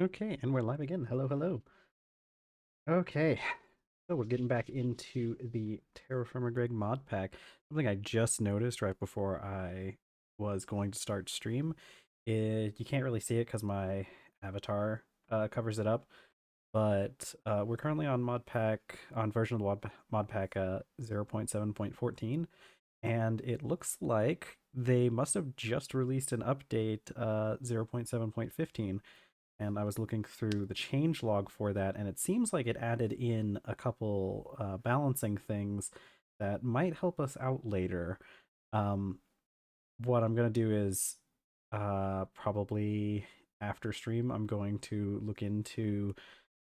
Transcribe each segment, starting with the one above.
Okay, and we're live again. Hello, hello. Okay, so we're getting back into the TerrafirmaGreg mod pack. Something I just noticed right before I was going to start stream. You can't really see it because my avatar covers it up, but we're currently on Modpack, on version of the Modpack 0.7.14, and it looks like they must have just released an update 0.7.15. And I was looking through the change log for that, and it seems like it added in a couple balancing things that might help us out later. Um, what I'm gonna do is probably after stream, I'm going to look into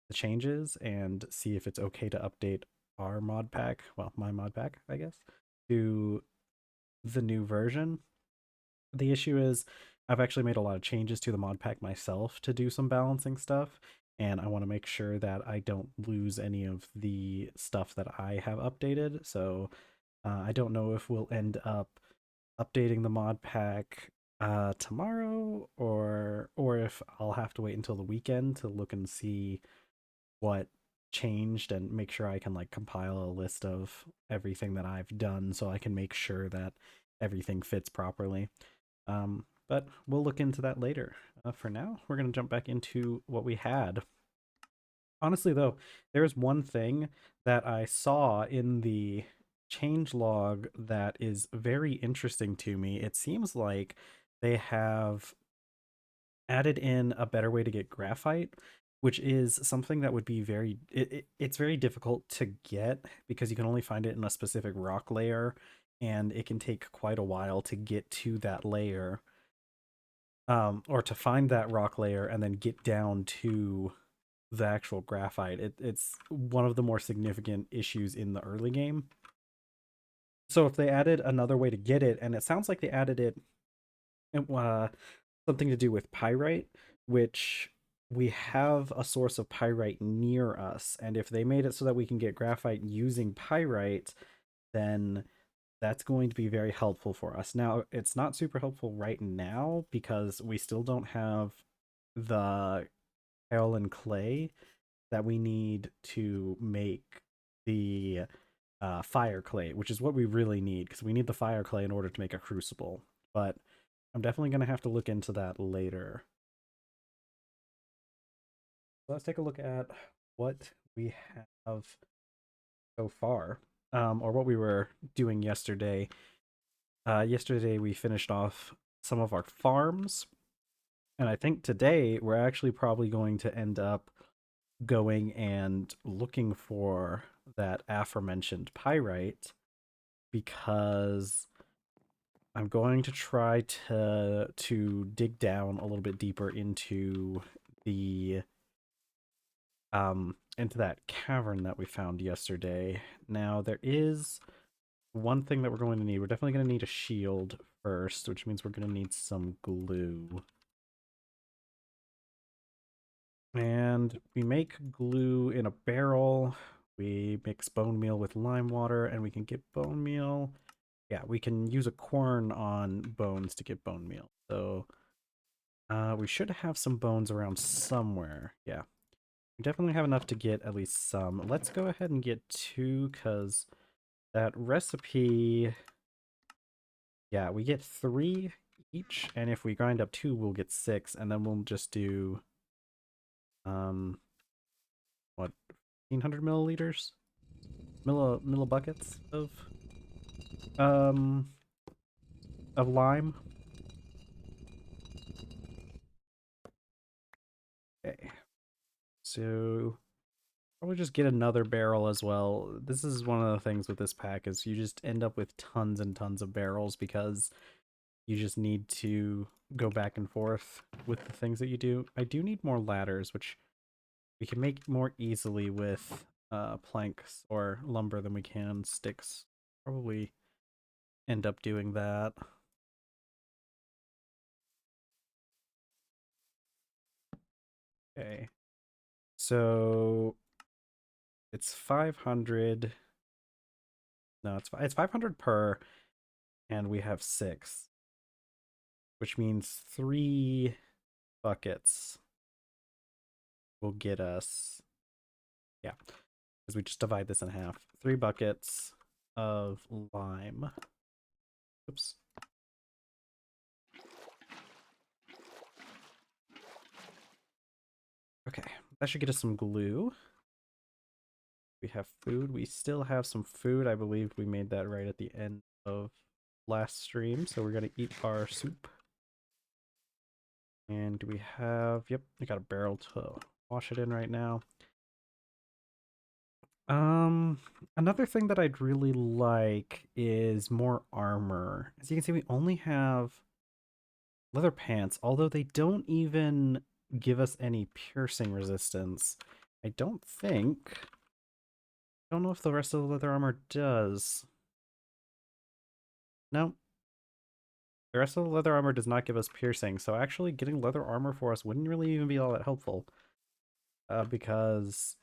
the changes and see if it's okay to update our mod pack, well, my mod pack, I guess, to the new version. The issue is I've actually made a lot of changes to the mod pack myself to do some balancing stuff, and I want to make sure that I don't lose any of the stuff that I have updated. So I don't know if we'll end up updating the mod pack tomorrow, or if I'll have to wait until the weekend to look and see what changed and make sure I can like compile a list of everything that I've done so I can make sure that everything fits properly. But we'll look into that later. For now, we're going to jump back into what we had. Honestly, though, there's one thing that I saw in the change log that is very interesting to me. It seems like they have added in a better way to get graphite, which is something that would be it's very difficult to get because you can only find it in a specific rock layer, and it can take quite a while to get to that layer, or to find that rock layer and then get down to the actual graphite. It's one of the more significant issues in the early game. So if they added another way to get it, and it sounds like they added it, uh, something to do with pyrite, which we have a source of pyrite near us, and if they made it so that we can get graphite using pyrite, then that's going to be very helpful for us. Now, it's not super helpful right now because we still don't have the kaolin clay that we need to make the fire clay, which is what we really need because we need the fire clay in order to make a crucible. But I'm definitely going to have to look into that later. So let's take a look at what we have so far, or what we were doing yesterday. Yesterday we finished off some of our farms, and I think today we're actually probably going to end up going and looking for that aforementioned pyrite because I'm going to try to dig down a little bit deeper the into that cavern that we found yesterday. Now there is one thing that we're going to need. We're definitely going to need a shield first, which means we're going to need some glue. And we make glue in a barrel. We mix bone meal with lime water, and we can get bone meal. Yeah, we can use a corn on bones to get bone meal. So we should have some bones around somewhere. Yeah, we definitely have enough to get at least some. Let's go ahead and get two, because that recipe, yeah, we get three each, and if we grind up two, we'll get six, and then we'll just do, what, 1,500 milliliters? Millibuckets um, of lime. Okay, so probably just get another barrel as well. This is one of the things with this pack is you just end up with tons and tons of barrels because you just need to go back and forth with the things that you do. I do need more ladders, which we can make more easily with planks or lumber than we can sticks. Probably end up doing that. Okay. So it's 500. No, it's 500 per, and we have six, which means three buckets. will get us, yeah, because we just divide this in half. 3 buckets of lime. Oops. Okay, that should get us some glue. We have food. We still have some food. I believe we made that right at the end of last stream, so we're gonna eat our soup. And do we have, yep, we got a barrel to wash it in right now. Another thing that I'd really like is more armor. As you can see, we only have leather pants, although they don't even give us any piercing resistance. I don't think. I don't know if the rest of the leather armor does. No. The rest of the leather armor does not give us piercing, so actually getting leather armor for us wouldn't really even be all that helpful. Because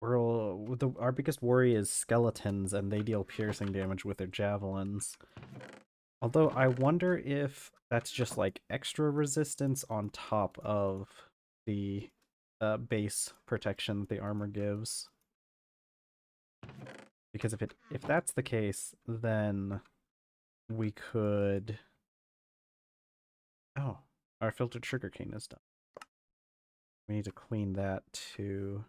our biggest worry is skeletons, and they deal piercing damage with their javelins. Although I wonder if that's just like extra resistance on top of the base protection that the armor gives. Because if that's the case, then we could. Oh, our filtered sugarcane is done. We need to clean that too.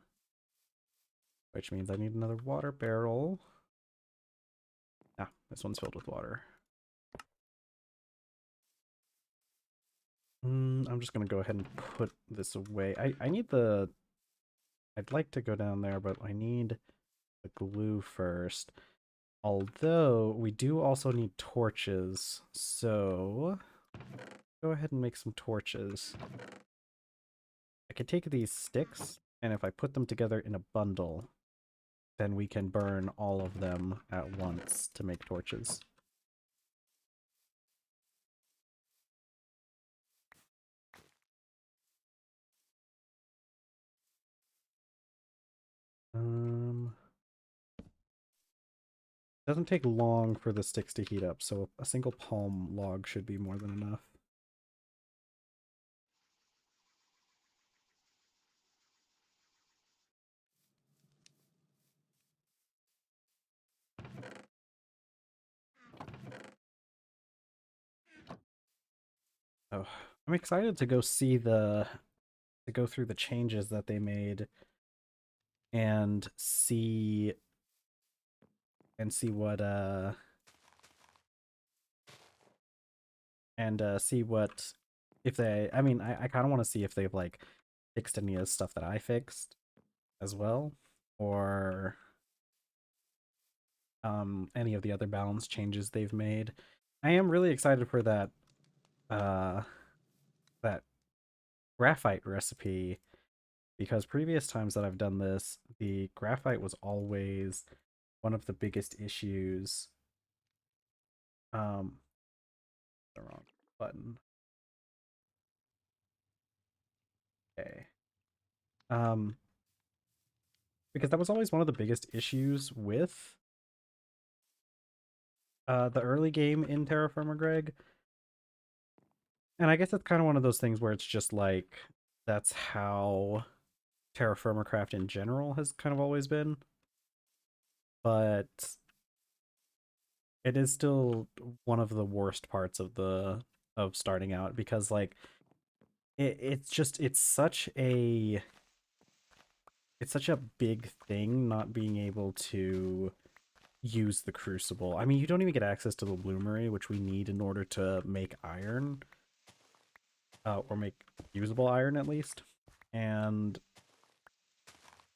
Which means I need another water barrel. Ah, this one's filled with water. I'm just gonna go ahead and put this away. I need the... I'd like to go down there, but I need the glue first. Although, we do also need torches, so... Go ahead and make some torches. I can take these sticks, and if I put them together in a bundle, then we can burn all of them at once to make torches. Doesn't take long for the sticks to heat up, so a single palm log should be more than enough. Oh, I'm excited to go see to go through the changes that they made and see what see what if they, I mean, I kind of want to see if they've like fixed any of the stuff that I fixed as well, or any of the other balance changes they've made. I am really excited for that that graphite recipe, because previous times that I've done this, the graphite was always one of the biggest issues. The wrong button. Okay. Because that was always one of the biggest issues with the early game in TerrafirmaGreg. And I guess it's kind of one of those things where it's just like, that's how TerraFirmaCraft in general has kind of always been. But it is still one of the worst parts of starting out, because like it's such a big thing not being able to use the crucible. I mean, you don't even get access to the bloomery, which we need in order to make iron, or make usable iron at least. And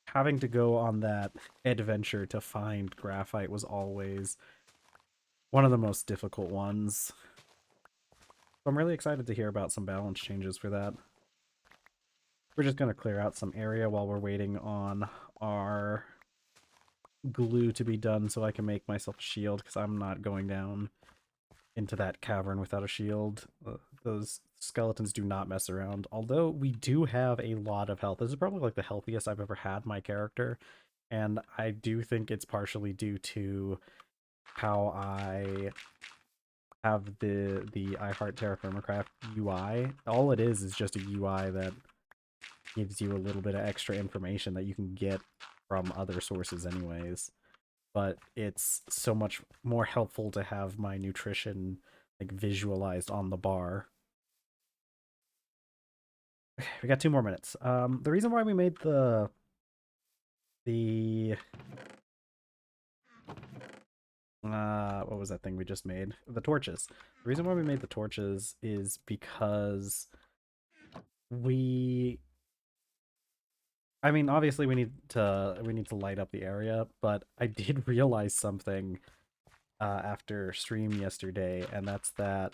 having to go on that adventure to find graphite was always one of the most difficult ones. So I'm really excited to hear about some balance changes for that. We're just going to clear out some area while we're waiting on our glue to be done so I can make myself a shield, because I'm not going down into that cavern without a shield. Those skeletons do not mess around, although we do have a lot of health. This is probably like the healthiest I've ever had my character, and I do think it's partially due to how I have the I Heart TerrafirmaCraft UI. All it is just a UI that gives you a little bit of extra information that you can get from other sources anyways. But it's so much more helpful to have my nutrition like visualized on the bar. Okay, we got 2 more minutes. The reason why we made the what was that thing we just made? The torches. The reason why we made the torches is because we I mean, obviously we need to light up the area, but I did realize something after stream yesterday, and that's that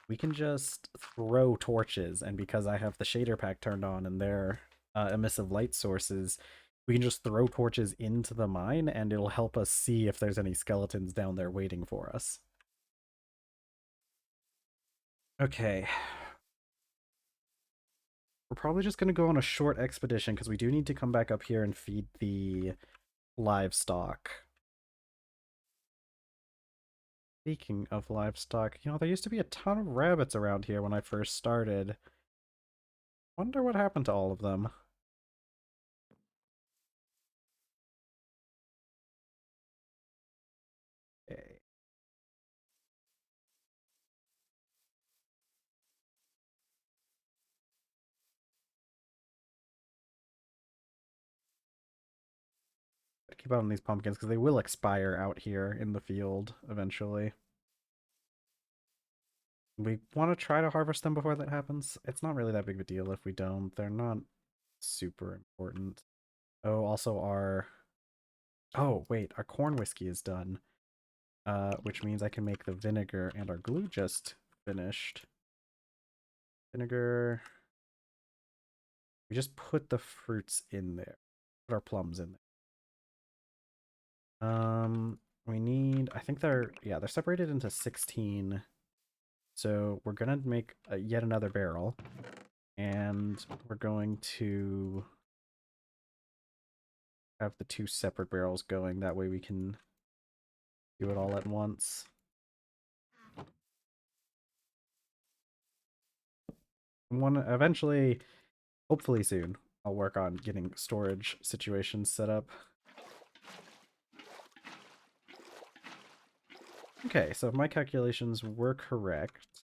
we can just throw torches, and because I have the shader pack turned on and their emissive light sources, we can just throw torches into the mine, and it'll help us see if there's any skeletons down there waiting for us. Okay, we're probably just going to go on a short expedition because we do need to come back up here and feed the livestock. Speaking of livestock, there used to be a ton of rabbits around here when I first started. Wonder what happened to all of them. Okay. Keep out on these pumpkins because they will expire out here in the field eventually. We want to try to harvest them before that happens. It's not really that big of a deal if we don't. They're not super important. Oh, also our... Oh, wait, our corn whiskey is done. Which means I can make the vinegar, and our glue just finished. Vinegar... We just put the fruits in there. Put our plums in there. We need... I think they're separated into 16. So we're gonna make yet another barrel. And we're going to have the 2 separate barrels going. That way we can do it all at once. Eventually, hopefully soon, I'll work on getting storage situations set up. Okay, so if my calculations were correct,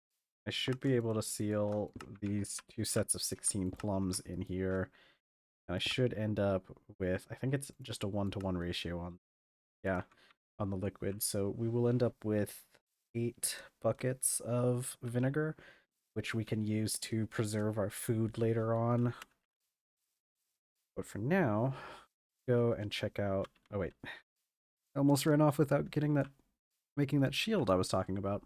I should be able to seal these 2 sets of 16 plums in here. And I should end up with, I think it's just a 1-to-1 ratio on, yeah, on the liquid. So we will end up with 8 buckets of vinegar, which we can use to preserve our food later on. But for now, go and check out... Oh, wait. I almost ran off without making that shield I was talking about.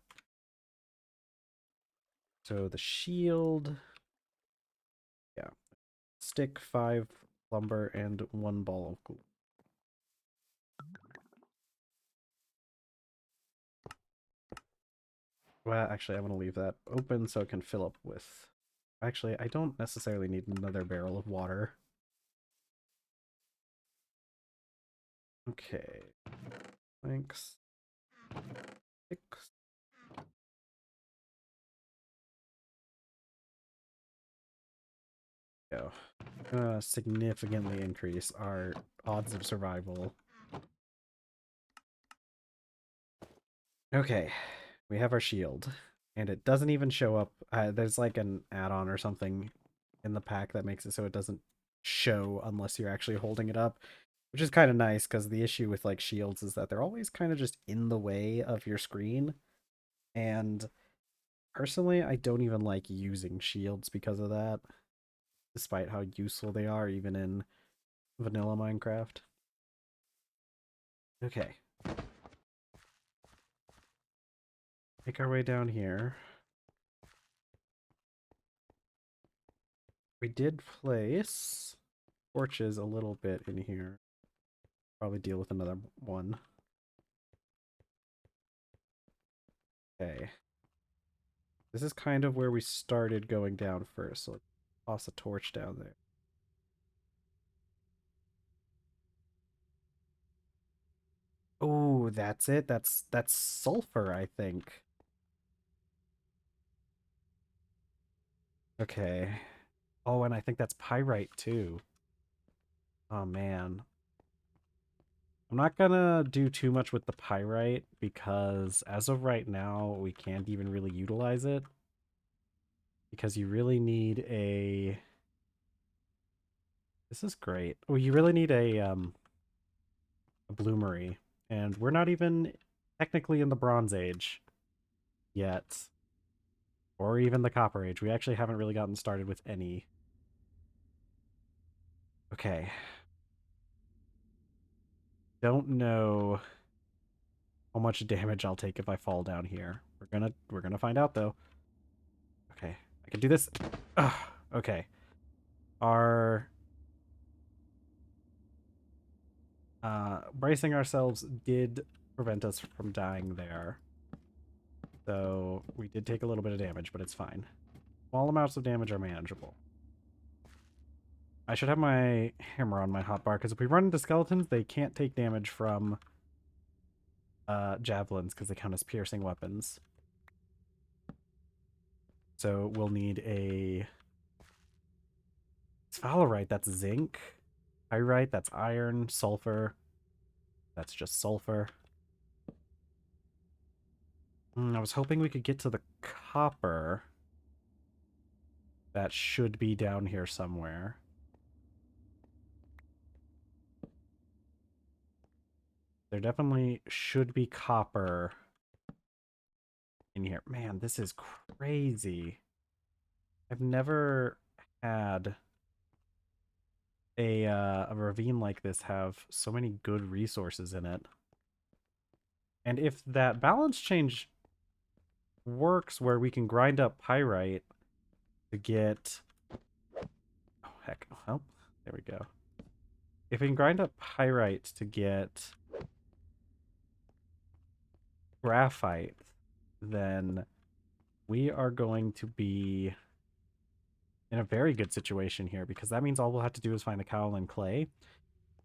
So the shield... Yeah. Stick, 5 lumber, and 1 ball of glue. Well, actually, I'm going to leave that open so it can fill up with... Actually, I don't necessarily need another barrel of water. Okay. Thanks. 6. Go. Significantly increase our odds of survival. Okay, we have our shield, and it doesn't even show up. There's like an add-on or something in the pack that makes it so it doesn't show unless you're actually holding it up, which is kind of nice because the issue with like shields is that they're always kind of just in the way of your screen. And personally, I don't even like using shields because of that, despite how useful they are even in vanilla Minecraft. Okay. Make our way down here. We did place torches a little bit in here. Probably deal with another one. Okay. This is kind of where we started going down first, so let's toss a torch down there. Oh, that's it. That's sulfur, I think. Okay. Oh, and I think that's pyrite too. Oh man. I'm not gonna do too much with the pyrite because as of right now, we can't even really utilize it because you really need a... This is great. Oh, you really need a bloomery, and we're not even technically in the Bronze Age yet, or even the Copper Age. We actually haven't really gotten started with any. Okay. Don't know how much damage I'll take if I fall down here. We're gonna find out though. Okay, I can do this. Ugh, okay. Our bracing ourselves did prevent us from dying there. So we did take a little bit of damage, but it's fine. Small amounts of damage are manageable. I should have my hammer on my hotbar, because if we run into skeletons, they can't take damage from javelins, because they count as piercing weapons. So we'll need a sphalerite, that's zinc. Pyrite, that's iron. Sulfur, that's just sulfur. I was hoping we could get to the copper. That should be down here somewhere. There definitely should be copper in here. Man, this is crazy. I've never had a ravine like this have so many good resources in it. And if that balance change works where we can grind up pyrite to get... Oh, heck. Well, there we go. If we can grind up pyrite to get graphite, then we are going to be in a very good situation here, because that means all we'll have to do is find a kaolin clay.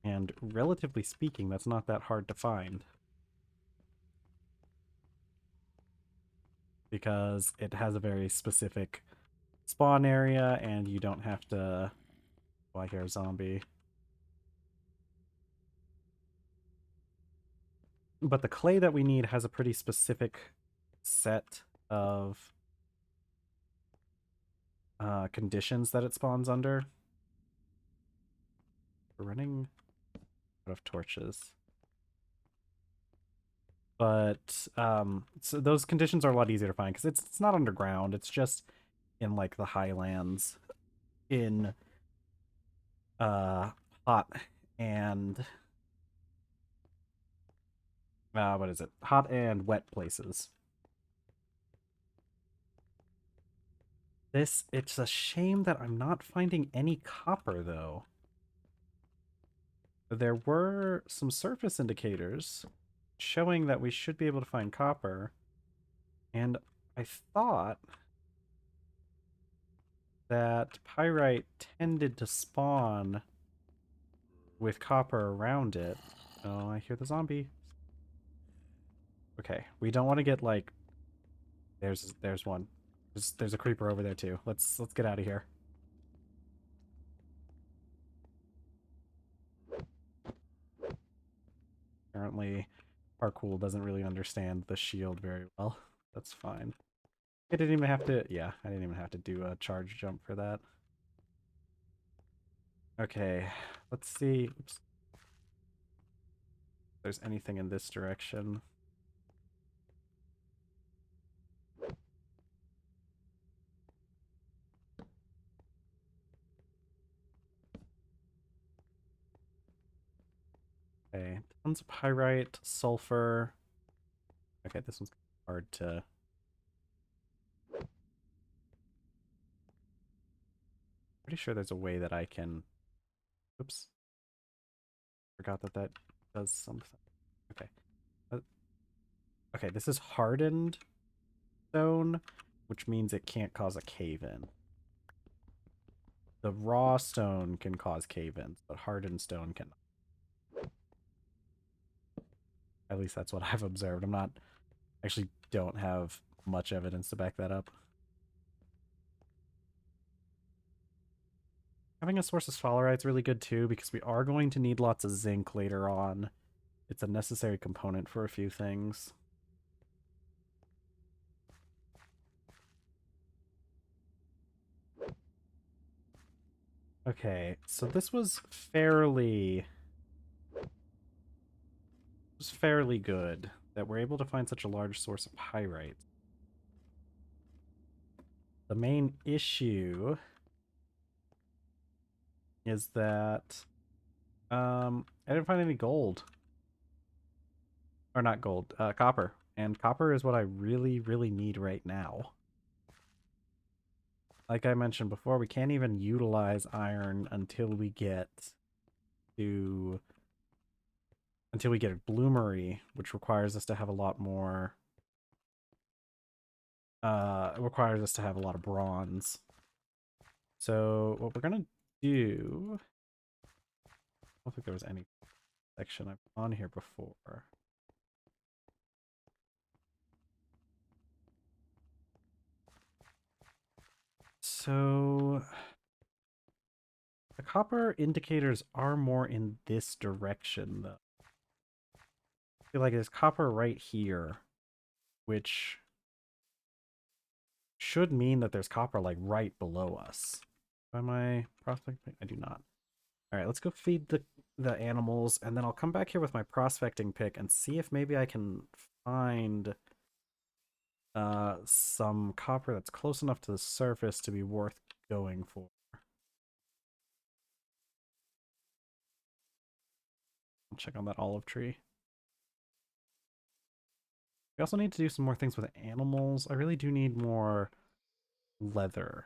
And relatively speaking, that's not that hard to find, because it has a very specific spawn area, and you don't have to... Oh, I hear a zombie. But the clay that we need has a pretty specific set of conditions that it spawns under. We're running out of torches. But so those conditions are a lot easier to find, because it's not underground. It's just in like the highlands in hot and what is it? Hot and wet places. It's a shame that I'm not finding any copper though. There were some surface indicators showing that we should be able to find copper, and I thought that pyrite tended to spawn with copper around it. Oh, I hear the zombie. Okay, we don't want to get like... There's one. There's a creeper over there too. Let's get out of here. Apparently, Parkour doesn't really understand the shield very well. That's fine. I didn't even have to... Yeah, I didn't even have to do a charge jump for that. Okay, let's see. Oops. If there's anything in this direction. Okay, tons of pyrite, sulfur. Okay, this one's hard to... Pretty sure there's a way that I can... Oops. Forgot that that does something. Okay. Okay, this is hardened stone, which means it can't cause a cave-in. The raw stone can cause cave-ins, but hardened stone cannot. At least that's what I've observed. I'm not... Actually don't have much evidence to back that up. Having a source of sphalerite is really good too, because we are going to need lots of zinc later on. It's a necessary component for a few things. Okay, so this was fairly good that we're able to find such a large source of pyrite. The main issue is that I didn't find any gold. Or not gold, copper. And copper is what I really, really need right now. Like I mentioned before, we can't even utilize iron to until we get a bloomery, which requires us to have a lot more requires us to have a lot of bronze. So what we're gonna do, I don't think there was any section I've on here before. So the copper indicators are more in this direction though. I feel like there's copper right here, which should mean that there's copper like right below us. Am I prospecting? I do not. All right, let's go feed the animals, and then I'll come back here with my prospecting pick and see if maybe I can find some copper that's close enough to the surface to be worth going for. I'll check on that olive tree. We also need to do some more things with animals. I really do need more leather.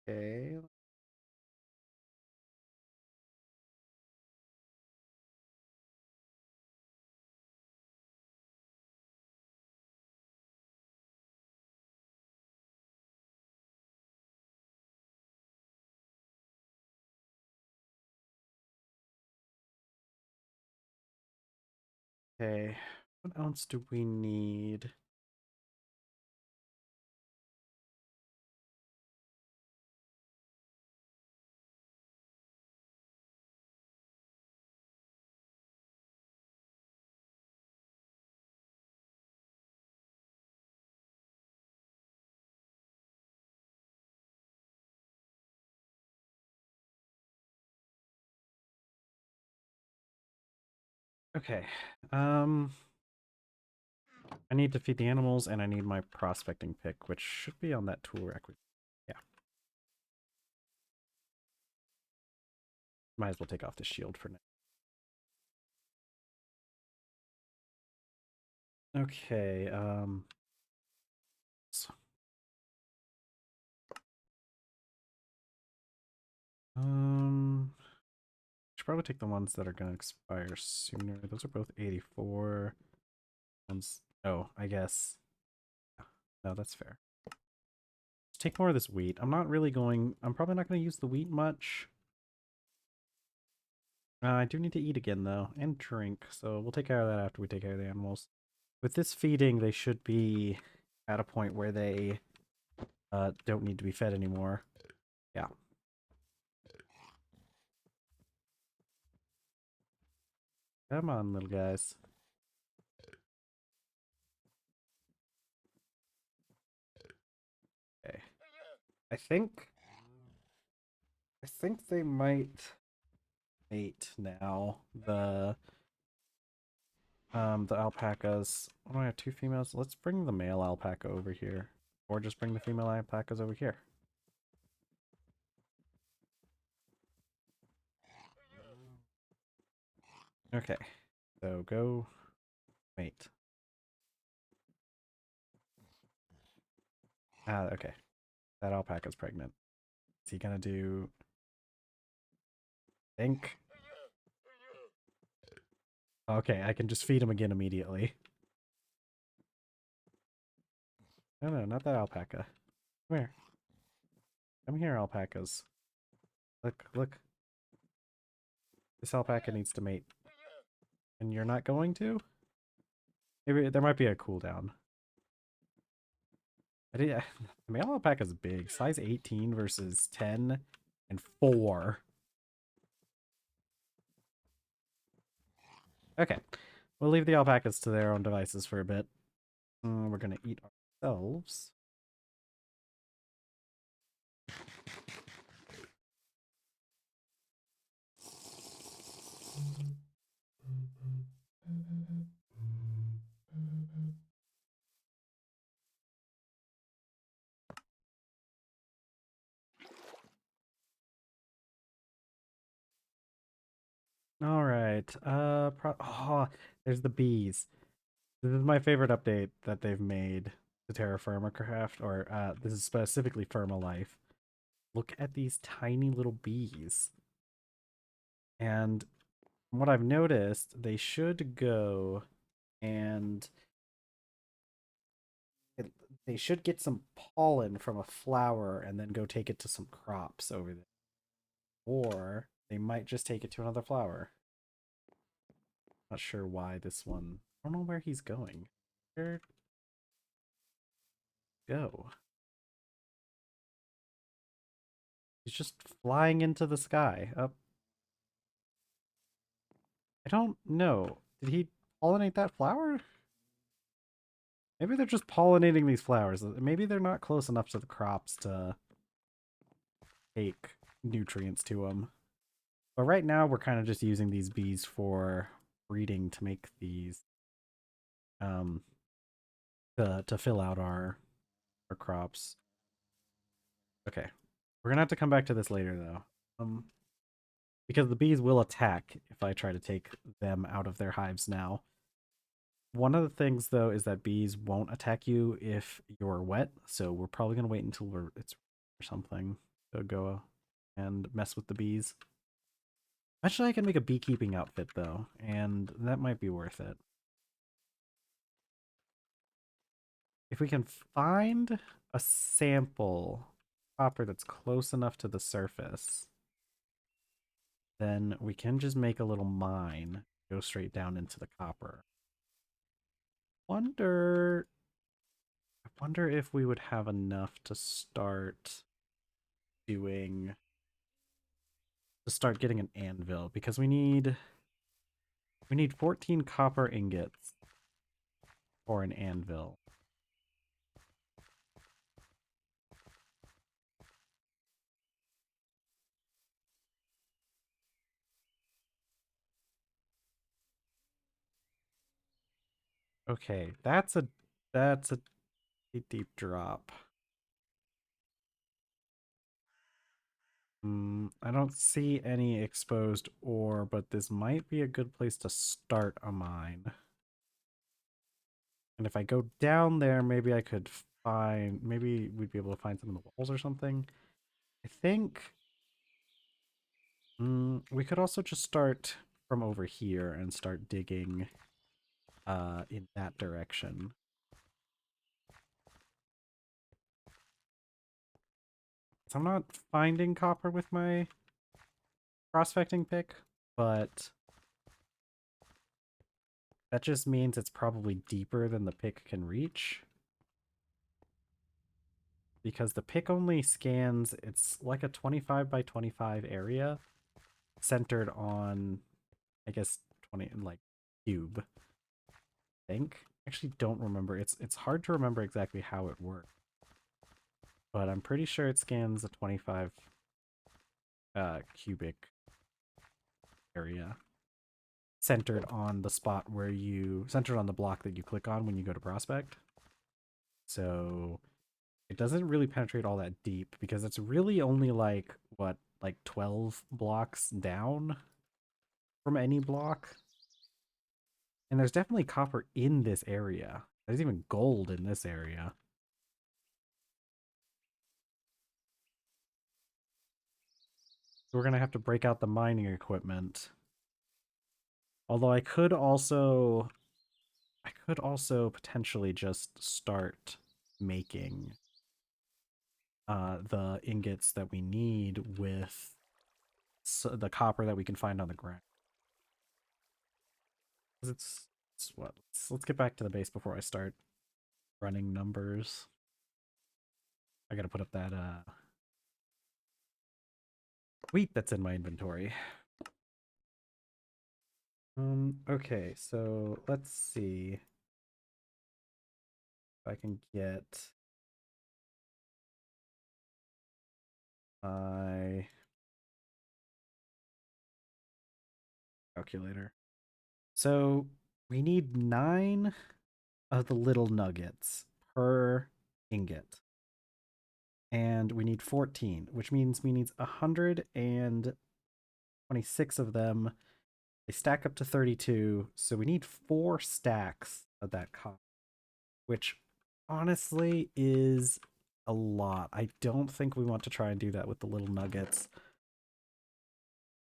Okay. Okay. What else do we need? Okay. Um, I need to feed the animals, and I need my prospecting pick, which should be on that tool rack. Yeah. Might as well take off the shield for now. Okay, should probably take the ones that are gonna expire sooner. Those are both 84. Ones, oh, I guess. No, that's fair. Let's take more of this wheat. I'm probably not gonna use the wheat much. I do need to eat again though, and drink, so we'll take care of that after we take care of the animals. With this feeding, they should be at a point where they don't need to be fed anymore. Yeah. Come on, little guys. Okay. I think they might mate now. The alpacas. Oh, I have two females. Let's bring the male alpaca over here. Or just bring the female alpacas over here. Okay. So go Wait. Okay. That alpaca's pregnant. Is he gonna do... Think? Okay, I can just feed him again immediately. No, no, not that alpaca. Come here. Come here, alpacas. Look, look. This alpaca needs to mate. And you're not going to? Maybe there might be a cooldown. The male alpaca's big. Size 18 versus 10 and 4. Okay. We'll leave the alpacas to their own devices for a bit. We're going to eat ourselves. All right. There's the bees. This is my favorite update that they've made to TerrafirmaGreg, or this is specifically Firmalife. Look at these tiny little bees. And from what I've noticed, they should go and they should get some pollen from a flower and then go take it to some crops over there. Or they might just take it to another flower. Not sure why this one. I don't know where he's going. Where go? He's just flying into the sky. Up. I don't know. Did he pollinate that flower? Maybe they're just pollinating these flowers. Maybe they're not close enough to the crops to take nutrients to them. But right now we're kind of just using these bees for breeding to make these to fill out our crops. Okay. We're gonna have to come back to this later though. Because the bees will attack if I try to take them out of their hives now. One of the things though is that bees won't attack you if you're wet, so we're probably gonna wait until it's or something to go and mess with the bees. Eventually I can make a beekeeping outfit though, and that might be worth it. If we can find a sample copper that's close enough to the surface, then we can just make a little mine, go straight down into the copper. I wonder if we would have enough to start doing getting an anvil, because we need 14 copper ingots for an anvil. Okay, that's a deep drop. I don't see any exposed ore, but this might be a good place to start a mine. And if I go down there, maybe I could find, maybe we'd be able to find some in the walls or something. I think we could also just start from over here and start digging in that direction. So I'm not finding copper with my prospecting pick, but that just means it's probably deeper than the pick can reach. Because the pick only scans, it's like a 25 by 25 area centered on, I guess, 20, like, cube. I think. Actually don't remember. It's hard to remember exactly how it works. But I'm pretty sure it scans a 25 cubic area centered on the spot where centered on the block that you click on when you go to prospect. So it doesn't really penetrate all that deep because it's really only like 12 blocks down from any block. And there's definitely copper in this area. There's even gold in this area. So we're gonna have to break out the mining equipment. Although I could also potentially just start making the ingots that we need with the copper that we can find on the ground. 'Cause it's what? Let's get back to the base before I start running numbers. I gotta put up that wheat that's in my inventory. Okay, so let's see if I can get my calculator. So we need 9 of the little nuggets per ingot. And we need 14, which means we need 126 of them. They stack up to 32, so we need 4 stacks of that copper, which honestly is a lot. I don't think we want to try and do that with the little nuggets,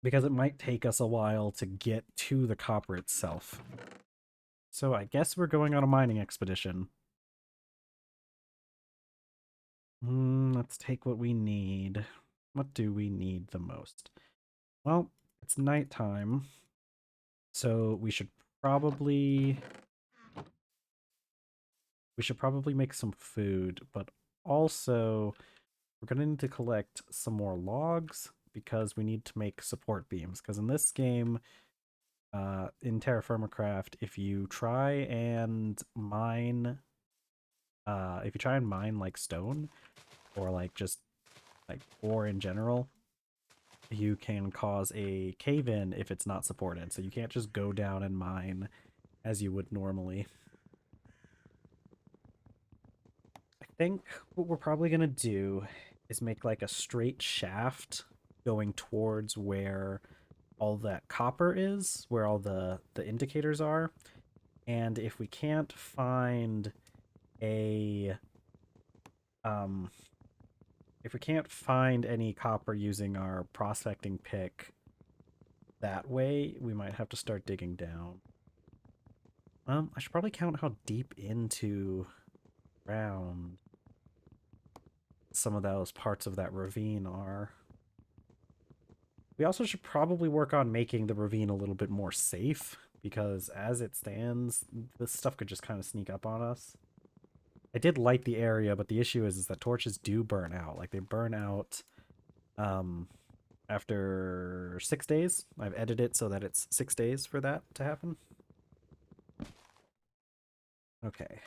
because it might take us a while to get to the copper itself. So I guess we're going on a mining expedition. Let's take what we need. What do we need the most? Well, it's nighttime, so we should probably make some food, but also we're going to need to collect some more logs because we need to make support beams. Because in this game, in TerrafirmaCraft, if you try and mine like stone or like just like ore in general, you can cause a cave-in if it's not supported. So you can't just go down and mine as you would normally. I think what we're probably going to do is make like a straight shaft going towards where all that copper is, where all the indicators are. And if we can't find a if we can't find any copper using our prospecting pick that way, we might have to start digging down. I should probably count how deep into ground some of those parts of that ravine are. We also should probably work on making the ravine a little bit more safe, because as it stands, this stuff could just kind of sneak up on us. I did light the area, but the issue is that torches do burn out. Like, they burn out after 6 days. I've edited it so that it's 6 days for that to happen. Okay.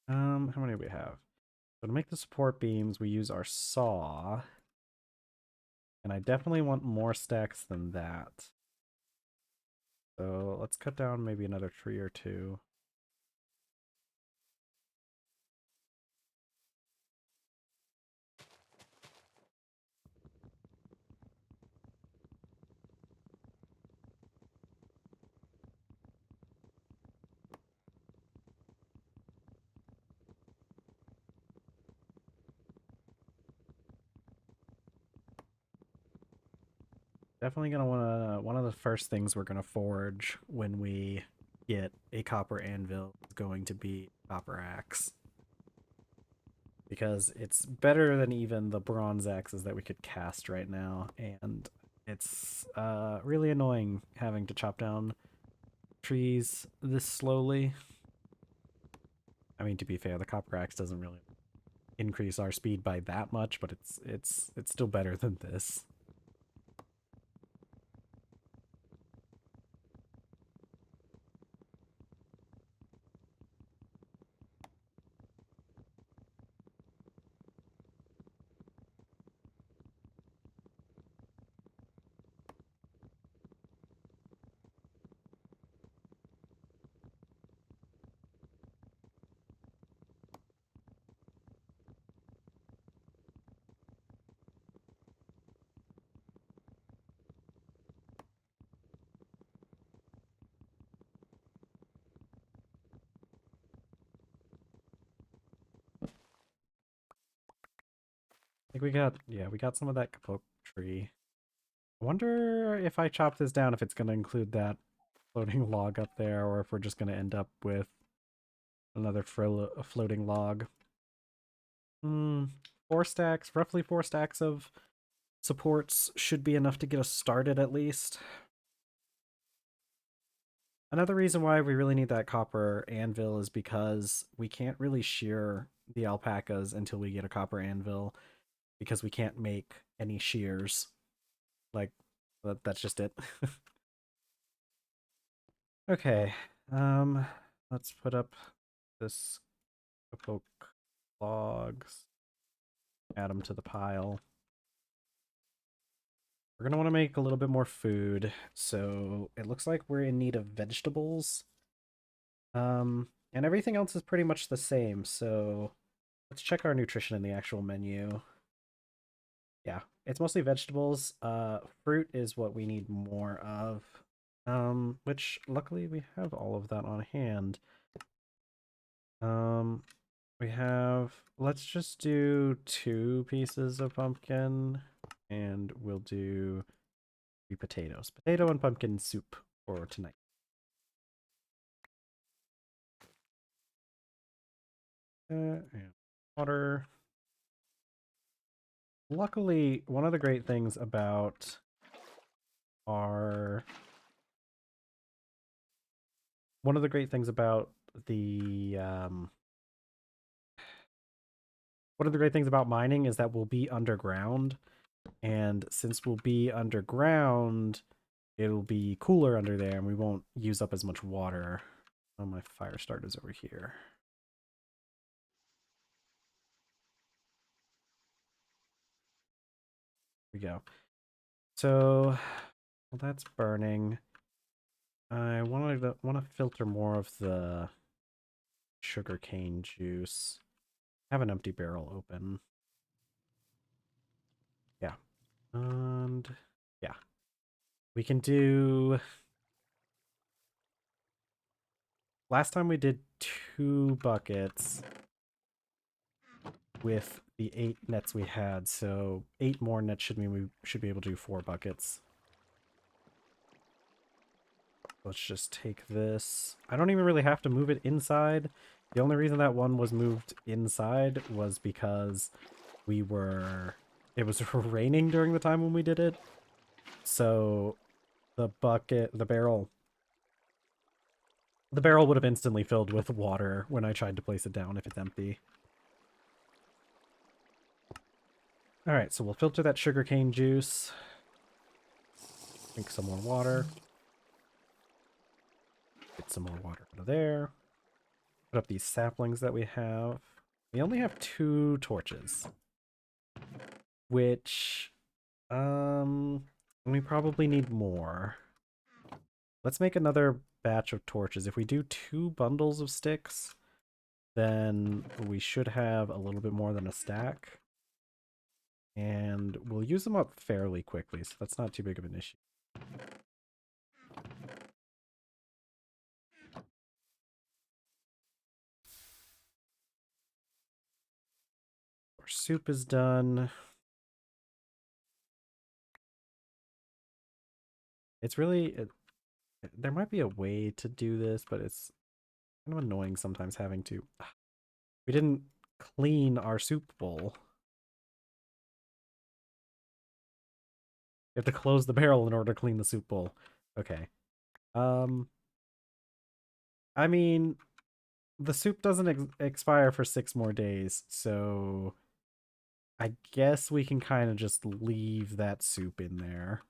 How many do we have? So to make the support beams, we use our saw. And I definitely want more stacks than that. So let's cut down maybe another tree or two. Definitely gonna wanna one of the first things we're gonna forge when we get a copper anvil is going to be copper axe. Because it's better than even the bronze axes that we could cast right now, and it's really annoying having to chop down trees this slowly. I mean, to be fair, the copper axe doesn't really increase our speed by that much, but it's still better than this. think we got some of that kapok tree. I wonder if I chop this down, if it's going to include that floating log up there, or if we're just going to end up with another floating log. 4 stacks, roughly 4 stacks of supports should be enough to get us started at least. Another reason why we really need that copper anvil is because we can't really shear the alpacas until we get a copper anvil, because we can't make any shears. Like, that's just it. Okay, let's put up this poke logs, add them to the pile. We're gonna want to make a little bit more food, so it looks like we're in need of vegetables. And everything else is pretty much the same, so let's check our nutrition in the actual menu. Yeah, it's mostly vegetables. Fruit is what we need more of. Which luckily we have all of that on hand. We have, let's just do 2 pieces of pumpkin, and we'll do 3 potatoes. Potato and pumpkin soup for tonight. And water. Luckily, one of the great things about our the one of the great things about mining is that we'll be underground, and since we'll be underground, it'll be cooler under there and we won't use up as much water. Oh, my fire starter's over here. Here we go. So, well, that's burning. I want to filter more of the sugarcane juice. I have an empty barrel open. Yeah. And yeah. We can do... Last time we did 2 buckets with the 8 nets we had, so 8 more nets should mean we should be able to do 4 buckets. Let's just take this. I don't even really have to move it inside. The only reason that one was moved inside was because it was raining during the time when we did it. So the barrel would have instantly filled with water when I tried to place it down if it's empty. All right, so we'll filter that sugarcane juice. Drink some more water. Get some more water out of there. Put up these saplings that we have. We only have 2 torches, which we probably need more. Let's make another batch of torches. If we do 2 bundles of sticks, then we should have a little bit more than a stack. And we'll use them up fairly quickly, so that's not too big of an issue. Our soup is done. It's really... there might be a way to do this, but it's kind of annoying sometimes having to... We didn't clean our soup bowl. You have to close the barrel in order to clean the soup bowl. Okay. I mean, the soup doesn't expire for 6 more days, so I guess we can kind of just leave that soup in there.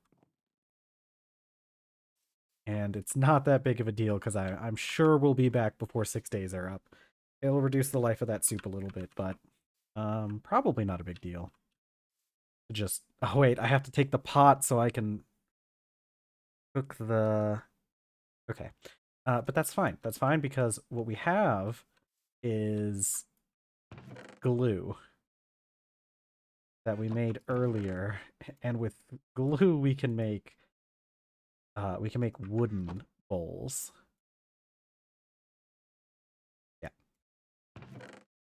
And it's not that big of a deal, because I'm sure we'll be back before 6 days are up. It'll reduce the life of that soup a little bit, but probably not a big deal. Just, oh wait, I have to take the pot so I can cook the... Okay. But that's fine. That's fine, because what we have is glue that we made earlier, and with glue we can make wooden bowls. Yeah.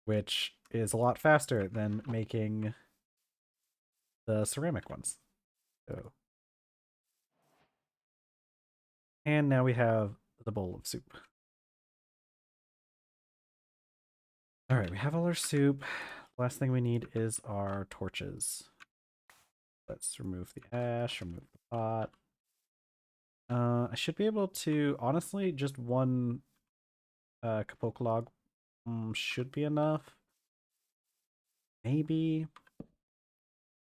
Which is a lot faster than making the ceramic ones. So, and now we have the bowl of soup. All right, we have all our soup. Last thing we need is our torches. Let's remove the ash, remove the pot. I should be able to, honestly, just one kapoka log should be enough. Maybe.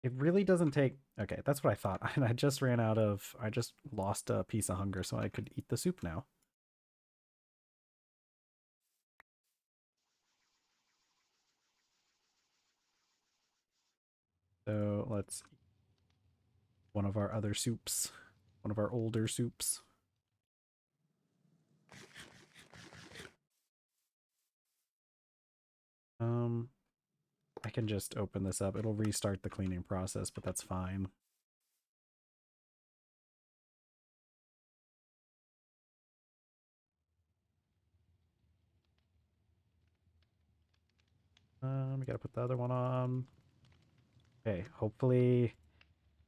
It really doesn't take... Okay, that's what I thought. And I just ran out of... I just lost a piece of hunger, so I could eat the soup now. So let's eat one of our other soups. One of our older soups. I can just open this up. It'll restart the cleaning process, but that's fine. We gotta put the other one on. Okay, hopefully,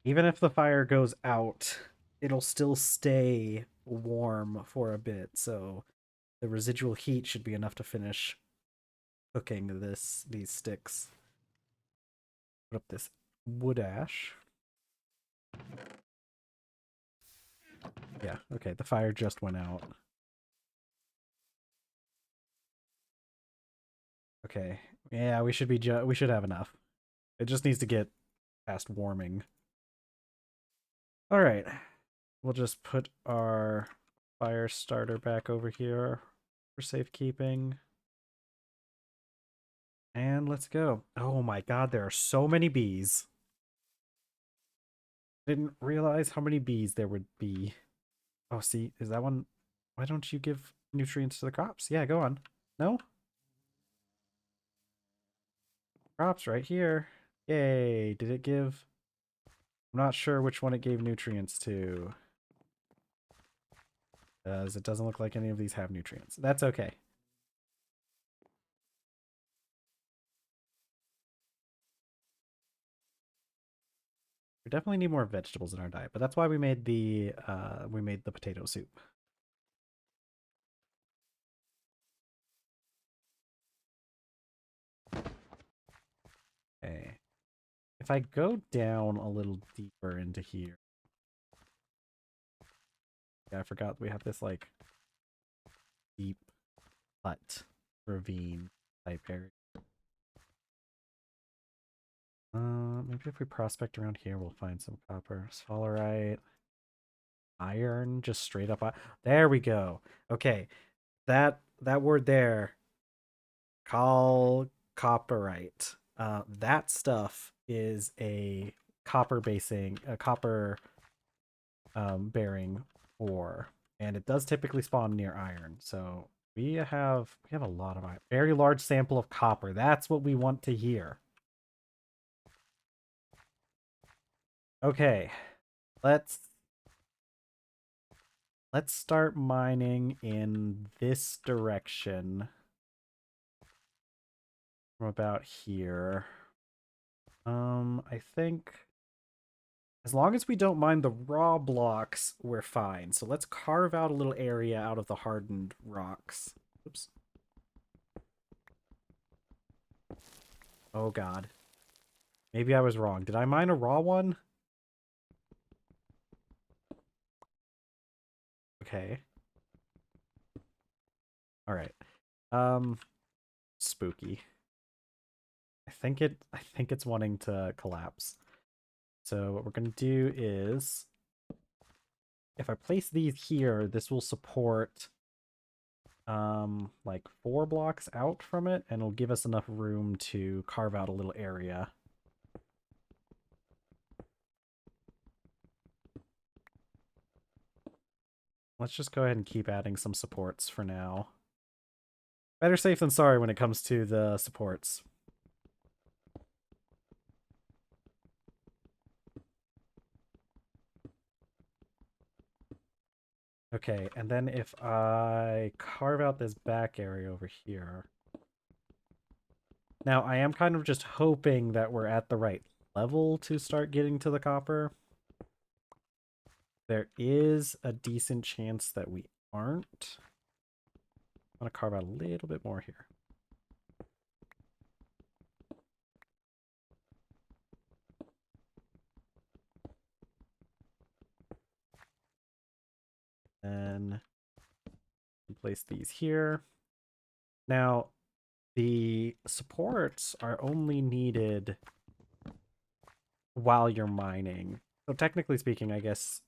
even if the fire goes out, it'll still stay warm for a bit, so the residual heat should be enough to finish cooking these sticks. Put up this wood ash. Yeah, okay, the fire just went out. Okay, yeah, we should have enough. It just needs to get past warming. All right, we'll just put our fire starter back over here for safekeeping. And let's go. Oh my god, there are so many bees. Didn't realize how many bees there would be. Oh, see, is that one? Why don't you give nutrients to the crops? Yeah, go on. No? Crops right here. Yay. Did it give... I'm not sure which one it gave nutrients to. Because it doesn't look like any of these have nutrients. That's okay. We definitely need more vegetables in our diet, but that's why we made the potato soup. Okay. If I go down a little deeper into here. Yeah, I forgot we have this like deep hut ravine type area. Maybe if we prospect around here, we'll find some copper, sphalerite, iron, just straight up. There we go. Okay, that word there, call copperite. That stuff is a copper bearing ore, and it does typically spawn near iron. So we have a lot of iron. Very large sample of copper. That's what we want to hear. Okay, let's start mining in this direction from about here. I think as long as we don't mine the raw blocks, we're fine. So let's carve out a little area out of the hardened rocks. Oops. Oh god. Maybe I was wrong. Did I mine a raw one? Okay. All right. Spooky. I think it's wanting to collapse. So what we're going to do is if I place these here, this will support like 4 blocks out from it, and it'll give us enough room to carve out a little area. Let's just go ahead and keep adding some supports for now. Better safe than sorry when it comes to the supports. Okay, and then if I carve out this back area over here. Now, I am kind of just hoping that we're at the right level to start getting to the copper. There is a decent chance that we aren't. I'm going to carve out a little bit more here. Then place these here. Now, the supports are only needed while you're mining. So technically speaking, I guess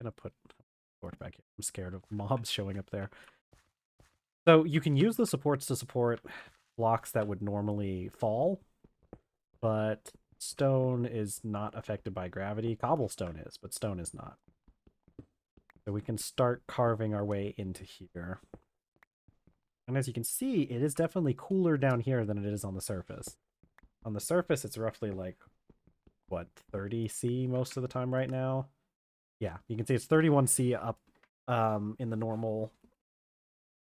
I'm gonna put support back here. I'm scared of mobs showing up there. So you can use the supports to support blocks that would normally fall, but stone is not affected by gravity. Cobblestone is, but stone is not. So we can start carving our way into here. And as you can see, it is definitely cooler down here than it is on the surface. On the surface, it's roughly like, what, 30°C most of the time right now? Yeah, you can see it's 31°C up in the normal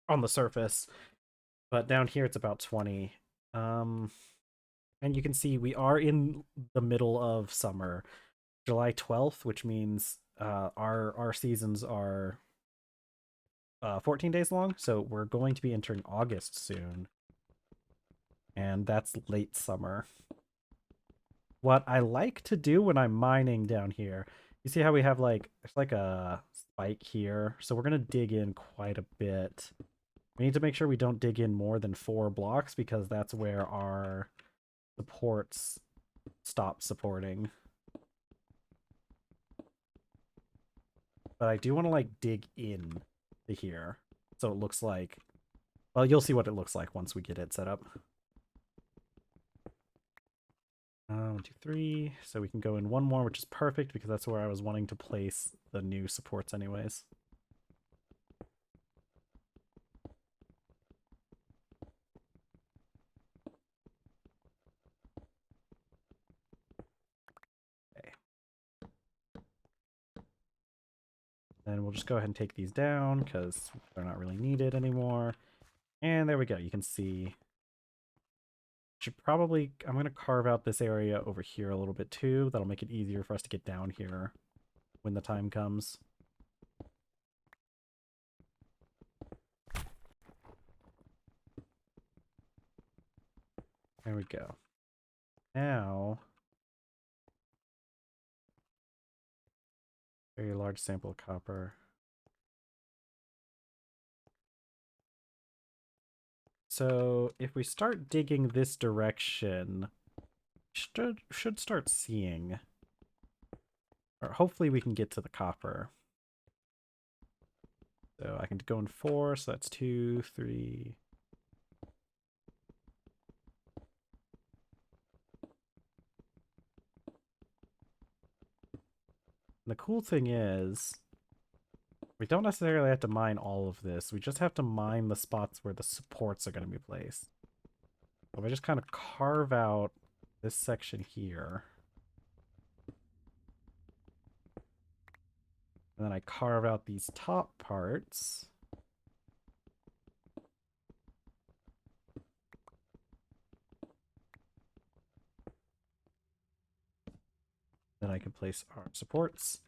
on the surface. But down here, it's about 20. And you can see we are in the middle of summer. July 12th, which means our seasons are 14 days long, so we're going to be entering August soon. And that's late summer. What I like to do when I'm mining down here, you see how we have like, there's like a spike here. So we're going to dig in quite a bit. We need to make sure we don't dig in more than 4 blocks because that's where our supports stop supporting. But I do want to like dig in to here. So it looks like, well, you'll see what it looks like once we get it set up. 1, 2, 3. So we can go in one more, which is perfect because that's where I was wanting to place the new supports anyways. Okay. Then we'll just go ahead and take these down because they're not really needed anymore. And there we go. You can see. Should probably, I'm going to carve out this area over here a little bit too. That'll make it easier for us to get down here when the time comes. There we go. Now, very large sample of copper. So if we start digging this direction, should start seeing, or hopefully we can get to the copper. So I can go in 4, so that's 2, 3. And the cool thing is, we don't necessarily have to mine all of this. We just have to mine the spots where the supports are going to be placed. So if I just kind of carve out this section here, and then I carve out these top parts, then I can place our supports.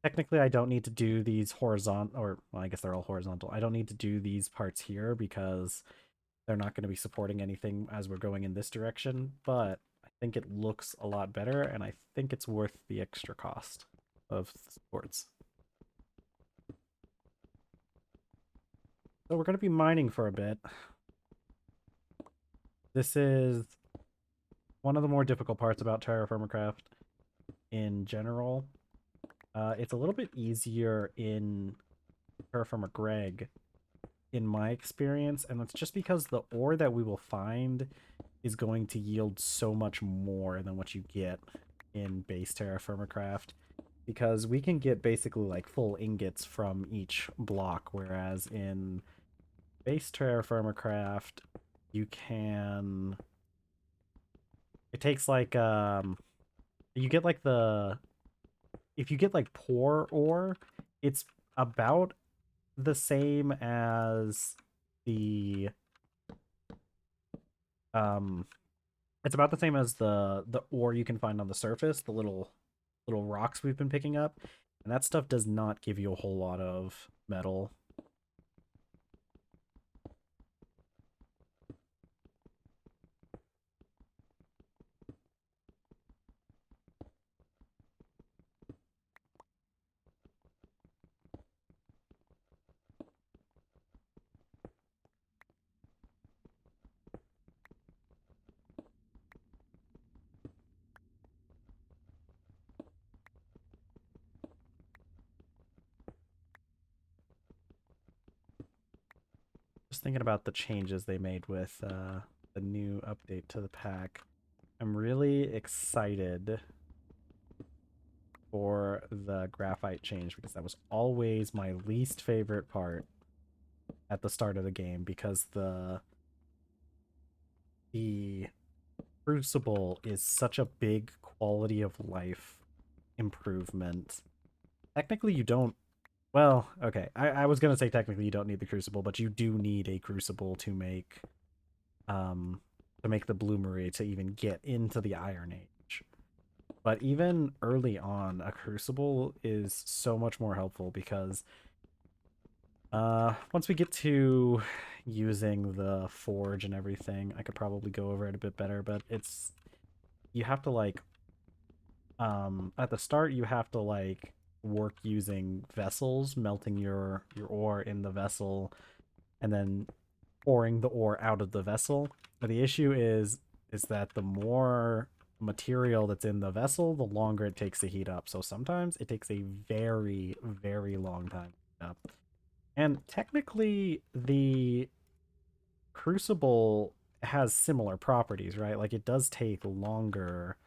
Technically, I don't need to do these horizontal, or well, I guess they're all horizontal. I don't need to do these parts here because they're not going to be supporting anything as we're going in this direction, but I think it looks a lot better, and I think it's worth the extra cost of supports. So we're going to be mining for a bit. This is one of the more difficult parts about TerrafirmaCraft in general. It's a little bit easier in TerrafirmaGreg in my experience, and that's just because the ore that we will find is going to yield so much more than what you get in base TerrafirmaCraft, because we can get basically like full ingots from each block, whereas in base TerrafirmaCraft you can, it takes like you get like the, if you get like poor ore, it's about the same as the It's about the same as the ore you can find on the surface, the little rocks we've been picking up, and that stuff does not give you a whole lot of metal. Just thinking about the changes they made with the new update to the pack. I'm really excited for the graphite change because that was always my least favorite part at the start of the game because the crucible is such a big quality of life improvement. Technically you don't, well, okay. I was gonna say technically you don't need the crucible, but you do need a crucible um to make the bloomery to even get into the Iron Age. But even early on, a crucible is so much more helpful because once we get to using the forge and everything, I could probably go over it a bit better, but it's you have to like at the start you have to like work using vessels, melting your ore in the vessel and then pouring the ore out of the vessel. But the issue is that the more material that's in the vessel, the longer it takes to heat up. So sometimes it takes a very, very long time to heat up. And technically, the Crucible has similar properties, right? Like it does take longer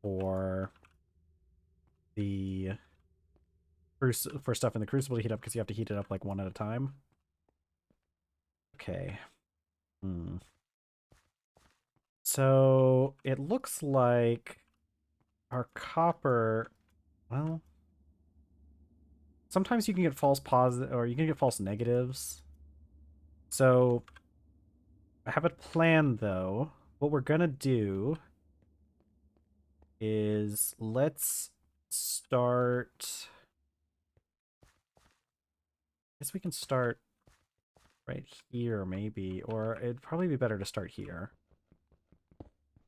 for the for stuff in the Crucible to heat up because you have to heat it up like one at a time. Okay. Hmm. So it looks like our copper, well, sometimes you can get false positive or you can get false negatives. So I have a plan though. What we're gonna do is let's start. I guess we can start right here maybe, or it'd probably be better to start here.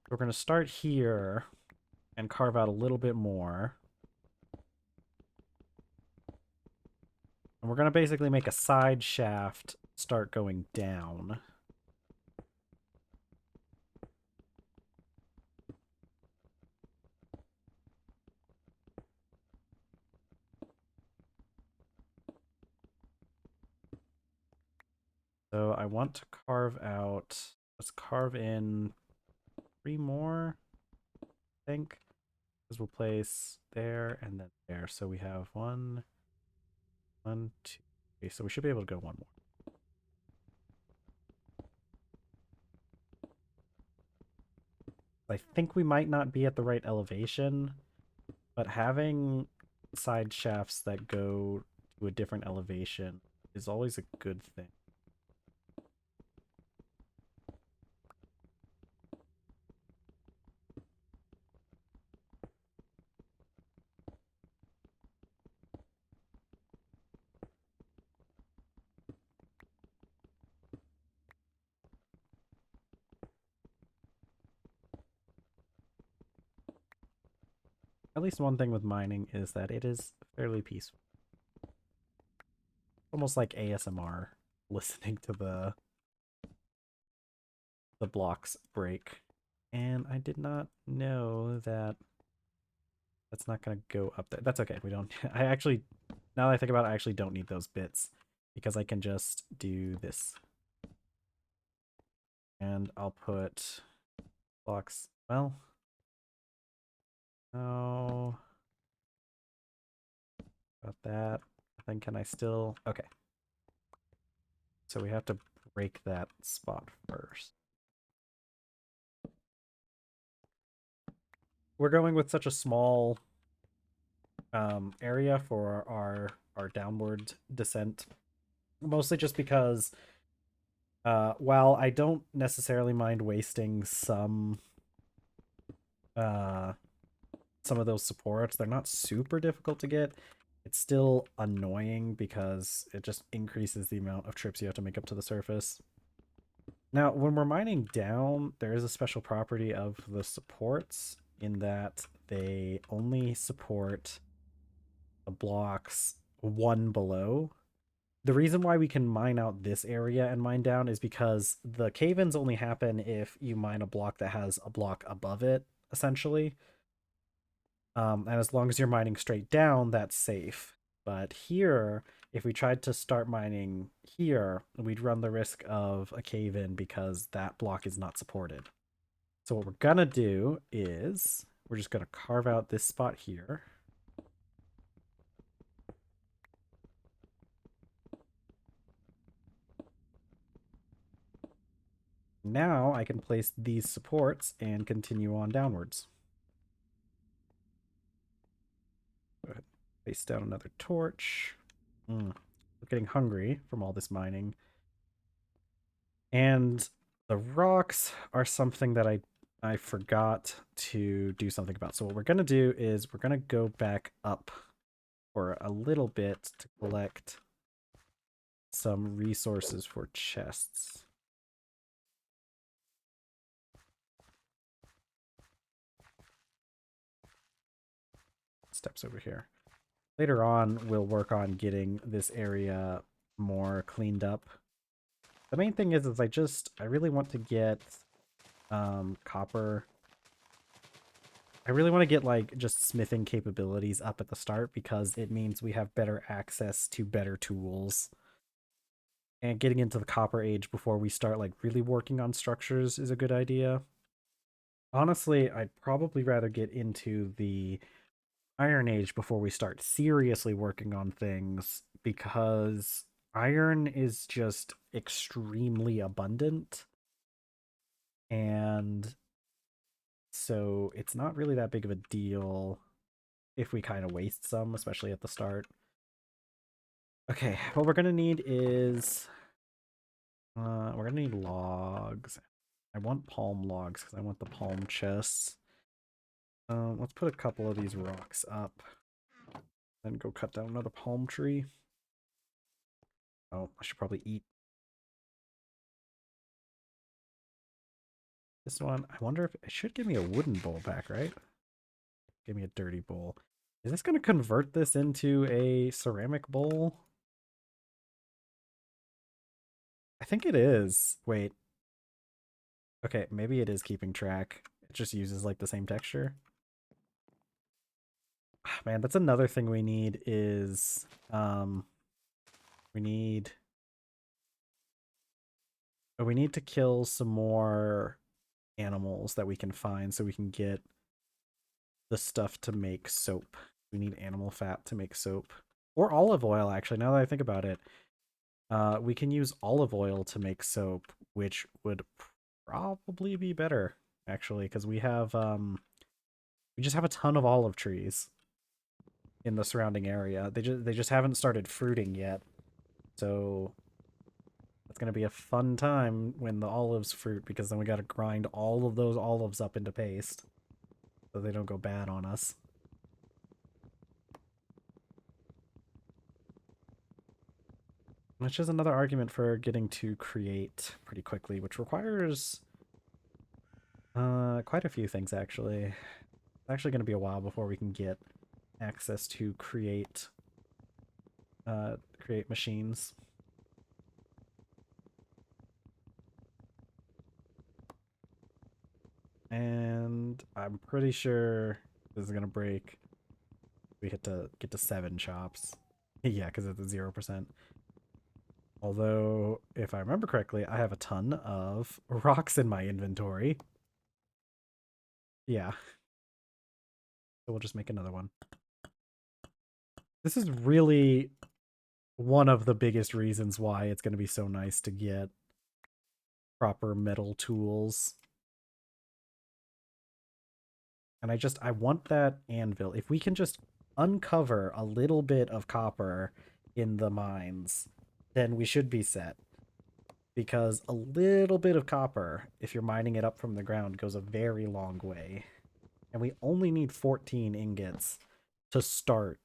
We're gonna start here and carve out a little bit more. And we're gonna basically make a side shaft start going down. So I want to carve out, let's carve in 3 more, I think. Because we'll place there and then there. So we have one, two. Okay, so we should be able to go one more. I think we might not be at the right elevation, but having side shafts that go to a different elevation is always a good thing. At least one thing with mining is that it is fairly peaceful. Almost like ASMR, listening to the blocks break. And I did not know that that's not going to go up there. That's okay. We don't, I actually, now that I think about it, I actually don't need those bits because I can just do this. And I'll put blocks, well, no, about that. Then can I still, okay. So we have to break that spot first. We're going with such a small area for our downward descent, mostly just because while I don't necessarily mind wasting some some of those supports. They're not super difficult to get. It's still annoying because it just increases the amount of trips you have to make up to the surface. Now, when we're mining down, there is a special property of the supports in that they only support the blocks one below. The reason why we can mine out this area and mine down is because the cave-ins only happen if you mine a block that has a block above it, essentially. And as long as you're mining straight down, that's safe. But here, if we tried to start mining here, we'd run the risk of a cave-in because that block is not supported. So what we're gonna do is we're just gonna carve out this spot here. Now I can place these supports and continue on downwards. Go ahead, place down another torch. We're getting hungry from all this mining. And the rocks are something that I forgot to do something about. So what we're going to do is we're going to go back up for a little bit to collect some resources for chests. Steps over here. Later on, we'll work on getting this area more cleaned up. The main thing is I really want to get copper. I really want to get like just smithing capabilities up at the start because it means we have better access to better tools. And getting into the copper age before we start like really working on structures is a good idea. Honestly, I'd probably rather get into the Iron Age before we start seriously working on things because iron is just extremely abundant. And so it's not really that big of a deal if we kind of waste some, especially at the start. Okay, what we're gonna need is we're gonna need logs. I want palm logs because I want the palm chests. Let's put a couple of these rocks up. Then go cut down another palm tree. Oh, I should probably eat this one. I wonder if it should give me a wooden bowl back, right? Give me a dirty bowl. Is this going to convert this into a ceramic bowl? I think it is. Wait. Okay, maybe it is keeping track. It just uses like the same texture. Man, that's another thing we need is we need to kill some more animals that we can find so we can get the stuff to make soap. We need animal fat to make soap. Or olive oil, actually, now that I think about it. We can use olive oil to make soap, which would probably be better, actually, because we just have a ton of olive trees in the surrounding area. They just haven't started fruiting yet. So it's gonna be a fun time when the olives fruit because then we gotta grind all of those olives up into paste so they don't go bad on us. Which is another argument for getting to create pretty quickly, which requires quite a few things actually. It's actually going to be a while before we can get access to create machines. And I'm pretty sure this is going to break. We get to 7 chops. Yeah, because it's 0%. Although, if I remember correctly, I have a ton of rocks in my inventory. Yeah. So we'll just make another one. This is really one of the biggest reasons why it's going to be so nice to get proper metal tools. And I want that anvil. If we can just uncover a little bit of copper in the mines, then we should be set. Because a little bit of copper, if you're mining it up from the ground, goes a very long way. And we only need 14 ingots to start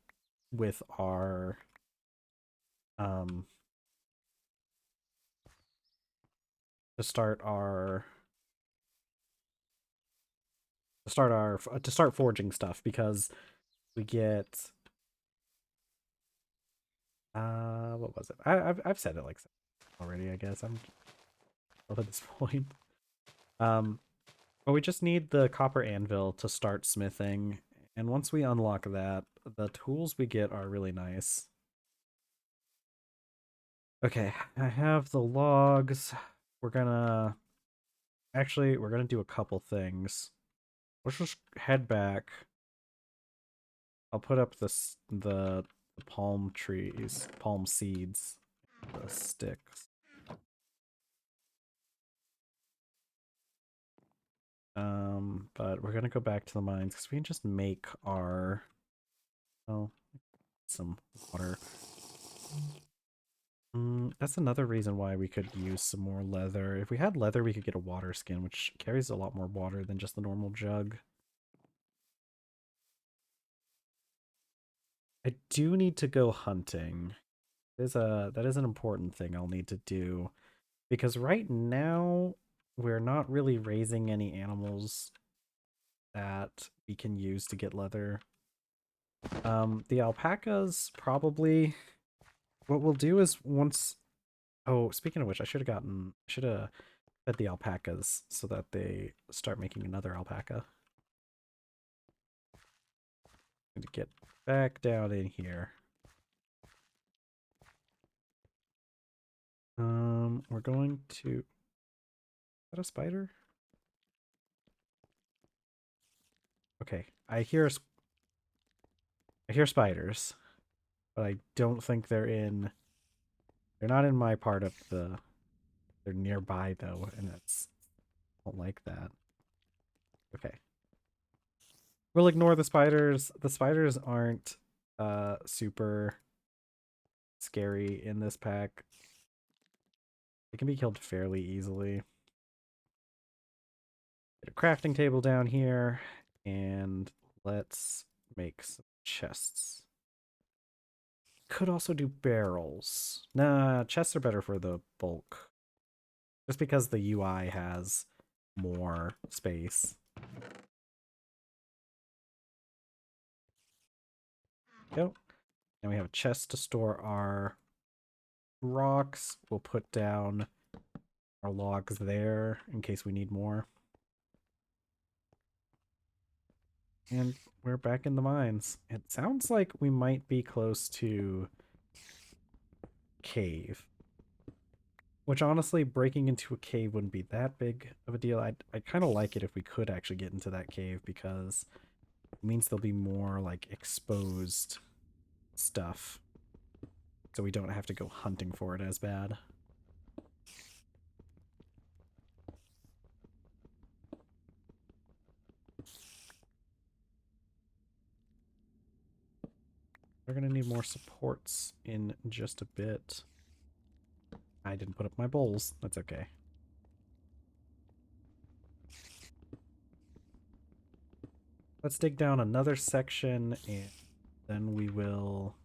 with our to start our to start forging stuff, because we get what was it? I've said it like already, I guess. I'm at this point. But we just need the copper anvil to start smithing, and once we unlock that, the tools we get are really nice. Okay, I have the logs. We're gonna do a couple things. Let's just head back. I'll put up the palm trees, palm seeds, the sticks. But we're gonna go back to the mines because we can just make our some water. That's another reason why we could use some more leather. If we had leather, we could get a water skin, which carries a lot more water than just the normal jug. I do need to go hunting. That is an important thing I'll need to do, because right now we're not really raising any animals that we can use to get leather. The alpacas probably. What we'll do is once. Oh, speaking of which, I should have fed the alpacas so that they start making another alpaca. Need to get back down in here. We're going to. Is that a spider? Okay, I hear spiders, but I don't think they're in. They're not in my part of the. They're nearby though, and that's. I don't like that. Okay. We'll ignore the spiders. The spiders aren't super scary in this pack. They can be killed fairly easily. Get a crafting table down here, and let's make some chests. Could also do barrels. Nah, chests are better for the bulk. Just because the UI has more space. Go. And we have a chest to store our rocks. We'll put down our logs there in case we need more. And we're back in the mines. It sounds like we might be close to cave. Which honestly, breaking into a cave wouldn't be that big of a deal. I'd kind of like it if we could actually get into that cave, because it means there'll be more like exposed stuff. So we don't have to go hunting for it as bad. We're going to need more supports in just a bit. I didn't put up my bowls. That's okay. Let's dig down another section, and then we will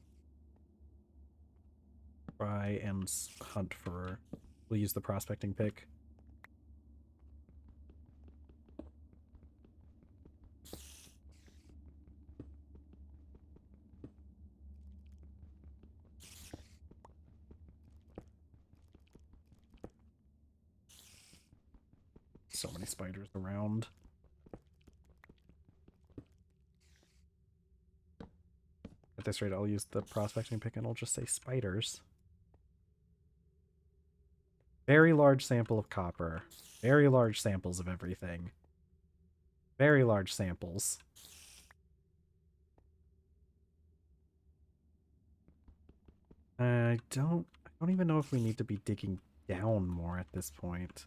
try and hunt for... We'll use the prospecting pick. So many spiders around. At this rate, I'll use the prospecting pick and I'll just say spiders. Very large sample of copper. Very large samples of everything. Very large samples. I don't even know if we need to be digging down more at this point.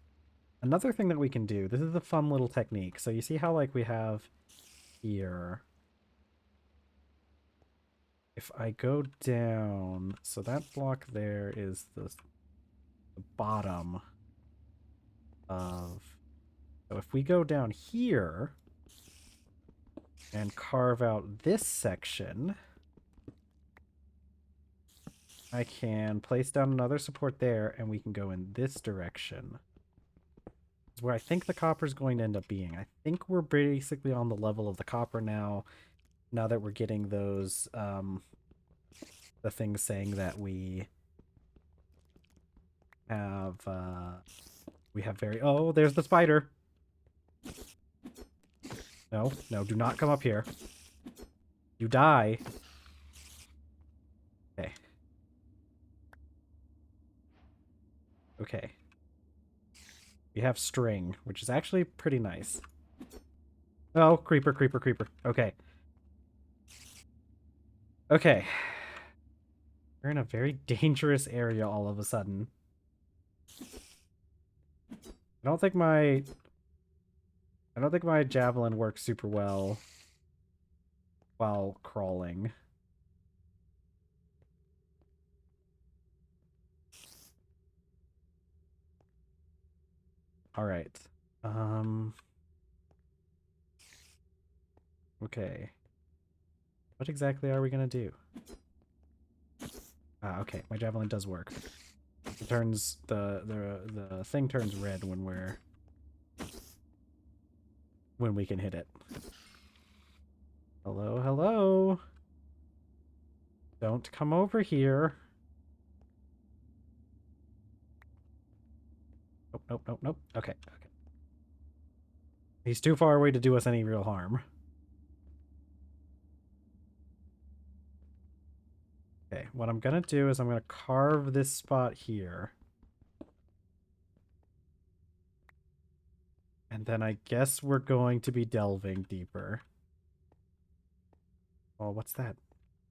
Another thing that we can do, this is a fun little technique. So you see how like we have here. If I go down, so that block there is the bottom of... So if we go down here, and carve out this section, I can place down another support there, and we can go in this direction. It's where I think the copper is going to end up being. I think we're basically on the level of the copper now that we're getting those, the things saying that we have very... Oh, there's the spider! No, no, do not come up here. You die. Okay. Okay. We have string, which is actually pretty nice. Oh, creeper, creeper, creeper. Okay. Okay. We're in a very dangerous area all of a sudden. I don't think my javelin works super well while crawling. All right. Okay. What exactly are we gonna do? Ah, okay. My javelin does work. It turns the thing turns red when we can hit it. Hello, hello. Don't come over here. Nope, nope, nope, nope. Okay, okay. He's too far away to do us any real harm. Okay, what I'm gonna do is I'm gonna carve this spot here. And then I guess we're going to be delving deeper. Oh, what's that?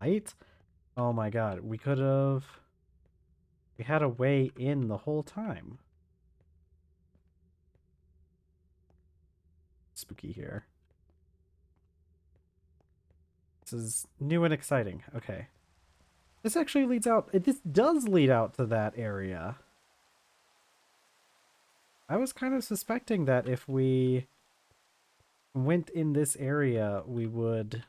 Light? Oh my god, we could have... We had a way in the whole time. Spooky here. This is new and exciting. Okay. This actually leads out... This does lead out to that area. I was kind of suspecting that if we went in this area, we would...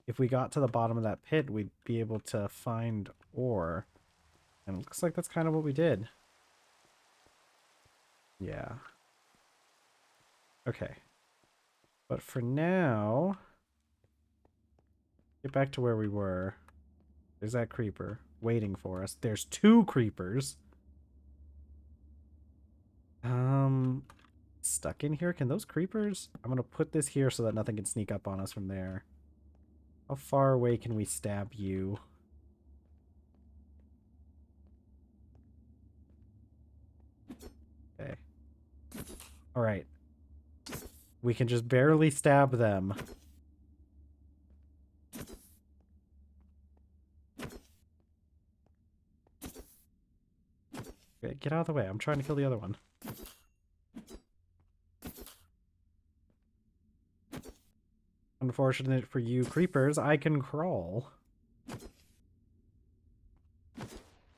If we got to the bottom of that pit, we'd be able to find ore. And it looks like that's kind of what we did. Yeah. Okay. But for now... Get back to where we were. There's that creeper waiting for us. There's 2 creepers. Stuck in here? Can those creepers... I'm gonna put this here so that nothing can sneak up on us from there. How far away can we stab you? Okay. Alright. We can just barely stab them. Okay, get out of the way. I'm trying to kill the other one. Unfortunate for you creepers, I can crawl.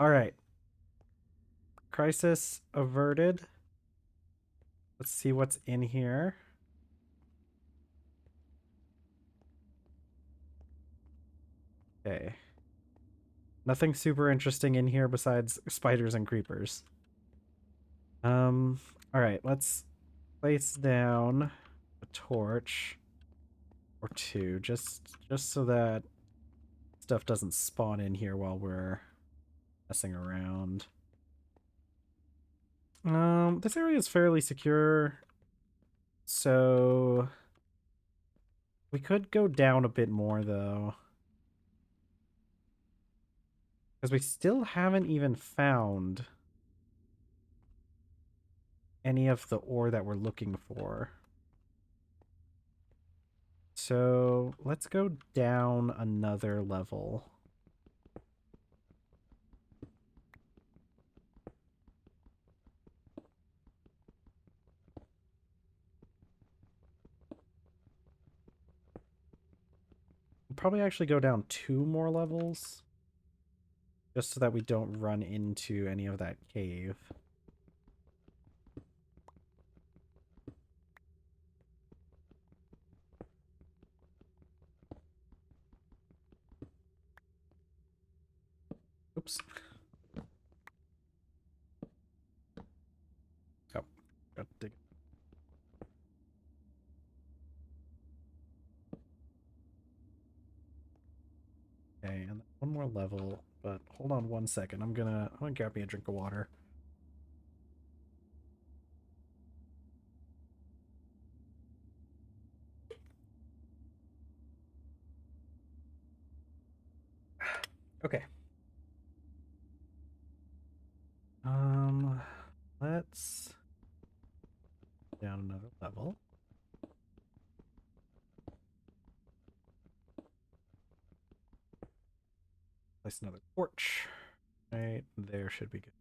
Alright. Crisis averted. Let's see what's in here. Okay. Nothing super interesting in here besides spiders and creepers. Alright, let's place down a torch or 2, just so that stuff doesn't spawn in here while we're messing around. This area is fairly secure, so we could go down a bit more though. Because we still haven't even found any of the ore that we're looking for. So let's go down another level. We'll probably actually go down 2 more levels. Just so that we don't run into any of that cave. Oops. Oh, got to dig. Okay, and one more level, but hold on 1 second. I'm gonna grab me a drink of water. Okay. Let's down another level. Place another torch. Right there should be good.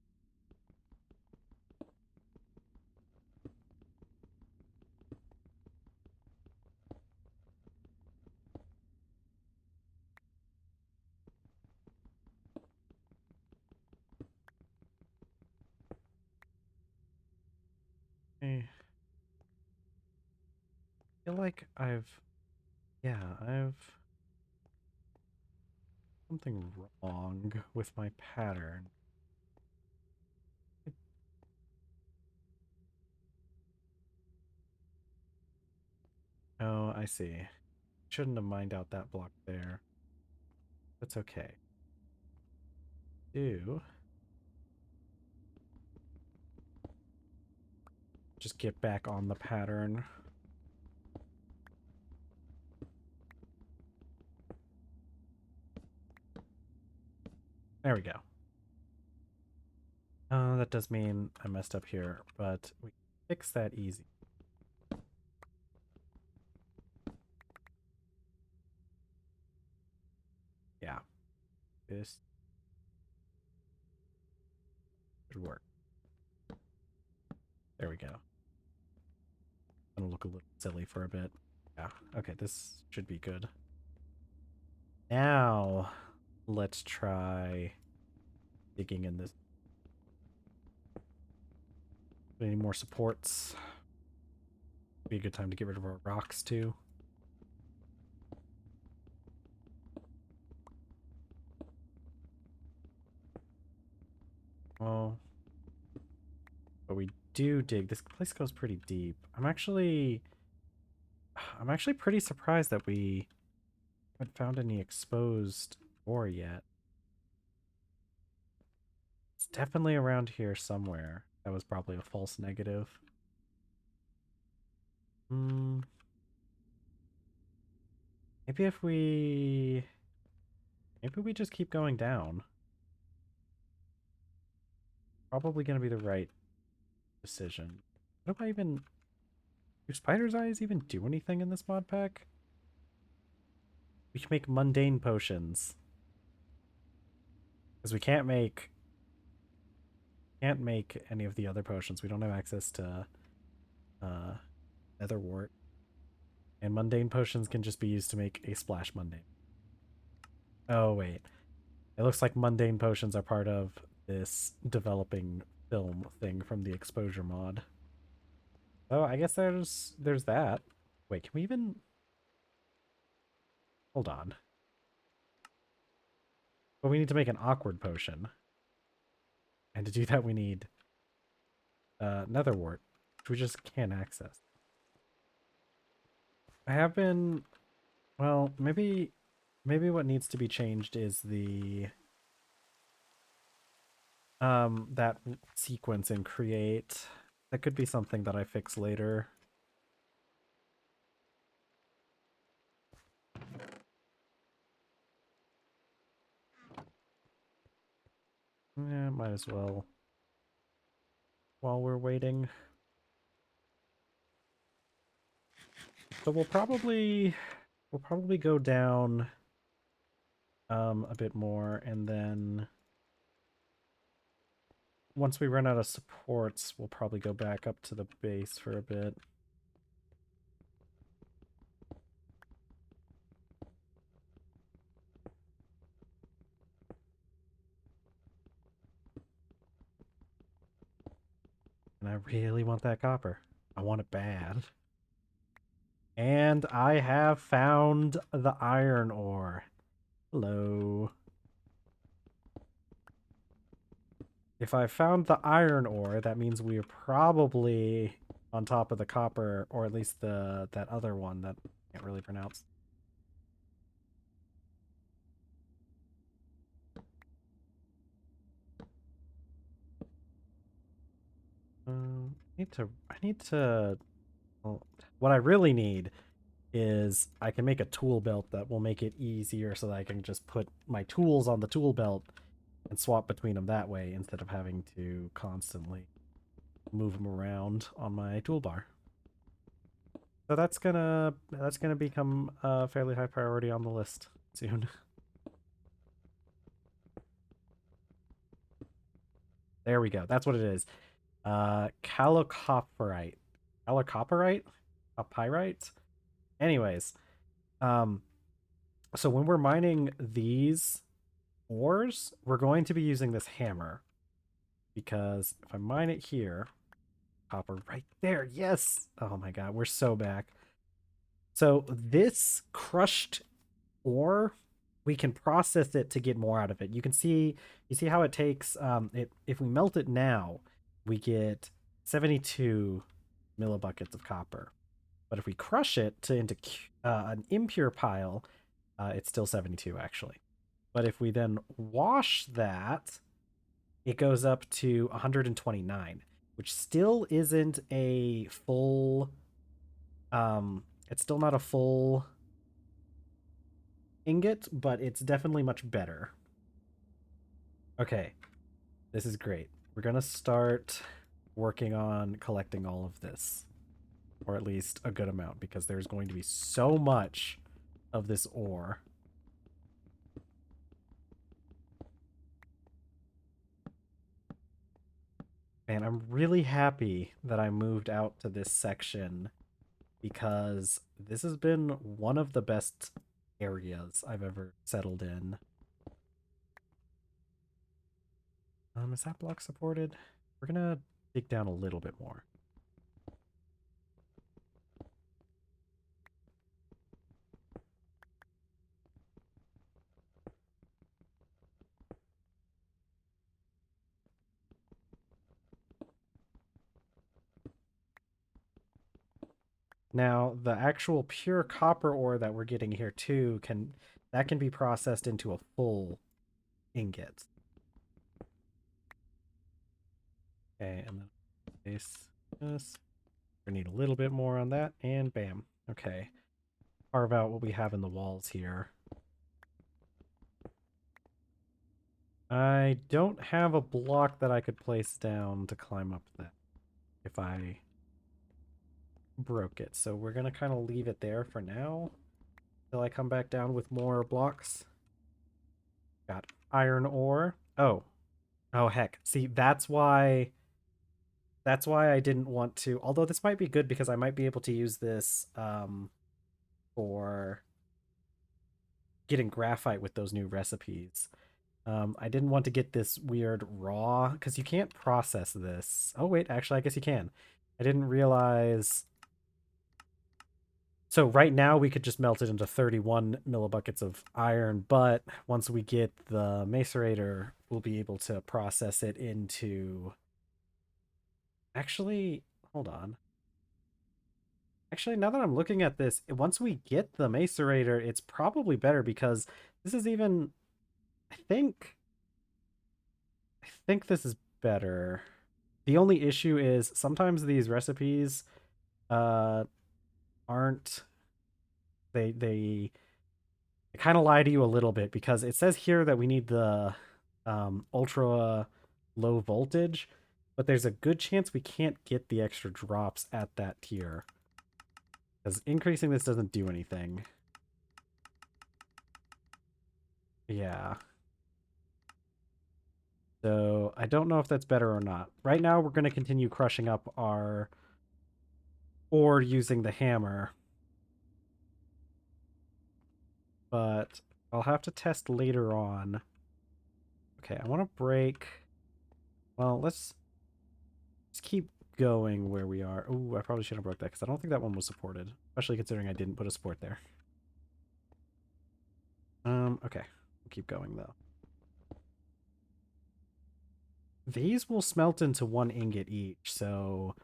Okay. I feel like I've something wrong with my pattern. Oh, I see. Shouldn't have mined out that block there. That's okay. Do just get back on the pattern. There we go. That does mean I messed up here, but we can fix that easy. Yeah, this should work. There we go. Gonna look a little silly for a bit. Yeah, okay, this should be good. Now, let's try digging in this. Any more supports? Be a good time to get rid of our rocks too. Oh, but we do dig. This place goes pretty deep. I'm actually pretty surprised that we haven't found any exposed ore yet. It's definitely around here somewhere. That was probably a false negative. Hmm. Maybe if we... Maybe we just keep going down. Probably going to be the right decision. What do I even... Do spider's eyes even do anything in this mod pack? We can make mundane potions. Because we can't make any of the other potions. We don't have access to netherwort. And mundane potions can just be used to make a splash mundane. Oh, wait. It looks like mundane potions are part of this developing film thing from the exposure mod. Oh, I guess there's that. Wait, can we even... Hold on. But we need to make an awkward potion. And to do that we need netherwort, which we just can't access. I have been... Well, maybe what needs to be changed is the... that sequence in create. That could be something that I fix later. Yeah, might as well while we're waiting. So we'll probably go down a bit more, and then once we run out of supports, we'll probably go back up to the base for a bit. And I really want that copper. I want it bad. And I have found the iron ore. Hello. if I found the iron ore, that means we're probably on top of the copper, or at least that other one that I can't really pronounce. I need to. Well, what I really need is I can make a tool belt that will make it easier so that I can just put my tools on the tool belt and swap between them that way instead of having to constantly move them around on my toolbar. So that's gonna become a fairly high priority on the list soon. There we go. That's what it is. Chalcopyrite. Chalcopyrite? A pyrite? Anyways, um, so when we're mining these ores, we're going to be using this hammer because if I mine it here, copper right there, yes. Oh my god, we're so back. So this crushed ore, we can process it to get more out of it. You see how it takes it if we melt it now, we get 72 millibuckets of copper. But if we crush it into an impure pile, it's still 72 actually. But if we then wash that, it goes up to 129, which still isn't a full it's still not a full ingot, but it's definitely much better. Okay, this is great. We're gonna start working on collecting all of this, or at least a good amount, because there's going to be so much of this ore. And I'm really happy that I moved out to this section because this has been one of the best areas I've ever settled in. Is that block supported? We're gonna dig down a little bit more. Now, the actual pure copper ore that we're getting here too can be processed into a full ingot. Okay, and then this. We need a little bit more on that, and bam. Okay. Carve out what we have in the walls here. I don't have a block that I could place down to climb up that if I broke it. So we're going to kind of leave it there for now until I come back down with more blocks. Got iron ore. Oh. Oh, heck. See, that's why I didn't want to, although this might be good because I might be able to use this for getting graphite with those new recipes. I didn't want to get this weird raw, because you can't process this. Oh, wait, actually, I guess you can. I didn't realize. So right now we could just melt it into 31 millibuckets of iron, but once we get the macerator, we'll be able to process it into... Actually, hold on. Actually, now that I'm looking at this, once we get the macerator, it's probably better because this is even... I think this is better. The only issue is sometimes these recipes aren't they kind of lie to you a little bit because it says here that we need the ultra low voltage, but there's a good chance we can't get the extra drops at that tier because increasing this doesn't do anything. Yeah. So I don't know if that's better or not. Right now we're going to continue crushing up our ore using the hammer, but I'll have to test later on. Okay, I want to break... Well, let's keep going where we are. Oh, I probably should have broke that because I don't think that one was supported, especially considering I didn't put a support there. Okay. We'll keep going, though. these will smelt into 1 ingot each, so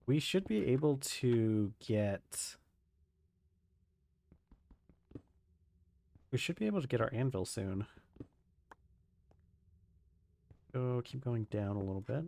we should be able to get... We should be able to get our anvil soon. So keep going down a little bit.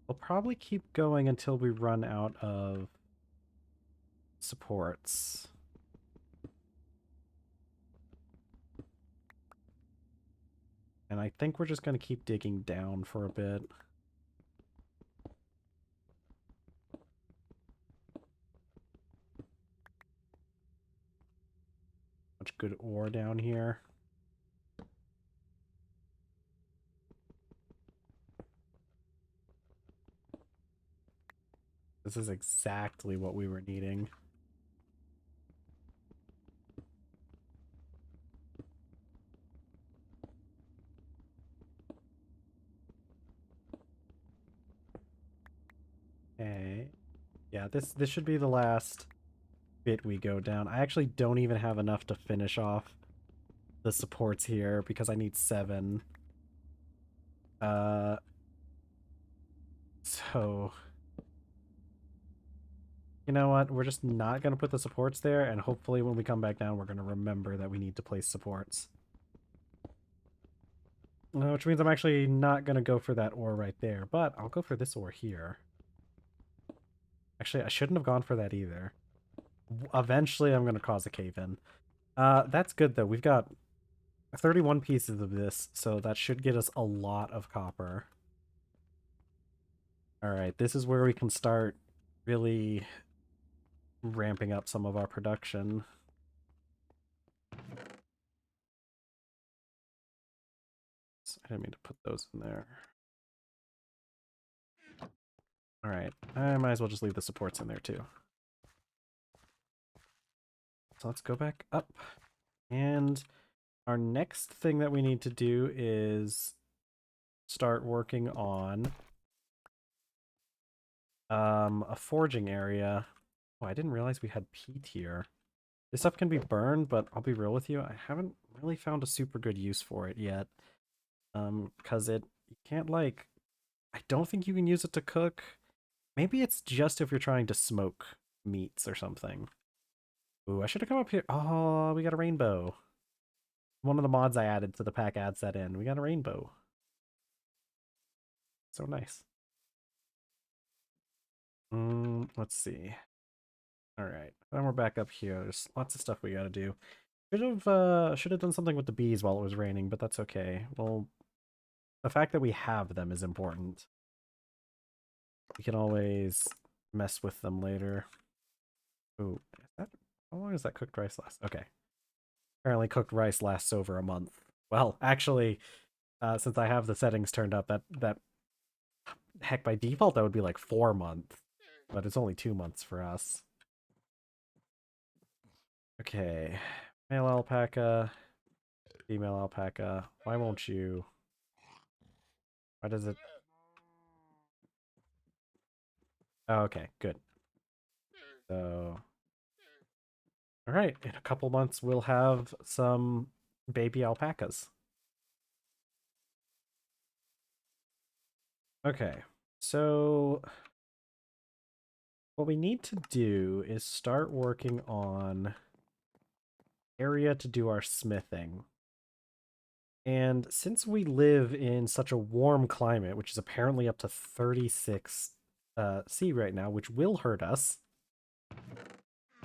We'll probably keep going until we run out of supports. And I think we're just going to keep digging down for a bit. Much good ore down here. This is exactly what we were needing. Okay. Yeah, this should be the last bit we go down. I actually don't even have enough to finish off the supports here because I need 7. So you know what? We're just not going to put the supports there, and hopefully when we come back down, we're going to remember that we need to place supports. Which means I'm actually not going to go for that ore right there, but I'll go for this ore here. Actually, I shouldn't have gone for that either. Eventually, I'm going to cause a cave-in. That's good, though. We've got 31 pieces of this, so that should get us a lot of copper. Alright, this is where we can start really ramping up some of our production. I didn't mean to put those in there. Alright, I might as well just leave the supports in there too. So let's go back up. And our next thing that we need to do is start working on a forging area. Oh, I didn't realize we had peat here. This stuff can be burned, but I'll be real with you, I haven't really found a super good use for it yet. Because you can't, like, I don't think you can use it to cook. Maybe it's just if you're trying to smoke meats or something. Ooh, I should have come up here. Oh, we got a rainbow. One of the mods I added to the pack adds that in. We got a rainbow. So nice. Let's see. Alright, then we're back up here. There's lots of stuff we gotta do. Should have done something with the bees while it was raining, but that's okay. Well, the fact that we have them is important. We can always mess with them later. Ooh, how long does that cooked rice last? Okay. Apparently cooked rice lasts over a month. Well, actually, since I have the settings turned up, that heck, by default that would be like 4 months, but it's only 2 months for us. Okay, male alpaca, female alpaca. Why won't you? Why does it? Oh, okay, good. So, all right, in a couple months we'll have some baby alpacas. Okay, so what we need to do is start working on area to do our smithing. And since we live in such a warm climate, which is apparently up to 36 C right now, which will hurt us,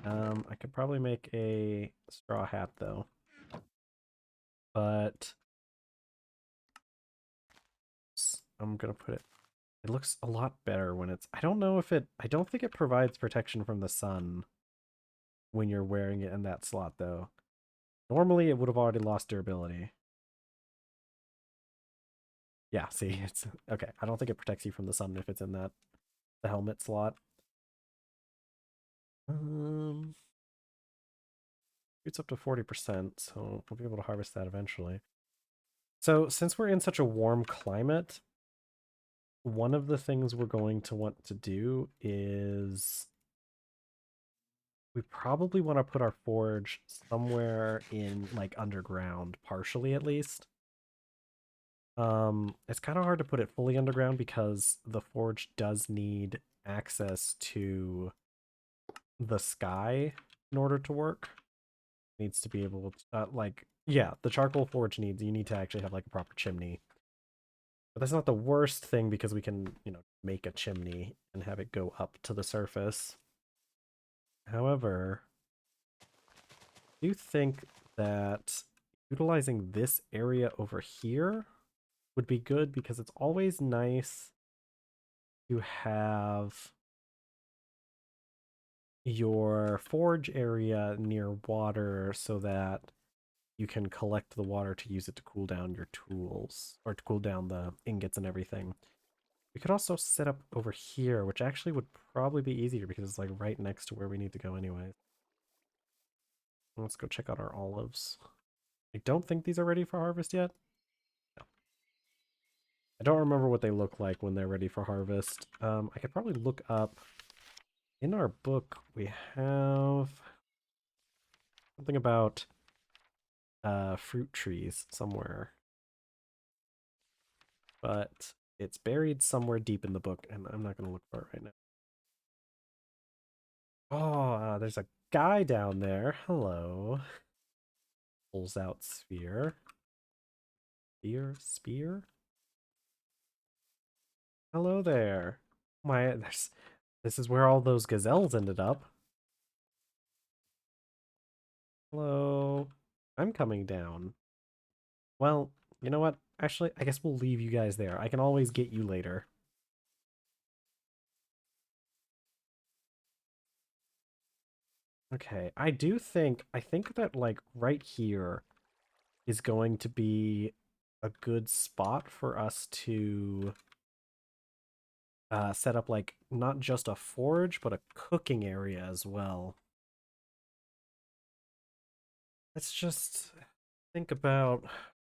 I could probably make a straw hat though. But I'm gonna put it. It looks a lot better when it's. I don't know if it. I don't think it provides protection from the sun when you're wearing it in that slot though. Normally, it would have already lost durability. Yeah, see, it's okay. I don't think it protects you from the sun if it's in the helmet slot. Um, it's up to 40%, so we'll be able to harvest that eventually. So since we're in such a warm climate, one of the things we're going to want to do is we probably want to put our forge somewhere in like underground, partially at least. It's kind of hard to put it fully underground because the forge does need access to the sky in order to work. It needs to be able to, like, yeah, the charcoal forge needs, you need to actually have like a proper chimney. But that's not the worst thing because we can, make a chimney and have it go up to the surface. However, I do think that utilizing this area over here would be good because it's always nice to have your forge area near water so that you can collect the water to use it to cool down your tools or to cool down the ingots and everything. We could also set up over here, which actually would probably be easier because it's like right next to where we need to go anyway. Let's go check out our olives. I don't think these are ready for harvest yet. No. I don't remember what they look like when they're ready for harvest. I could probably look up in our book. We have something about fruit trees somewhere, but it's buried somewhere deep in the book, and I'm not going to look for it right now. Oh, there's a guy down there. Hello. Pulls out sphere. Spear. Hello there. This is where all those gazelles ended up. Hello. I'm coming down. Well, you know what? Actually, I guess we'll leave you guys there. I can always get you later. Okay, I think that like right here is going to be a good spot for us to set up like not just a forge, but a cooking area as well. Let's just think about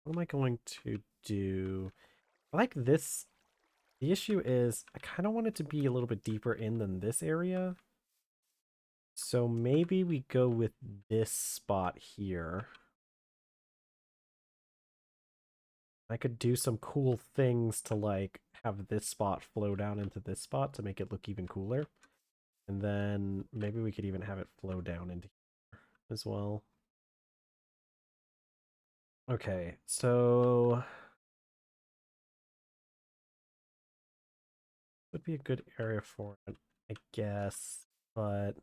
what am I going to do? I like this. The issue is I kind of want it to be a little bit deeper in than this area. So maybe we go with this spot here. I could do some cool things to like have this spot flow down into this spot to make it look even cooler. And then maybe we could even have it flow down into here as well. Okay, so would be a good area for it, I guess. But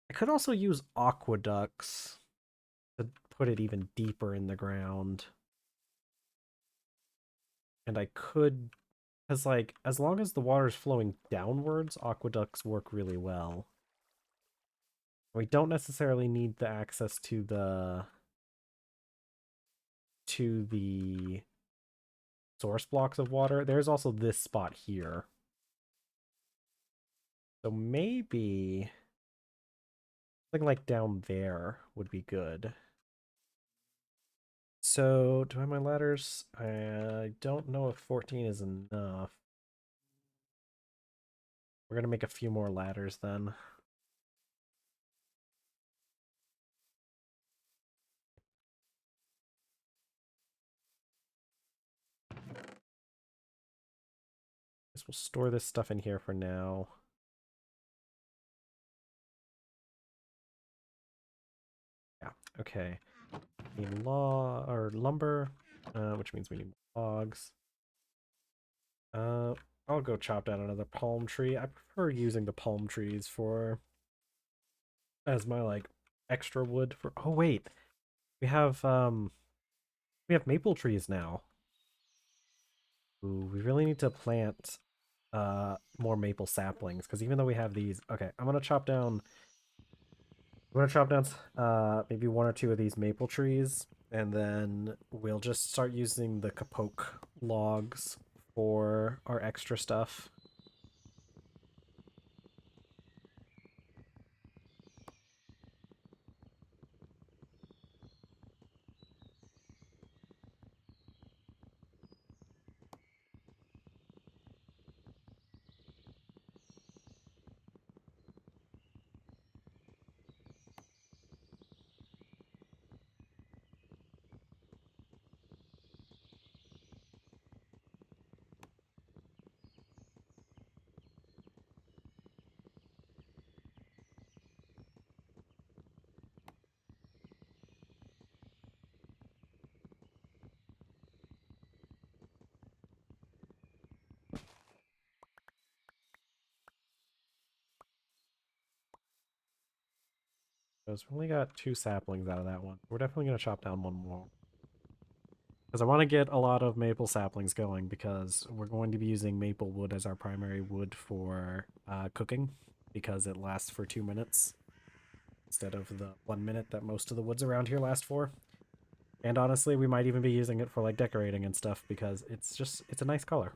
I could also use aqueducts to put it even deeper in the ground. And I could, because like, as long as the water is flowing downwards, aqueducts work really well. We don't necessarily need the access to the source blocks of water. There's also this spot here. So maybe something like down there would be good. So, do I have my ladders? I don't know if 14 is enough. We're going to make a few more ladders then. Guess we'll store this stuff in here for now. Yeah, okay. Need lumber, which means we need logs. I'll go chop down another palm tree. I prefer using the palm trees for as my like extra wood for. Oh wait, we have maple trees now. Ooh, we really need to plant more maple saplings because even though we have these, okay, I'm gonna chop down maybe one or two of these maple trees, and then we'll just start using the kapoke logs for our extra stuff. Because we only got 2 saplings out of that one. We're definitely going to chop down one more. Because I want to get a lot of maple saplings going because we're going to be using maple wood as our primary wood for cooking because it lasts for 2 minutes instead of the 1 minute that most of the woods around here last for. And honestly, we might even be using it for like decorating and stuff because it's a nice color.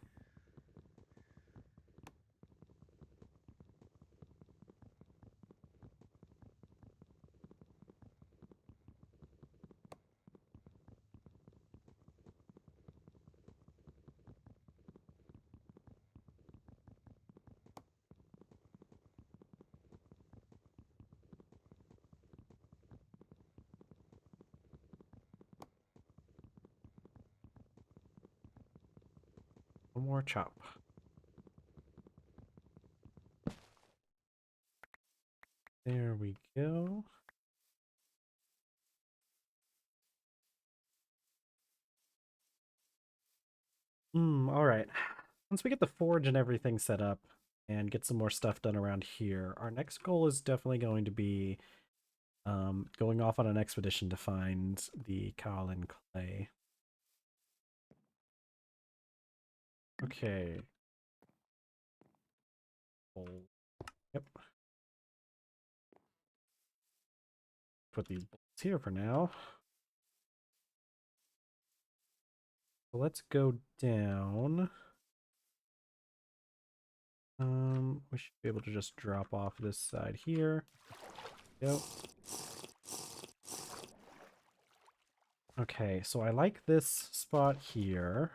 One more chop. There we go. All right. Once we get the forge and everything set up and get some more stuff done around here, our next goal is definitely going to be going off on an expedition to find the kaolin clay. Okay. Yep. Put these bolts here for now. So let's go down. We should be able to just drop off this side here. Yep. Okay, so I like this spot here.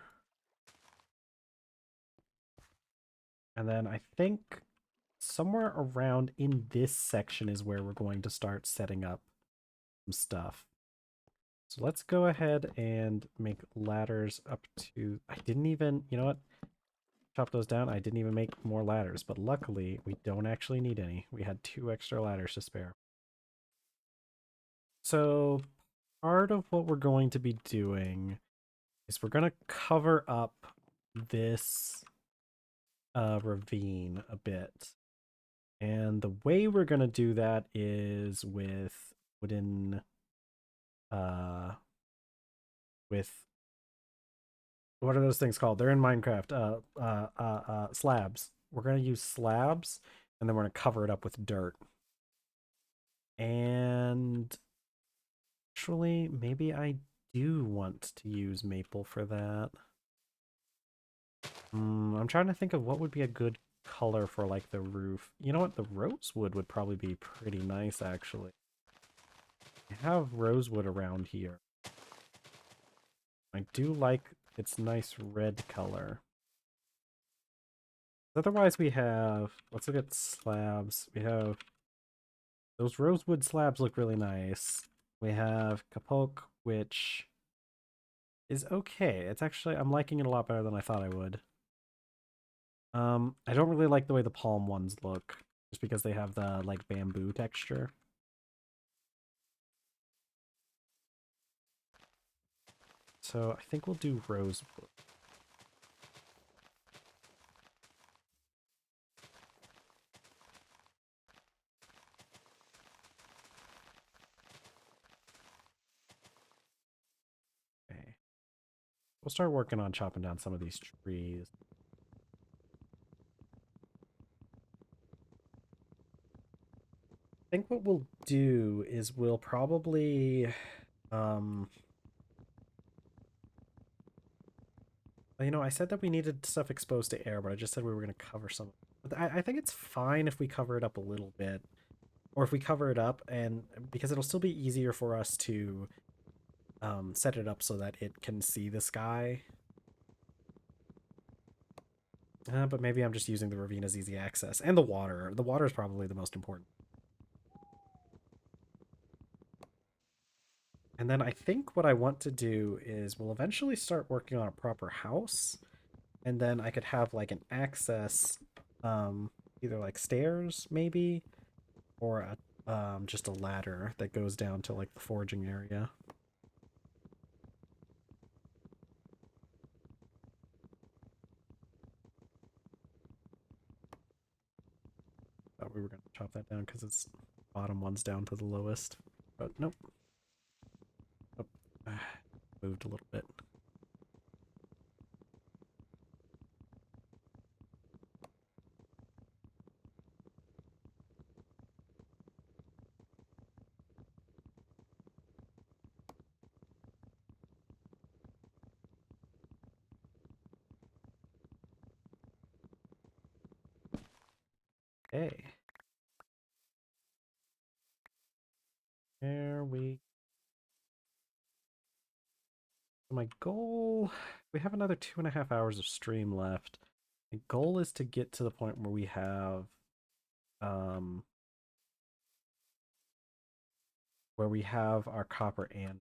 And then I think somewhere around in this section is where we're going to start setting up some stuff. So let's go ahead and make ladders up to... I didn't even... You know what? Chop those down. I didn't even make more ladders, but luckily we don't actually need any. We had 2 extra ladders to spare. So part of what we're going to be doing is we're going to cover up this ravine a bit. And the way we're going to do that is with wooden with what are those things called? They're in Minecraft. Slabs. We're going to use slabs and then we're going to cover it up with dirt. And actually, maybe I do want to use maple for that. I'm trying to think of what would be a good color for like the roof. You know what? The rosewood would probably be pretty nice actually. I have rosewood around here. I do like its nice red color. Otherwise we have, let's look at slabs. We have, those rosewood slabs look really nice. We have kapok, which is okay. It's actually, I'm liking it a lot better than I thought I would. I don't really like the way the palm ones look, just because they have the, like, bamboo texture. So I think we'll do rosewood. Okay. We'll start working on chopping down some of these trees. I think what we'll do is we'll probably, you know, I said that we needed stuff exposed to air, but I just said we were going to cover some. But I think it's fine if we cover it up a little bit. Or if we cover it up, and because it'll still be easier for us to set it up so that it can see the sky. But maybe I'm just using the ravine as easy access. And the water. The water is probably the most important. And then I think what I want to do is we'll eventually start working on a proper house. And then I could have like an access, either like stairs maybe, or just a ladder that goes down to like the forging area. Thought we were going to chop that down because it's bottom ones down to the lowest. But nope. Oh, moved a little bit. Hey. There we My goal, we have another 2.5 hours of stream left. My goal is to get to the point where we have um our copper and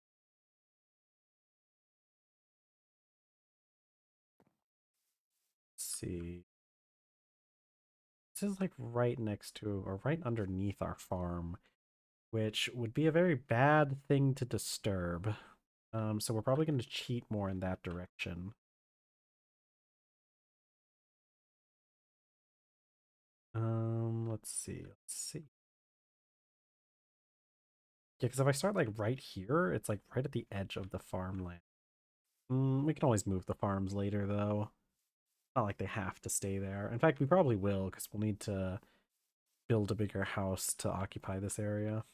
let's see. This is like right next to or right underneath our farm, which would be a very bad thing to disturb. So we're probably going to cheat more in that direction. Let's see. Yeah, because if I start like right here, it's like right at the edge of the farmland. We can always move the farms later, though. Not like they have to stay there. In fact, we probably will, because we'll need to build a bigger house to occupy this area.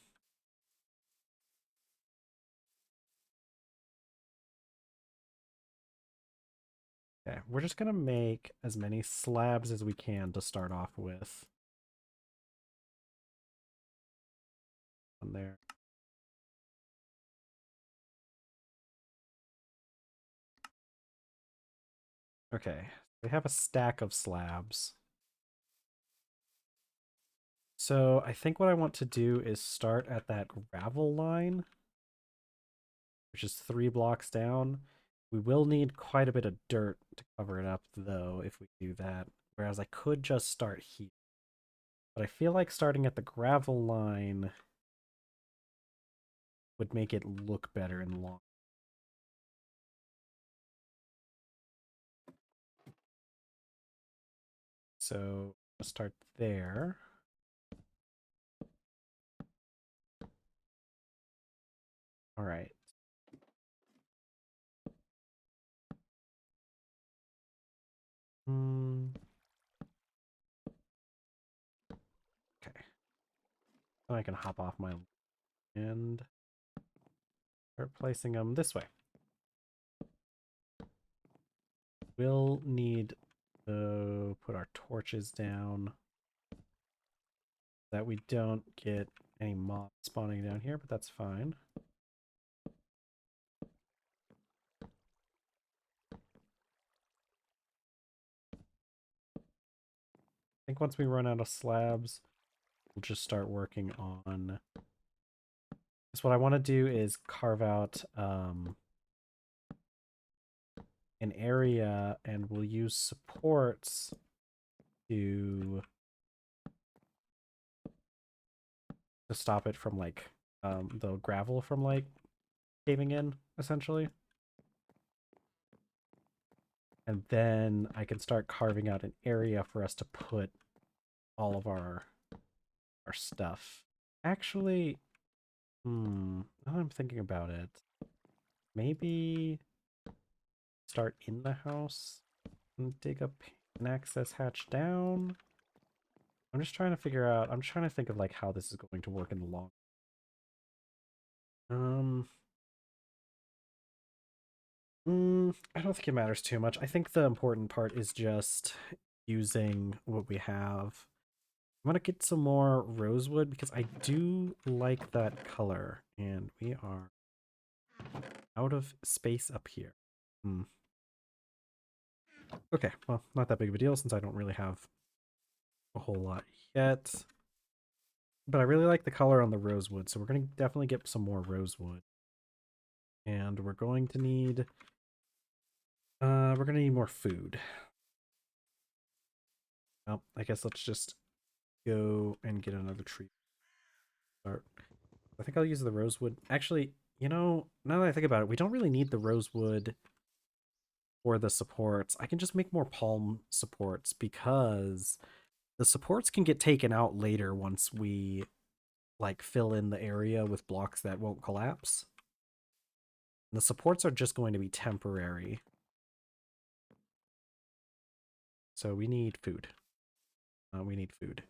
Okay, we're just going to make as many slabs as we can to start off with. On there. Okay, we have a stack of slabs. So I think what I want to do is start at that gravel line, which is 3 blocks down. We will need quite a bit of dirt to cover it up, though, if we do that. Whereas I could just start here. But I feel like starting at the gravel line would make it look better in the long. So I'll start there. All right. Okay. Then I can hop off my and start placing them this way. We'll need to put our torches down that we don't get any mobs spawning down here, but that's fine. I think once we run out of slabs, we'll just start working on. So what I want to do is carve out an area, and we'll use supports to stop it from like the gravel from like caving in, essentially. And then I can start carving out an area for us to put all of our stuff. Actually, now I'm thinking about it, maybe start in the house and dig up an access hatch down. I'm just trying to figure out, I'm trying to think of like how this is going to work in the long. I don't think it matters too much. I think the important part is just using what we have. I'm gonna get some more rosewood because I do like that color, and we are out of space up here. Okay, well, not that big of a deal since I don't really have a whole lot yet. But I really like the color on the rosewood, so we're going to definitely get some more rosewood. And we're going to need more food. Well, I guess let's just go and get another tree. Start. I think I'll use the rosewood. Actually, you know, now that I think about it, we don't really need the rosewood for the supports. I can just make more palm supports because the supports can get taken out later once we like fill in the area with blocks that won't collapse. And the supports are just going to be temporary. So we need food. We need food.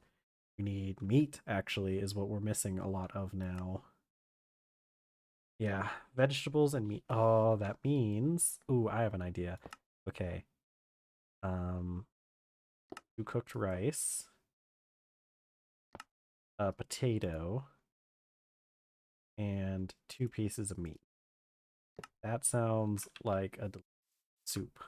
We need meat, actually, is what we're missing a lot of now. Yeah, vegetables and meat. Oh, that means... Ooh, I have an idea. Okay. 2 cooked rice. A potato. And 2 pieces of meat. That sounds like a soup.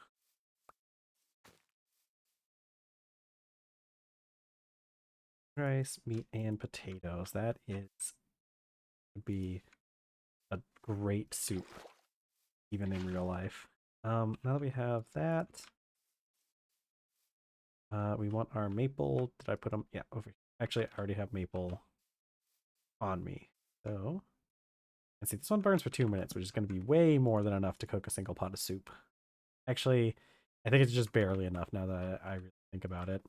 Rice, meat, and potatoes. That is would be a great soup, even in real life. Now that we have that, we want our maple. Did I put them? Yeah, over here. Actually, I already have maple on me. So, and see, this one burns for 2 minutes, which is going to be way more than enough to cook a single pot of soup. Actually, I think it's just barely enough now that I really think about it.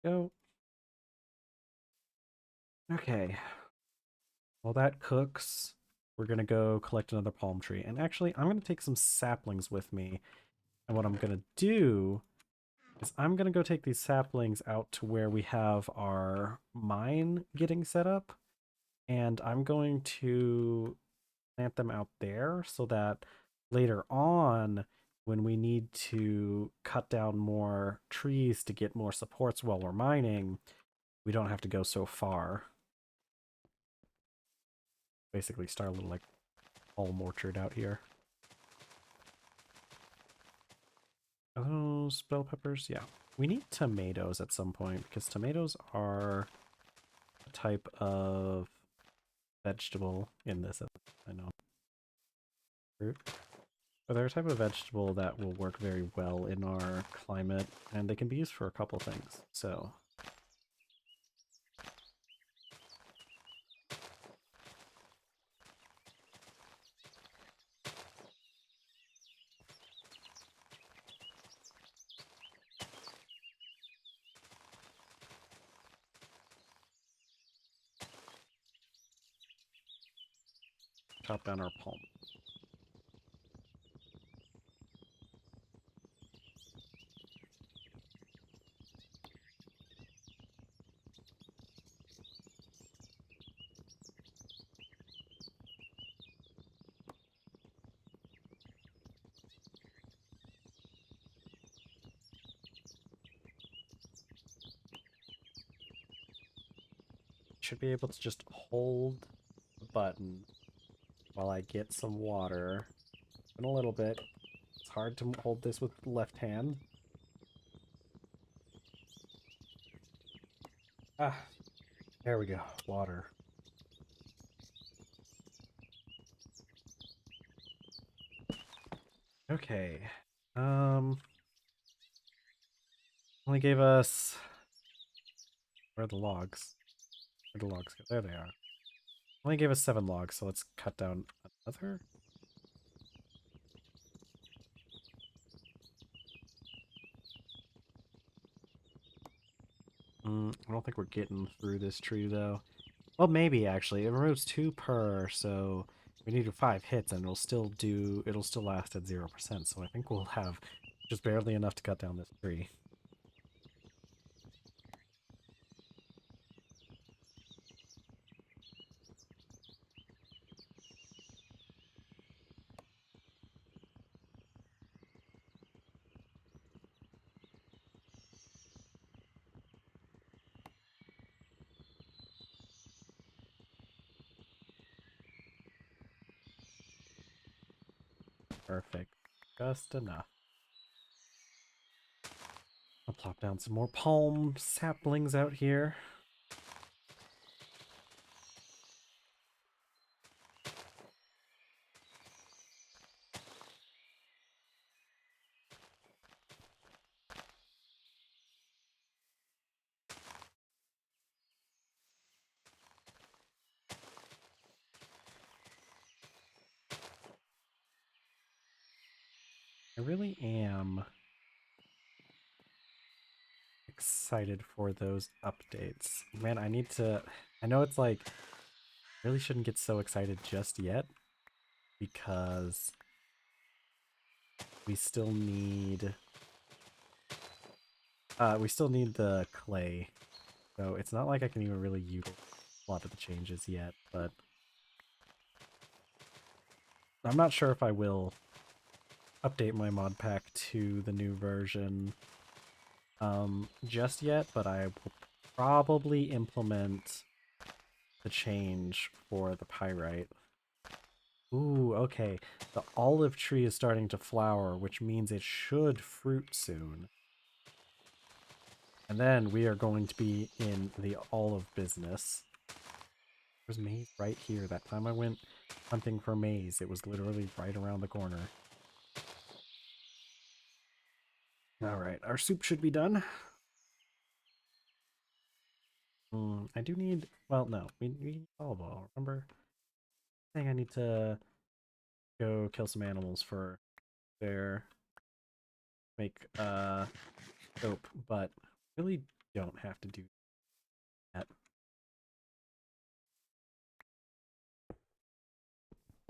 Go. Okay. While that cooks, we're going to go collect another palm tree. And actually, I'm going to take some saplings with me. And what I'm going to do is I'm going to go take these saplings out to where we have our mine getting set up. And I'm going to plant them out there so that later on, when we need to cut down more trees to get more supports while we're mining, we don't have to go so far. Basically start a little like palm orchard out here. Are those bell peppers? Yeah. We need tomatoes at some point because tomatoes are a type of vegetable in this. I know. Fruit. But they're a type of vegetable that will work very well in our climate, and they can be used for a couple things. So, chop down our palm. Should be able to just hold the button while I get some water. In a little bit. It's hard to hold this with the left hand. Ah, there we go. Water. Okay. Only gave us... Where are the logs? Where the logs go? There they are. Only gave us 7 logs, so let's cut down another. I don't think we're getting through this tree though. Well, maybe actually. It removes 2 per, so we need 5 hits, and it'll still last at 0%. So I think we'll have just barely enough to cut down this tree. Perfect. Just enough. I'll plop down some more palm saplings out here. I really am excited for those updates. Man, I need to... I know it's like... really shouldn't get so excited just yet because we still need the clay. So it's not like I can even really utilize a lot of the changes yet, but I'm not sure if I will update my mod pack to the new version just yet, but I will probably implement the change for the pyrite. Ooh, okay. The olive tree is starting to flower, which means it should fruit soon. And then we are going to be in the olive business. There's maize right here. That time I went hunting for maize, it was literally right around the corner. Alright, our soup should be done. I do need... well, no. We need olive oil, remember? I think I need to go kill some animals for their... make, soap, but really don't have to do that.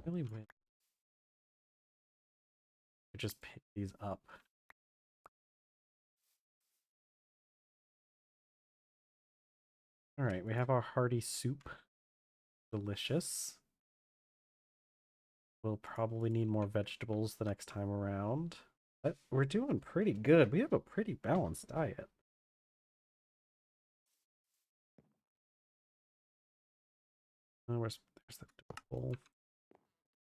Really win. Just pick these up. All right, we have our hearty soup. Delicious. We'll probably need more vegetables the next time around. But we're doing pretty good. We have a pretty balanced diet. Oh, there's the bowl.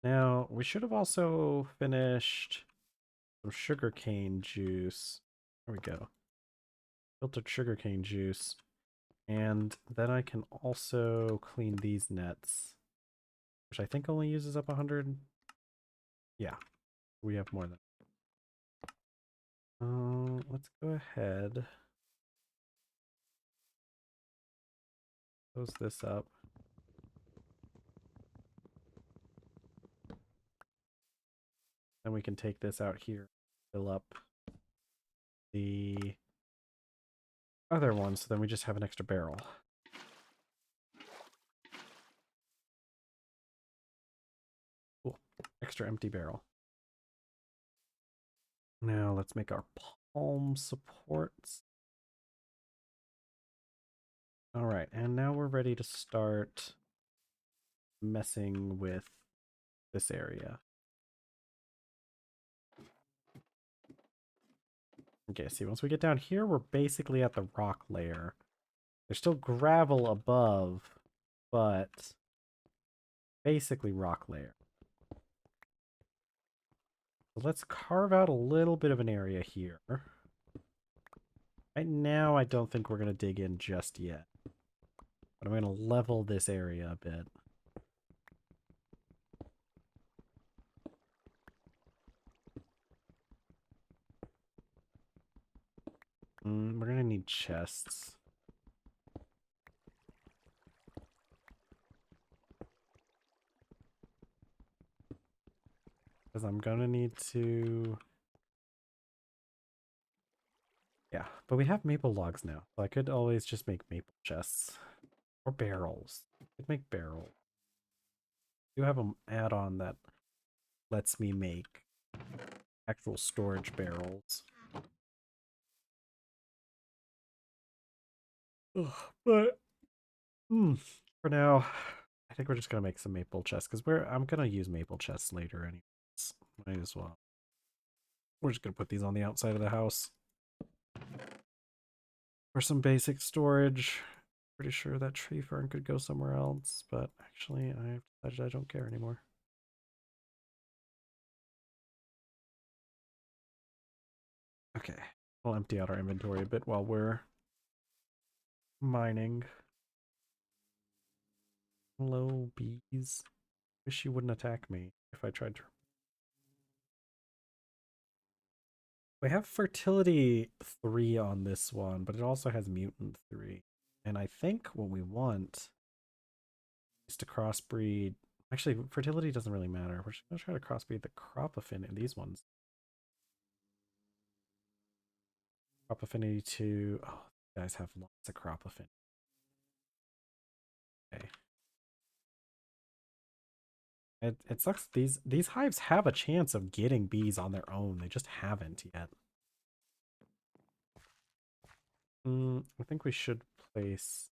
Now, we should have also finished some sugarcane juice. There we go. Filtered sugarcane juice. And then I can also clean these nets, which I think only uses up 100. Yeah, we have more than. Let's go ahead. Close this up. Then we can take this out here, fill up the other one, so then we just have an extra barrel. Cool. Extra empty barrel. Now let's make our palm supports. All right, and now we're ready to start messing with this area. Okay, see, once we get down here, we're basically at the rock layer. There's still gravel above, but basically rock layer. So let's carve out a little bit of an area here. Right now, I don't think we're going to dig in just yet. But I'm going to level this area a bit. We're going to need chests. Because I'm going to need to... yeah, but we have maple logs now. So I could always just make maple chests. Or barrels. I could make barrels. I do have an add-on that lets me make actual storage barrels. Ugh, but for now, I think we're just gonna make some maple chests because I'm gonna use maple chests later anyways. Might as well. We're just gonna put these on the outside of the house for some basic storage. Pretty sure that tree fern could go somewhere else, but actually I've decided I don't care anymore. Okay, we'll empty out our inventory a bit while we're mining. Hello, bees. Wish you wouldn't attack me if I tried to. We have fertility 3 on this one, but it also has mutant 3. And I think what we want is to crossbreed. Actually, fertility doesn't really matter. We're just going to try to crossbreed the crop affinity in these ones. Crop affinity to... oh, You guys have lots of crop affinity. Okay. It sucks. These hives have a chance of getting bees on their own. They just haven't yet. I think we should place...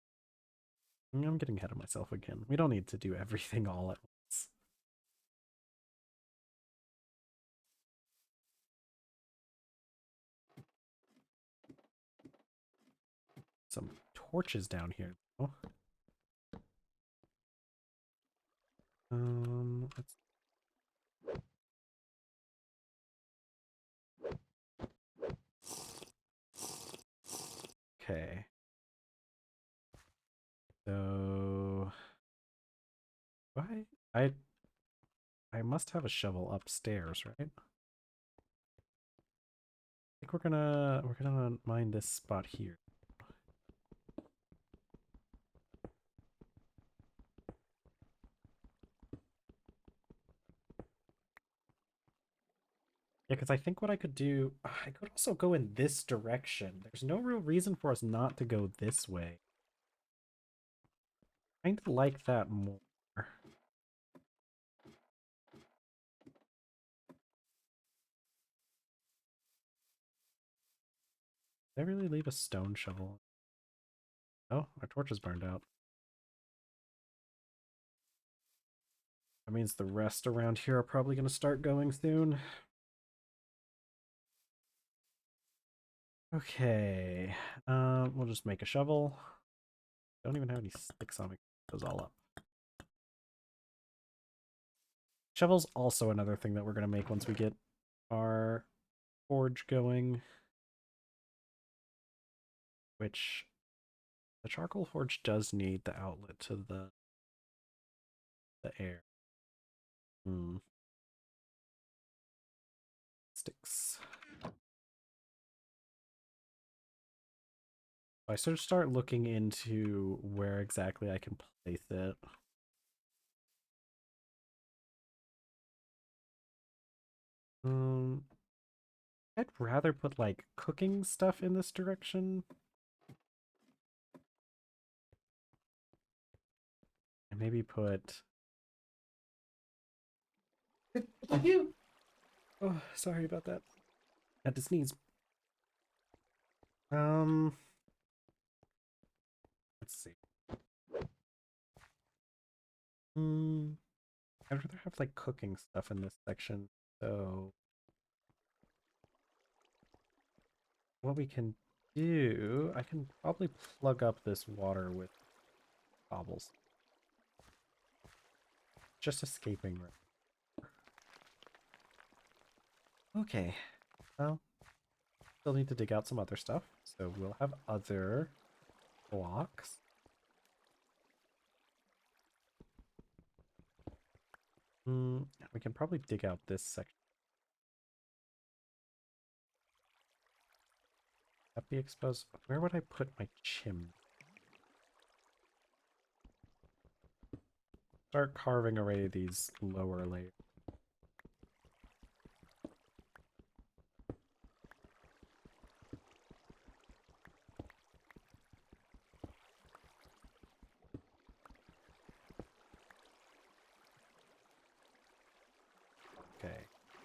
I'm getting ahead of myself again. We don't need to do everything all at once. Some torches down here. Oh. Let's... Okay. So I must have a shovel upstairs, right? I think we're gonna mine this spot here. Yeah, because I think what I could do, I could also go in this direction. There's no real reason for us not to go this way. I kind of like that more. Did I really leave a stone shovel? Oh, our torch is burned out. That means the rest around here are probably going to start going soon. Okay, we'll just make a shovel. Don't even have any sticks on me. Those all up. Shovel's also another thing that we're going to make once we get our forge going. Which the charcoal forge does need the outlet to the air. Sticks. I sort of start looking into where exactly I can place it. I'd rather put like cooking stuff in this direction. And maybe put... you. Oh, sorry about that. Had to sneeze. Let's see. I'd rather have like cooking stuff in this section. So what we can do, I can probably plug up this water with cobbles. Just escaping. Okay. Well, still need to dig out some other stuff. So we'll have other blocks. We can probably dig out this section. That be exposed. Where would I put my chimney? Start carving away these lower layers. Okay.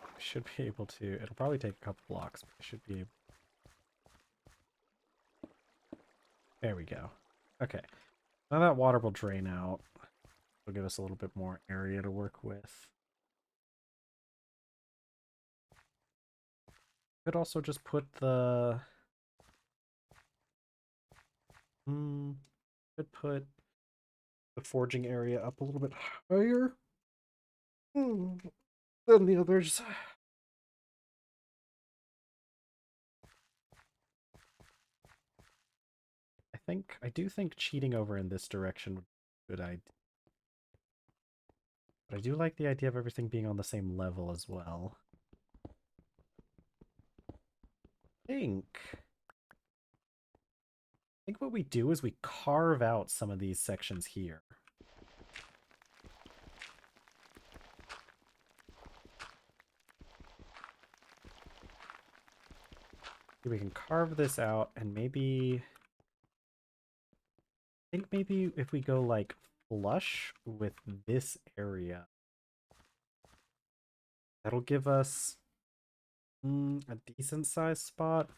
I should be able to. It'll probably take a couple blocks, but I should be able. There we go. Okay. Now that water will drain out. It'll give us a little bit more area to work with. Could also just put the... could put the forging area up a little bit higher than the others. I do think cheating over in this direction would be a good idea. But I do like the idea of everything being on the same level as well. I think what we do is we carve out some of these sections here. We can carve this out and maybe think maybe if we go like flush with this area, that'll give us a decent sized spot.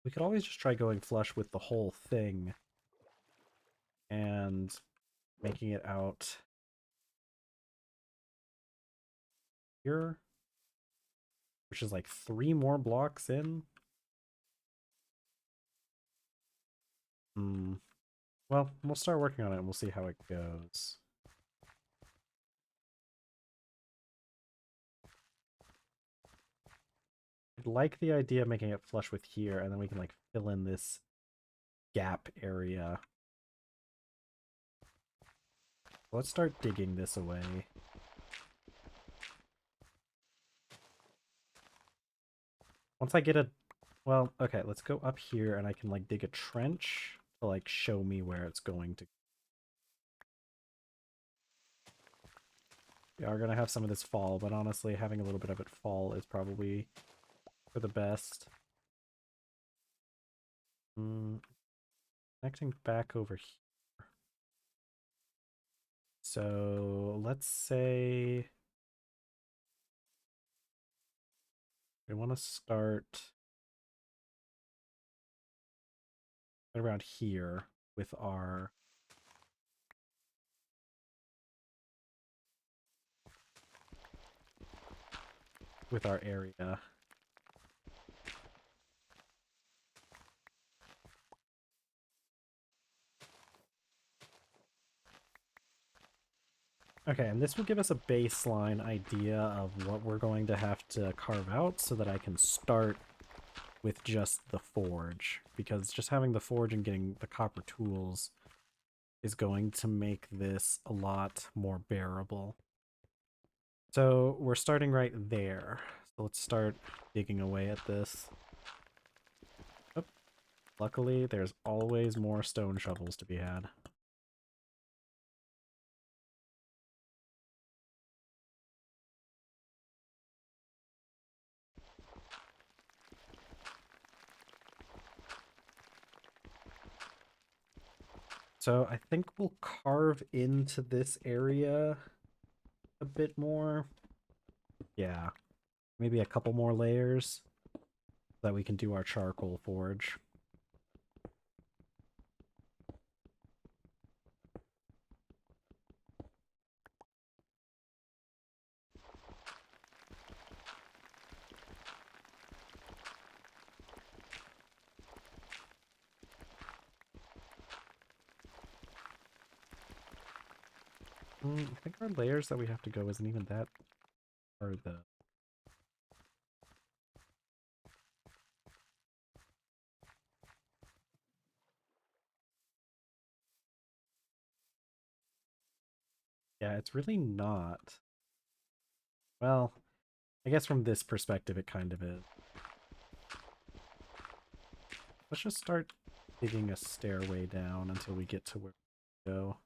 We could always just try going flush with the whole thing and making it out here, which is like 3 more blocks in. Well, we'll start working on it and we'll see how it goes. I like the idea of making it flush with here, and then we can like fill in this gap area. Let's start digging this away. Once I get a... Well, okay, let's go up here and I can like dig a trench to like show me where it's going to. We are going to have some of this fall, but honestly, having a little bit of it fall is probably for the best. Connecting back over here. So let's say we want to start around here with our area. Okay, and this will give us a baseline idea of what we're going to have to carve out so that I can start with just the forge. Because just having the forge and getting the copper tools is going to make this a lot more bearable. So we're starting right there. So let's start digging away at this. Oh, luckily, there's always more stone shovels to be had. So I think we'll carve into this area a bit more. Yeah, maybe a couple more layers so that we can do our charcoal forge. I think our layers that we have to go isn't even that far though. Yeah, it's really not. Well, I guess from this perspective it kind of is. Let's just start digging a stairway down until we get to where we go.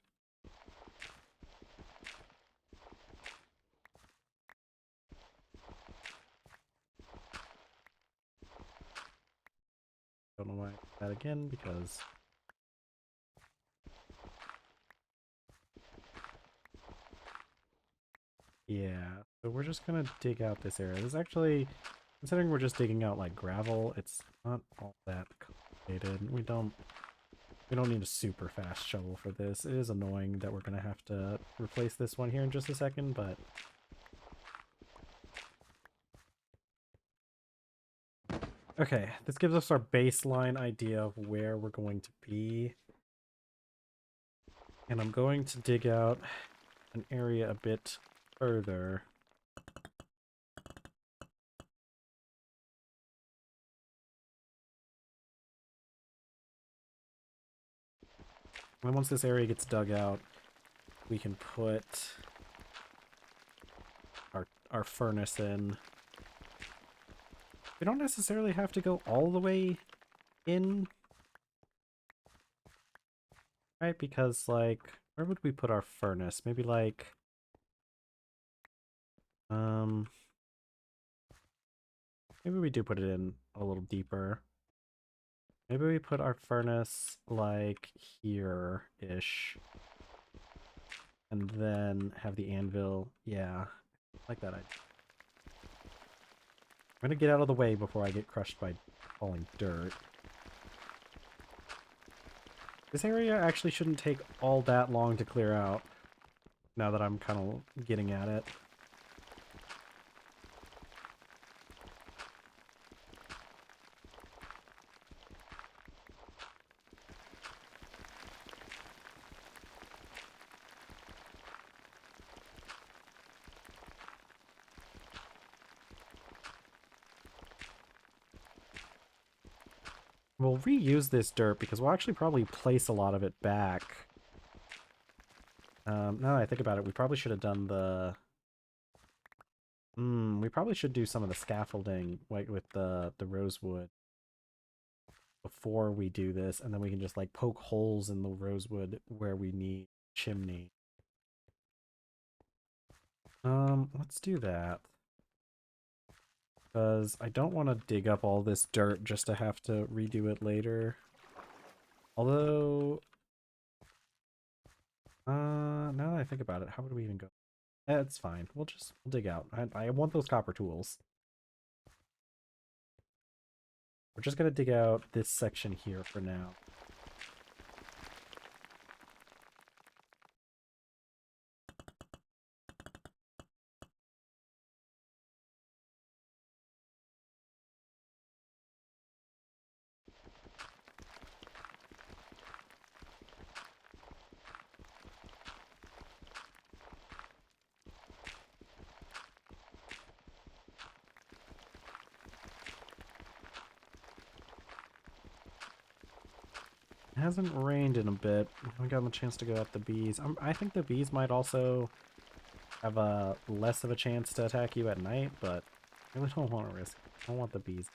Don't know why I did that again, because... Yeah, so we're just gonna dig out this area. This is actually, considering we're just digging out like gravel, it's not all that complicated. We don't need a super fast shovel for this. It is annoying that we're gonna have to replace this one here in just a second, but... Okay, this gives us our baseline idea of where we're going to be. And I'm going to dig out an area a bit further. And once this area gets dug out, we can put our furnace in. We don't necessarily have to go all the way in, right? Because, like, where would we put our furnace? Maybe, like, maybe we do put it in a little deeper. Maybe we put our furnace like here-ish. And then have the anvil. Yeah, I like that idea. I'm gonna get out of the way before I get crushed by falling dirt. This area actually shouldn't take all that long to clear out, now that I'm kind of getting at it. We'll reuse this dirt because we'll actually probably place a lot of it back. Now that I think about it, we probably should have done the... we probably should do some of the scaffolding like with the rosewood before we do this, and then we can just like poke holes in the rosewood where we need chimney. Let's do that. Because I don't want to dig up all this dirt just to have to redo it later. Although, now that I think about it, how would we even go? It's fine. We'll dig out. I want those copper tools. We're just gonna dig out this section here for now. It hasn't rained in a bit. I haven't gotten a chance to go at the bees. I think the bees might also have a less of a chance to attack you at night, but I really don't want to risk it. I don't want the bees.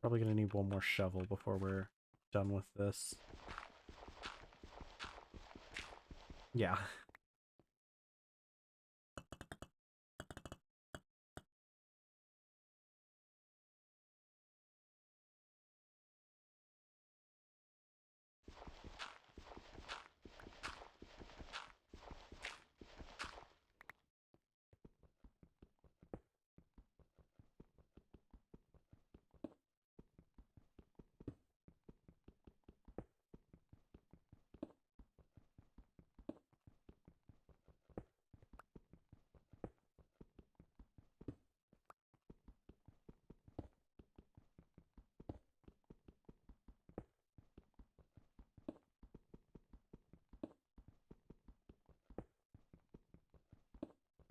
Probably gonna need one more shovel before we're done with this. Yeah.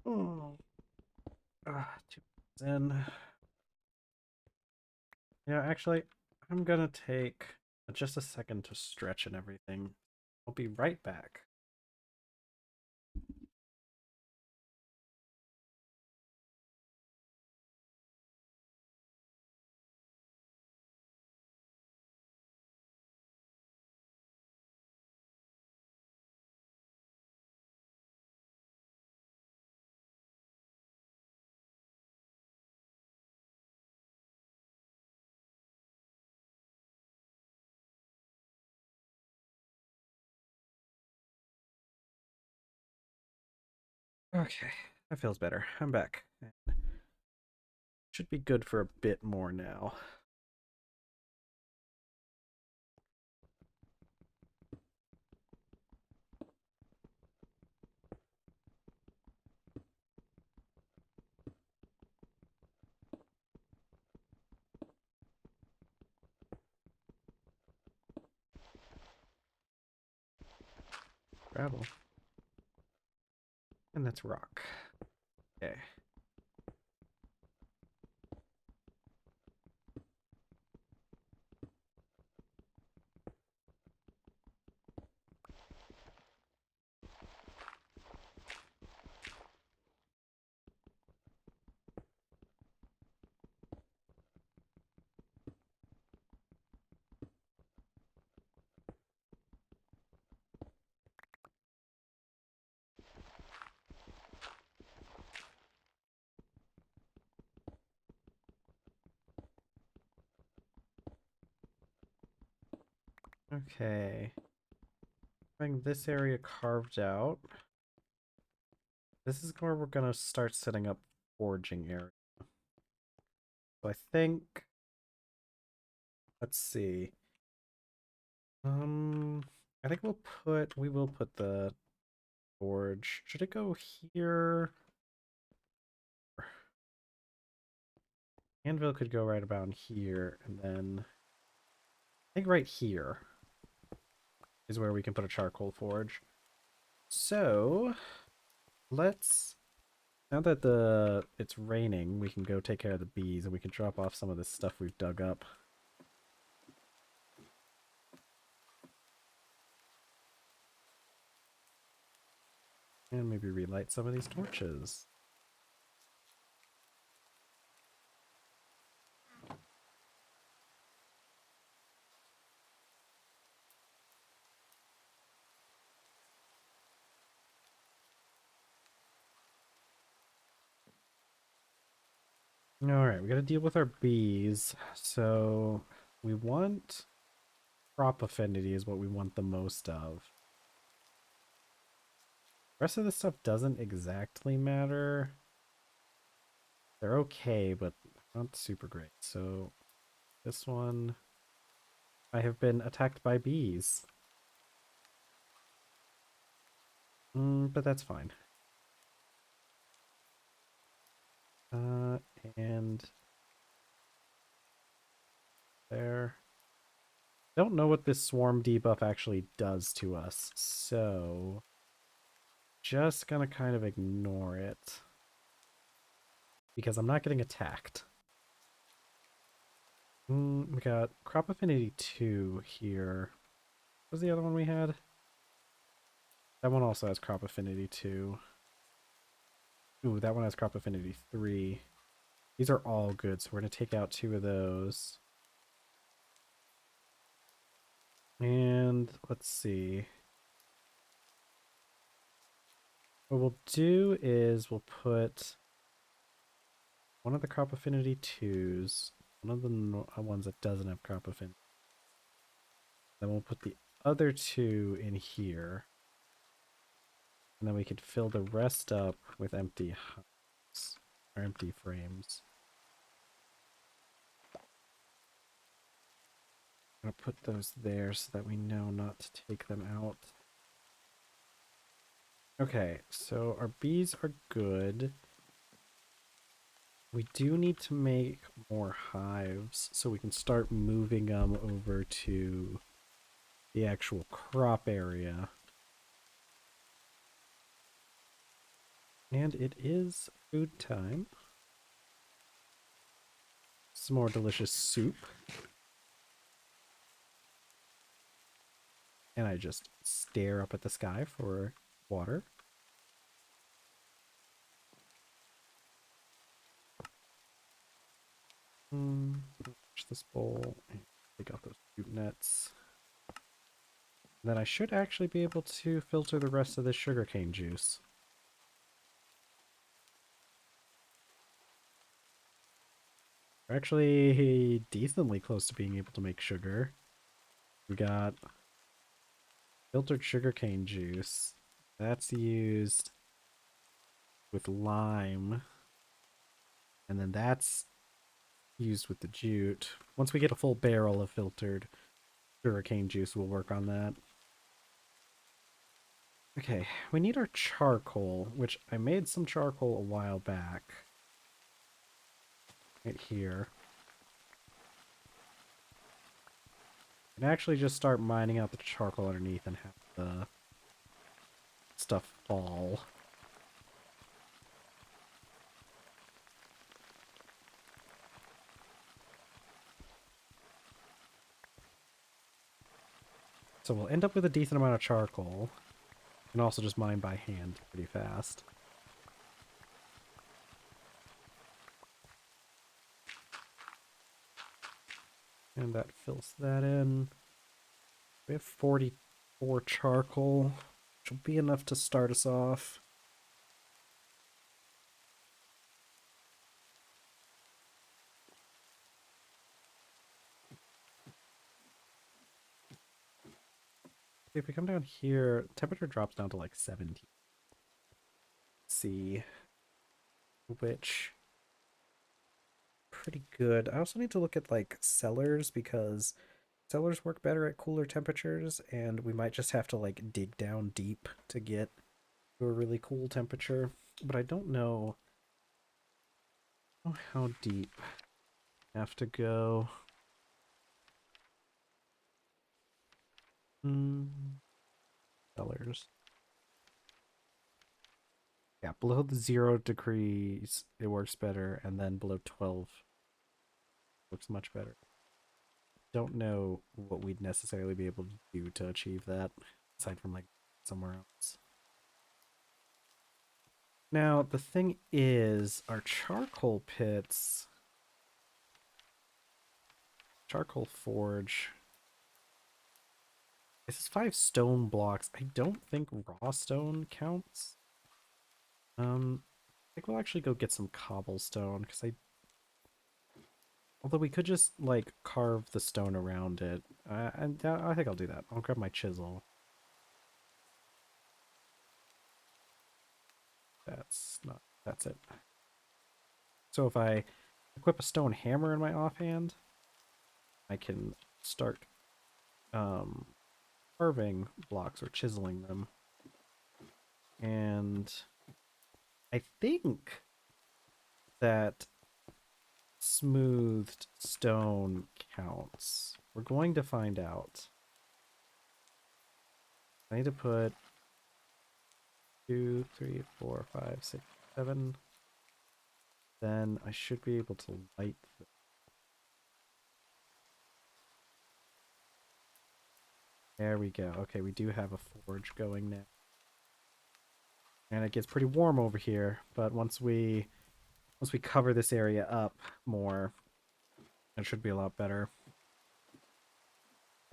Oh. 2 in. Yeah, actually, I'm gonna take just a second to stretch and everything. I'll be right back. Okay, that feels better. I'm back. Should be good for a bit more now. Gravel. And that's rock. Okay. Okay. Having this area carved out. This is where we're gonna start setting up forging area. So I think, let's see. I think we will put the forge. Should it go here? Anvil could go right about here, and then I think right here is where we can put a charcoal forge. So let's, now that it's raining, we can go take care of the bees and we can drop off some of this stuff we've dug up. And maybe relight some of these torches. Alright, we gotta deal with our bees. So we want crop affinity is what we want the most of. The rest of this stuff doesn't exactly matter. They're okay, but not super great. So this one, I have been attacked by bees. But that's fine. And there. Don't know what this swarm debuff actually does to us, so just gonna kind of ignore it because I'm not getting attacked. We got crop affinity 2 here. What was the other one we had? That one also has crop affinity 2. Ooh, that one has crop affinity 3. These are all good, so we're going to take out 2 of those. And let's see. What we'll do is we'll put one of the crop affinity 2s, one of the ones that doesn't have crop affinity. Then we'll put the other 2 in here. And then we could fill the rest up with empty hubs, or empty frames. I'm going to put those there so that we know not to take them out. Okay, so our bees are good. We do need to make more hives so we can start moving them over to the actual crop area. And it is food time. Some more delicious soup. And I just stare up at the sky for water. Wash this bowl and take out those soup nets. And then I should actually be able to filter the rest of this sugarcane juice. We're actually decently close to being able to make sugar. We got filtered sugarcane juice. That's used with lime. And then that's used with the jute. Once we get a full barrel of filtered sugarcane juice, we'll work on that. Okay, we need our charcoal, which I made some charcoal a while back. Right here. And actually just start mining out the charcoal underneath and have the stuff fall. So we'll end up with a decent amount of charcoal. And also just mine by hand pretty fast. And that fills that in. We have 44 charcoal, which will be enough to start us off. If we come down here, temperature drops down to like 17. See, which pretty good. I also need to look at like cellars because cellars work better at cooler temperatures, and we might just have to like dig down deep to get to a really cool temperature. But I don't know how deep I have to go. Cellars. Yeah, below the 0 degrees it works better, and then below 12 looks much better. Don't know what we'd necessarily be able to do to achieve that, aside from like somewhere else. Now, the thing is, our charcoal pits, charcoal forge, this is 5 stone blocks. I don't think raw stone counts. I think we'll actually go get some cobblestone, because although we could just, like, carve the stone around it. And I think I'll do that. I'll grab my chisel. That's it. So if I equip a stone hammer in my offhand, I can start carving blocks or chiseling them. And I think that smoothed stone counts. We're going to find out. I need to put 2, 3, 4, 5, 6, 7. Then I should be able to light them. There we go. Okay, we do have a forge going now. And it gets pretty warm over here, but once we cover this area up more, it should be a lot better.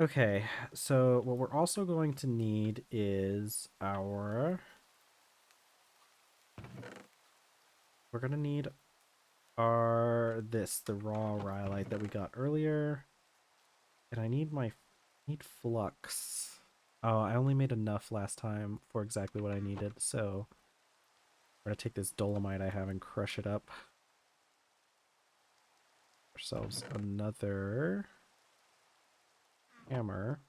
Okay, so what we're also going to need is we're going to need the raw rhyolite that we got earlier. And I need flux. Oh, I only made enough last time for exactly what I needed, so we're gonna take this dolomite I have and crush it up. Ourselves another hammer.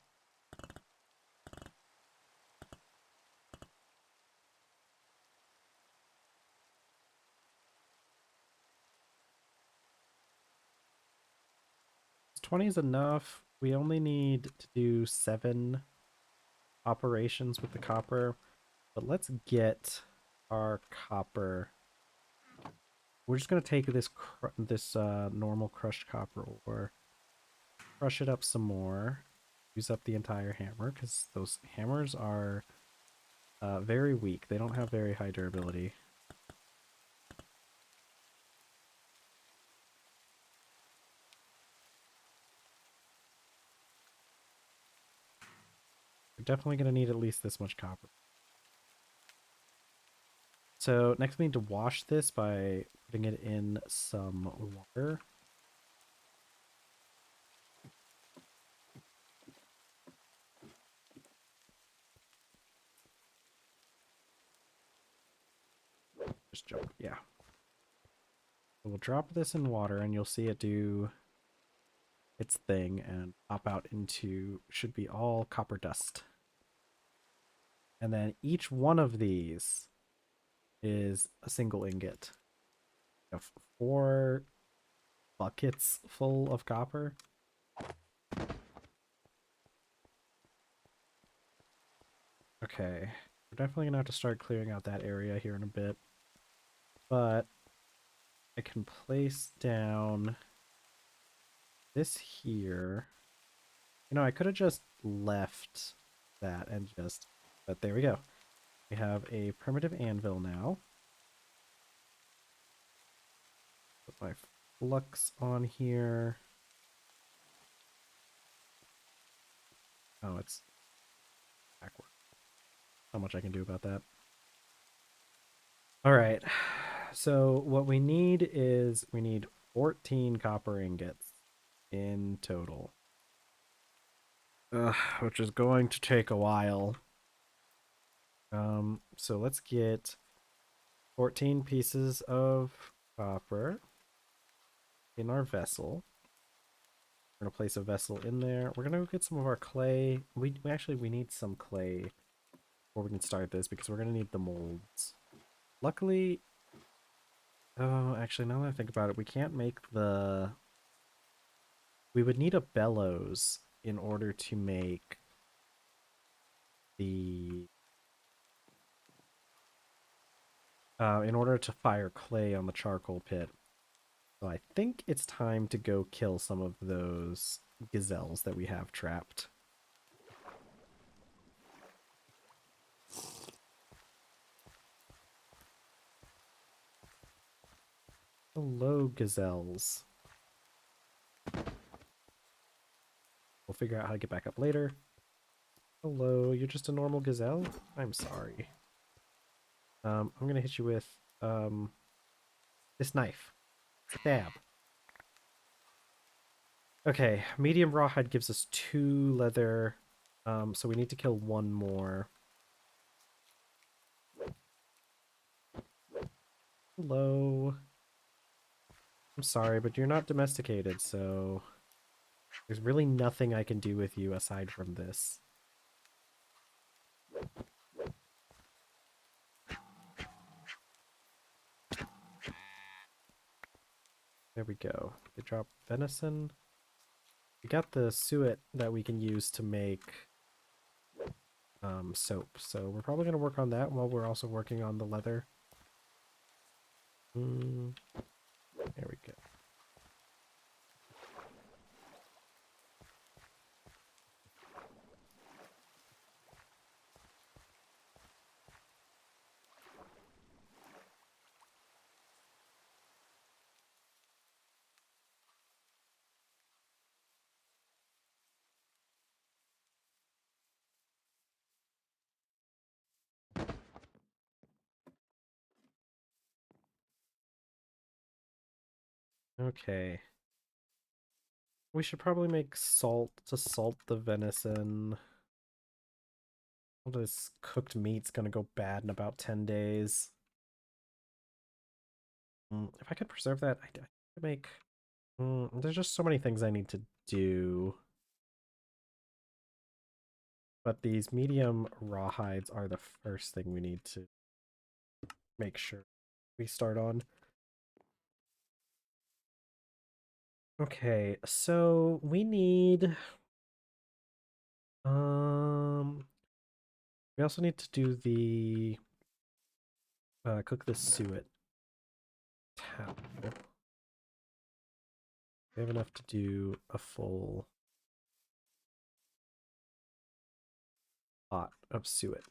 This 20 is enough. We only need to do 7 operations with the copper, but let's get our copper. We're just gonna take this normal crushed copper ore, crush it up some more, use up the entire hammer, because those hammers are very weak. They don't have very high durability. We're definitely going to need at least this much copper. So next we need to wash this by putting it in some water. Just joke, yeah. So we'll drop this in water and you'll see it do its thing and pop out into, should be all copper dust. And then each one of these is a single ingot. You have 4 buckets full of copper. Okay, we're definitely gonna have to start clearing out that area here in a bit. But I can place down this here. You know, I could have just left that and but there we go. We have a primitive anvil now. Put my flux on here. Oh, it's backward. Not much I can do about that. All right. So what we need is 14 copper ingots in total. which is going to take a while. So let's get 14 pieces of copper in our vessel. We're gonna place a vessel in there. We're gonna go get some of our clay. We need some clay before we can start this because we're gonna need the molds. Luckily, oh, actually, now that I think about it, we can't make the. We would need a bellows in order to make the. In order to fire clay on the charcoal pit. So I think it's time to go kill some of those gazelles that we have trapped. Hello, gazelles. We'll figure out how to get back up later. Hello, you're just a normal gazelle? I'm sorry. I'm gonna hit you with this knife. Stab. Okay, medium rawhide gives us 2 leather. So we need to kill 1 more. Hello. I'm sorry, but you're not domesticated, so there's really nothing I can do with you aside from this. There we go. They drop venison. We got the suet that we can use to make soap, so we're probably going to work on that while we're also working on the leather. There we go. Okay. We should probably make salt to salt the venison. All this cooked meat's gonna go bad in about 10 days. If I could preserve that, I could make... there's just so many things I need to do. But these medium rawhides are the first thing we need to make sure we start on. Okay, so we need... we also need to do the... cook the suet. Towel. We have enough to do a full pot of suet.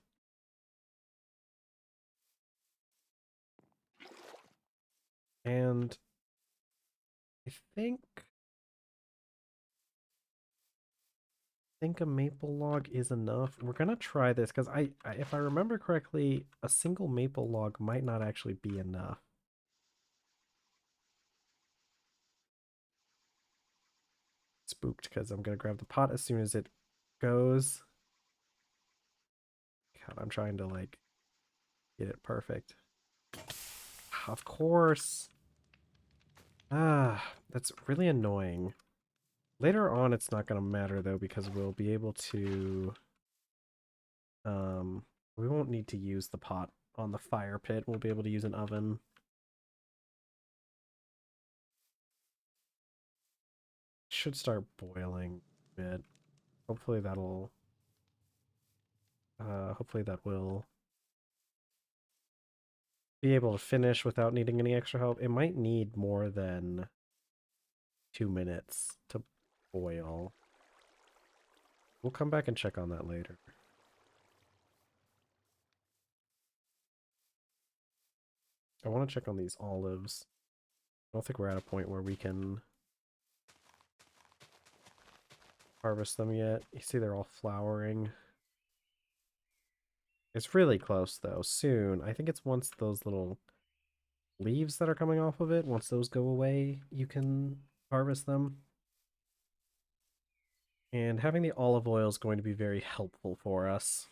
And I think a maple log is enough. We're gonna try this because if I remember correctly, a single maple log might not actually be enough. Spooked because I'm gonna grab the pot as soon as it goes. God, I'm trying to like get it perfect. Of course. That's really annoying. Later on, it's not gonna matter though because we'll be able to. We won't need to use the pot on the fire pit. We'll be able to use an oven. Should start boiling a bit. Hopefully that'll hopefully that will be able to finish without needing any extra help. It might need more than 2 minutes to boil. We'll come back and check on that later. I want to check on these olives. I don't think we're at a point where we can harvest them yet. You see they're all flowering. It's really close though. Soon. I think it's once those little leaves that are coming off of it, once those go away, you can harvest them. And having the olive oil is going to be very helpful for us.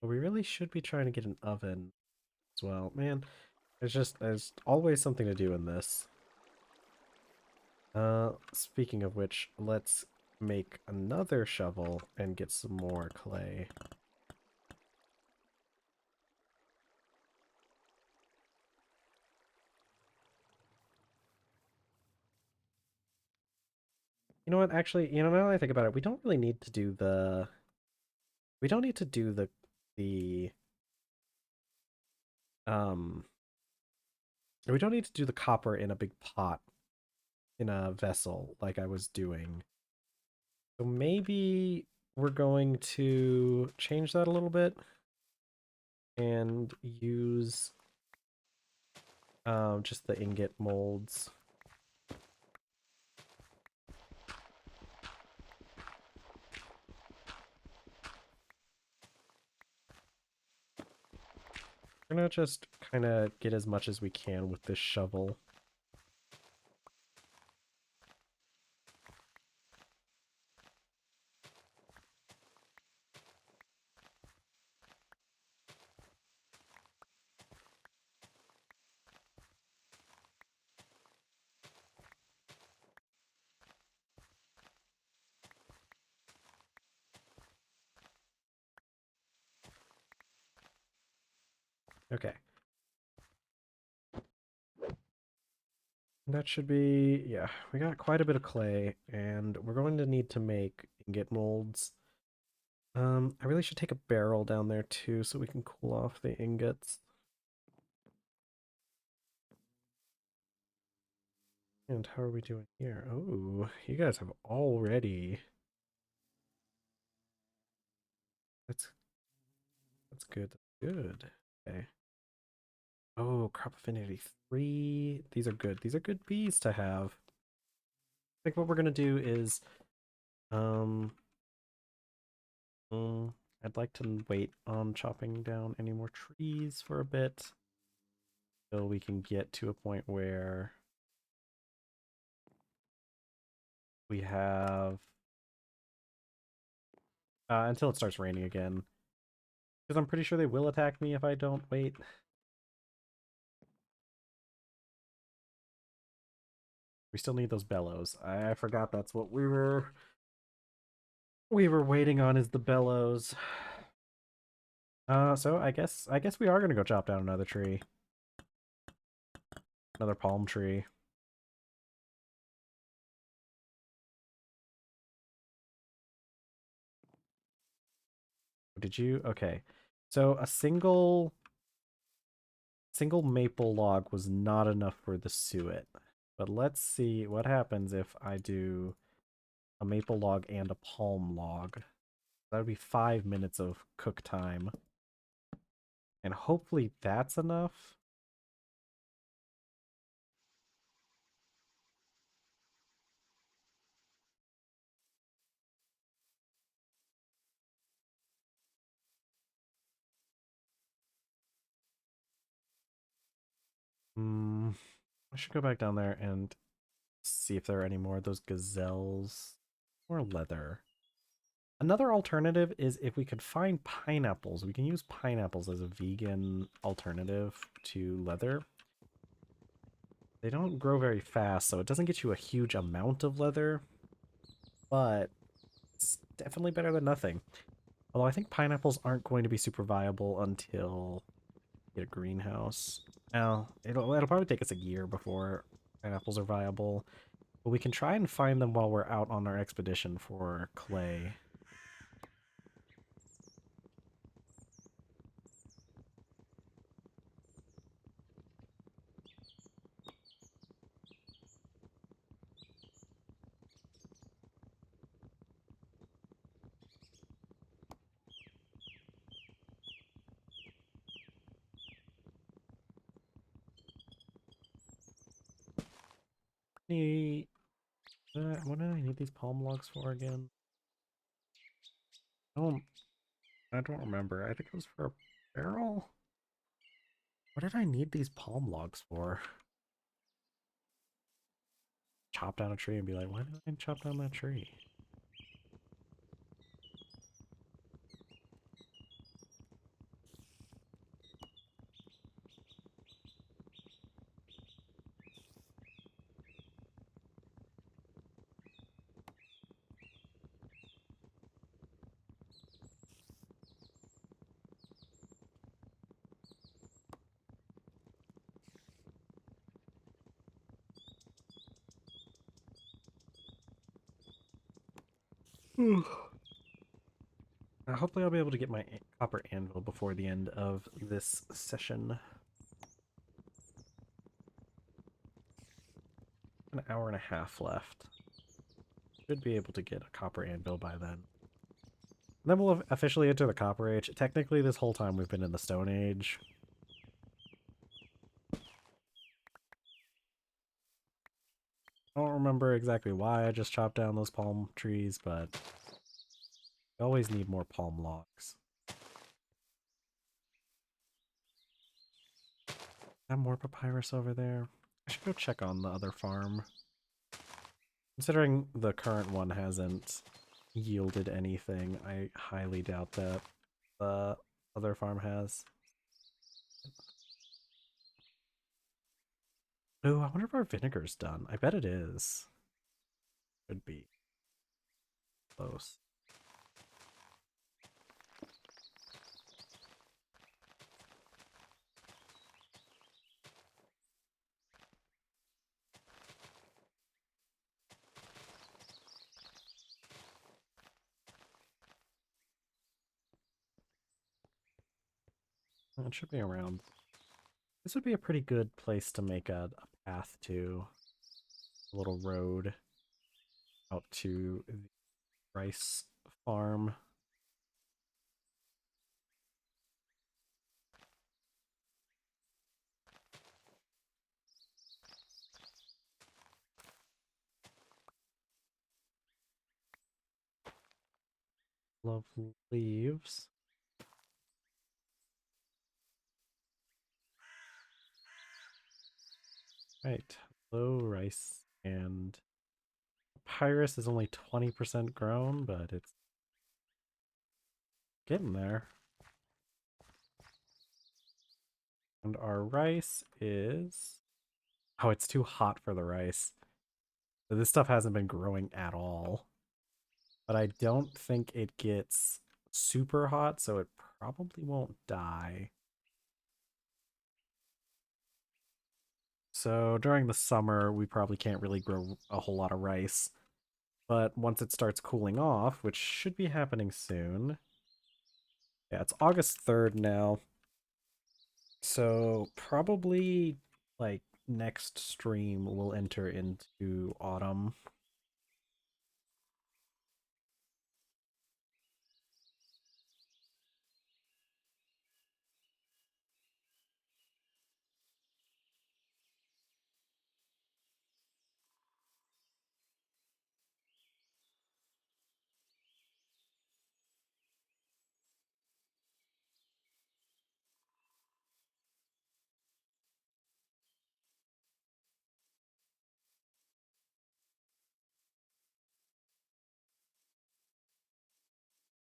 But we really should be trying to get an oven as well. Man, there's always something to do in this. Speaking of which, let's make another shovel and get some more clay. You know what? Actually, now that I think about it, we don't really need to do the. We don't need to do the um. We don't need to do the copper in a big pot in a vessel like I was doing. So maybe we're going to change that a little bit and use just the ingot molds. We're gonna just kind of get as much as we can with this shovel. Okay. That should be, yeah, we got quite a bit of clay, and we're going to need to make ingot molds. I really should take a barrel down there too so we can cool off the ingots. And how are we doing here? Oh, you guys have already. That's that's good. That's good. Okay. Oh, crop affinity 3. These are good. These are good bees to have. I think what we're gonna do is um I'd like to wait on chopping down any more trees for a bit till we can get to a point where we have until it starts raining again. Because I'm pretty sure they will attack me if I don't wait. We still need those bellows. I forgot that's what we were waiting on is the bellows. So I guess we are gonna go chop down another tree. Another palm tree. Did you? Okay. So a single maple log was not enough for the suet. But let's see what happens if I do a maple log and a palm log. That would be 5 minutes of cook time. And hopefully that's enough. I should go back down there and see if there are any more of those gazelles. Or leather. Another alternative is if we could find pineapples. We can use pineapples as a vegan alternative to leather. They don't grow very fast, so it doesn't get you a huge amount of leather, but it's definitely better than nothing. Although I think pineapples aren't going to be super viable until we get a greenhouse. Now, it'll probably take us a year before pineapples are viable, but we can try and find them while we're out on our expedition for clay. Need what do I need these palm logs for again? I I don't remember. I think it was for a barrel. What did I need these palm logs for? chop down a tree and be like, why did I chop down that tree? Hopefully I'll be able to get my copper anvil before the end of this session. An hour and a half left. Should be able to get a copper anvil by then. Then we'll officially enter the Copper Age. Technically, this whole time we've been in the Stone Age. I don't remember exactly why I just chopped down those palm trees, but we always need more palm logs. Have more papyrus over there. I should go check on the other farm. Considering the current one hasn't yielded anything, I highly doubt that the other farm has. Oh, I wonder if our vinegar's done. I bet it is. Could be close. It should be around. This would be a pretty good place to make a path to. A little road out to the rice farm. Love leaves. Right. Low rice and papyrus is only 20% grown, but it's getting there. And our rice is... Oh, it's too hot for the rice. So this stuff hasn't been growing at all. But I don't think it gets super hot, so it probably won't die. So during the summer, we probably can't really grow a whole lot of rice. But once it starts cooling off, which should be happening soon. Yeah, it's August 3rd now. So probably like next stream we'll enter into autumn.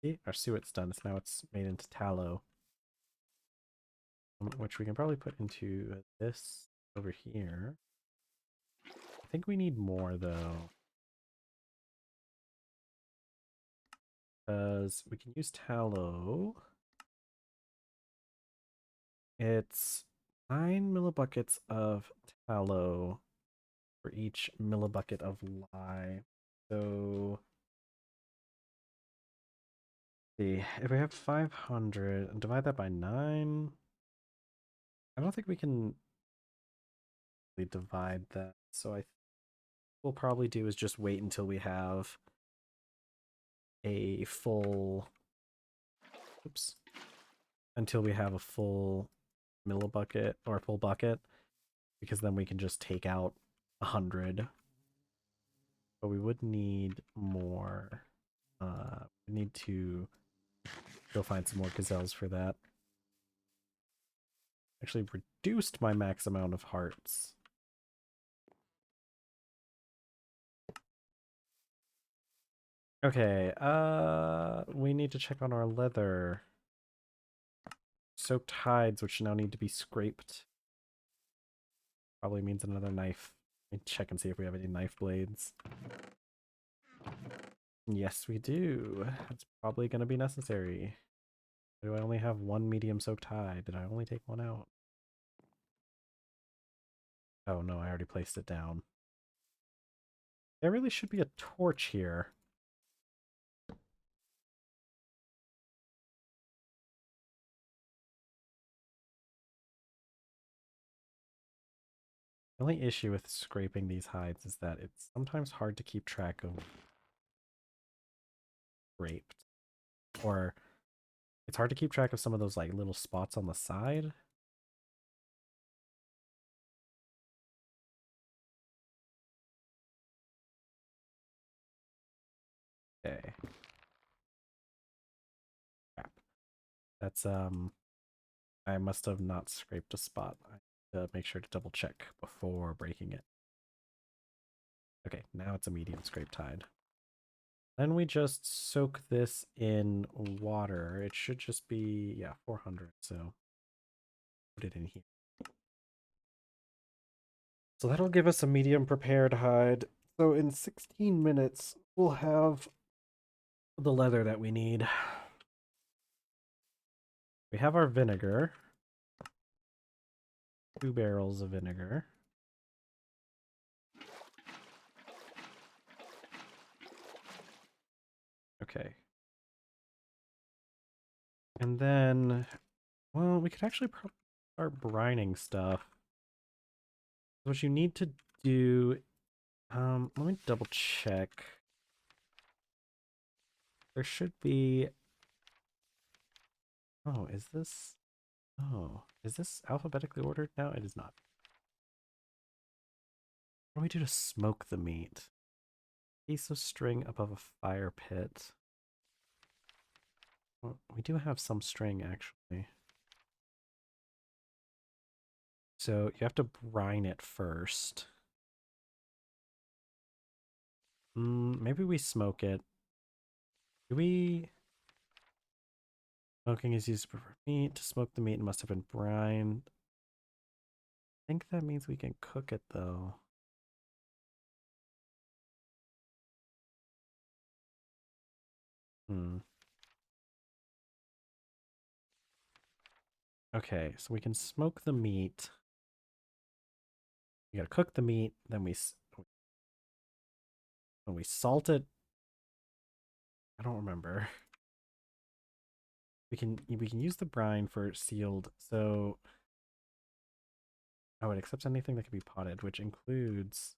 See, our suet's done. So now it's made into tallow. Which we can probably put into this over here. I think we need more though. Because we can use tallow. It's 9 millibuckets of tallow for each millibucket of lye. So see, if we have 500 and divide that by 9, I don't think we can really divide that. So I think we'll probably do is just wait until we have a full, oops, until we have a full millibucket or a full bucket, because then we can just take out 100. But we would need more. We need to go find some more gazelles for that. Actually reduced my max amount of hearts. Okay, we need to check on our leather. Soaked hides, which now need to be scraped. Probably means another knife. Let me check and see if we have any knife blades. Yes, we do. It's probably going to be necessary. Do I only have one medium soaked hide? Did I only take one out? Oh no, I already placed it down. There really should be a torch here. The only issue with scraping these hides is that it's sometimes hard to keep track of scraped. Or it's hard to keep track of some of those like little spots on the side. Okay. Crap. That's I must have not scraped a spot. I have to make sure to double check before breaking it. Okay, now it's a medium scraped hide. Then we just soak this in water. It should just be, yeah, 400. So put it in here. So that'll give us a medium prepared hide. So in 16 minutes, we'll have the leather that we need. We have our vinegar. 2 barrels of vinegar. Okay. And then, well, we could actually start brining stuff. What you need to do, let me double check. There should be, oh, is this, oh, is this alphabetically ordered? No, it is not. What do we do to smoke the meat? Piece of string above a fire pit. Well, we do have some string, actually. So you have to brine it first. Maybe we smoke it. Do we... Smoking is used for meat. To smoke the meat, it must have been brined. I think that means we can cook it, though. Hmm. Okay, so we can smoke the meat. We gotta cook the meat, then when we salt it. I don't remember. We can use the brine for sealed. So oh, it accepts anything that can be potted, which includes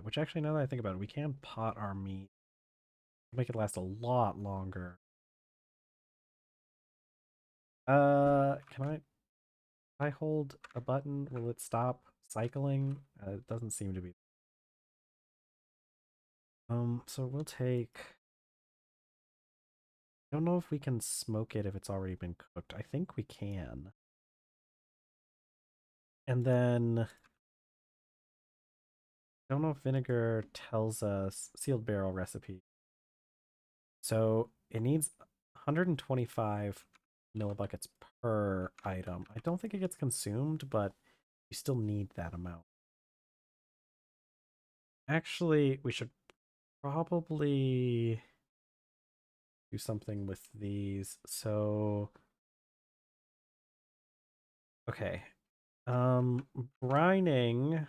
which actually now that I think about it, we can pot our meat, make it last a lot longer. Can I hold a button? Will it stop cycling? It doesn't seem to be. So we'll take. I don't know if we can smoke it if it's already been cooked. I think we can. And then I don't know if vinegar tells us sealed barrel recipe. So it needs 125 millibuckets per item. I don't think it gets consumed, but you still need that amount. Actually, we should probably do something with these. So, okay. Brining.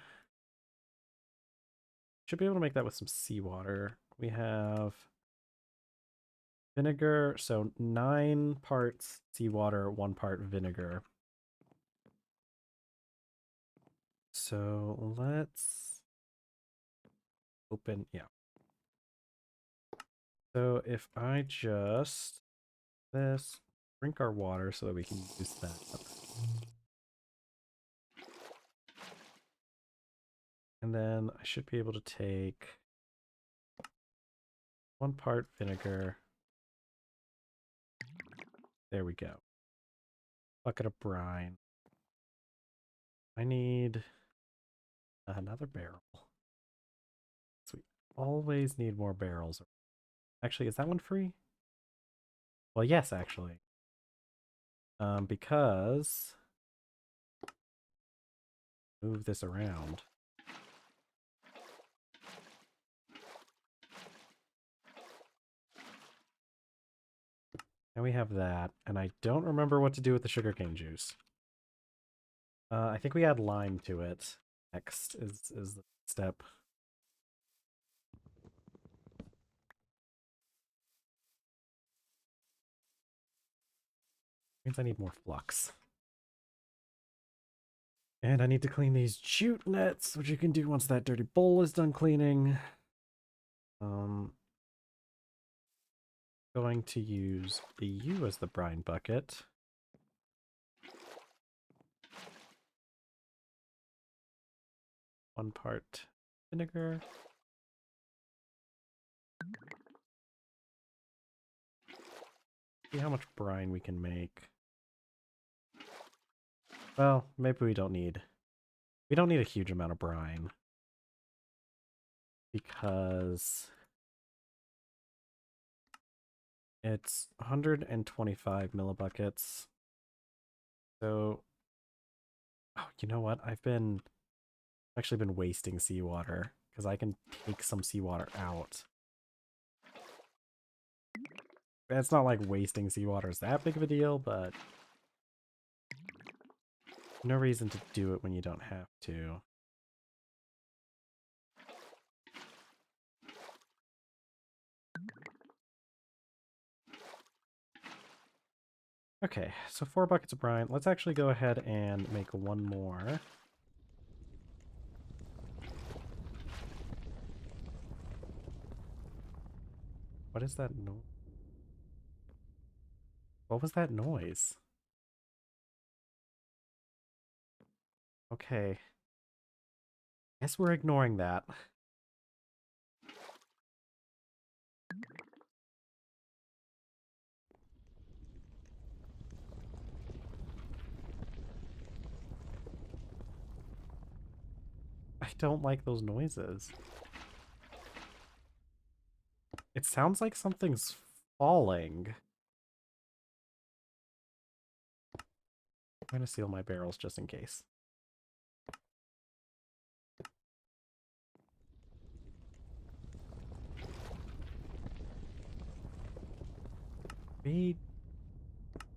Should be able to make that with some seawater. We have vinegar, so 9 parts seawater, 1 part vinegar. So let's open, yeah. So if I just this, drink our water so that we can use that. And then I should be able to take 1 part vinegar. There we go. Bucket of brine. I need another barrel. Sweet. always need more barrels. Actually, is that one free? Well, yes, actually. Because move this around. And we have that, and I don't remember what to do with the sugarcane juice. I think we add lime to it. Next is the step. Means I need more flux. And I need to clean these jute nets, which you can do once that dirty bowl is done cleaning. Going to use you as the brine bucket. One part vinegar. See how much brine we can make. Well, maybe we don't need a huge amount of brine. Because it's 125 millibuckets. So, oh, you know what? I've actually been wasting seawater because I can take some seawater out. It's not like wasting seawater is that big of a deal, but no reason to do it when you don't have to. Okay, so 4 buckets of brine. Let's actually go ahead and make one more. What is that noise? What was that noise? Okay. Guess we're ignoring that. I don't like those noises. It sounds like something's falling. I'm going to seal my barrels just in case. We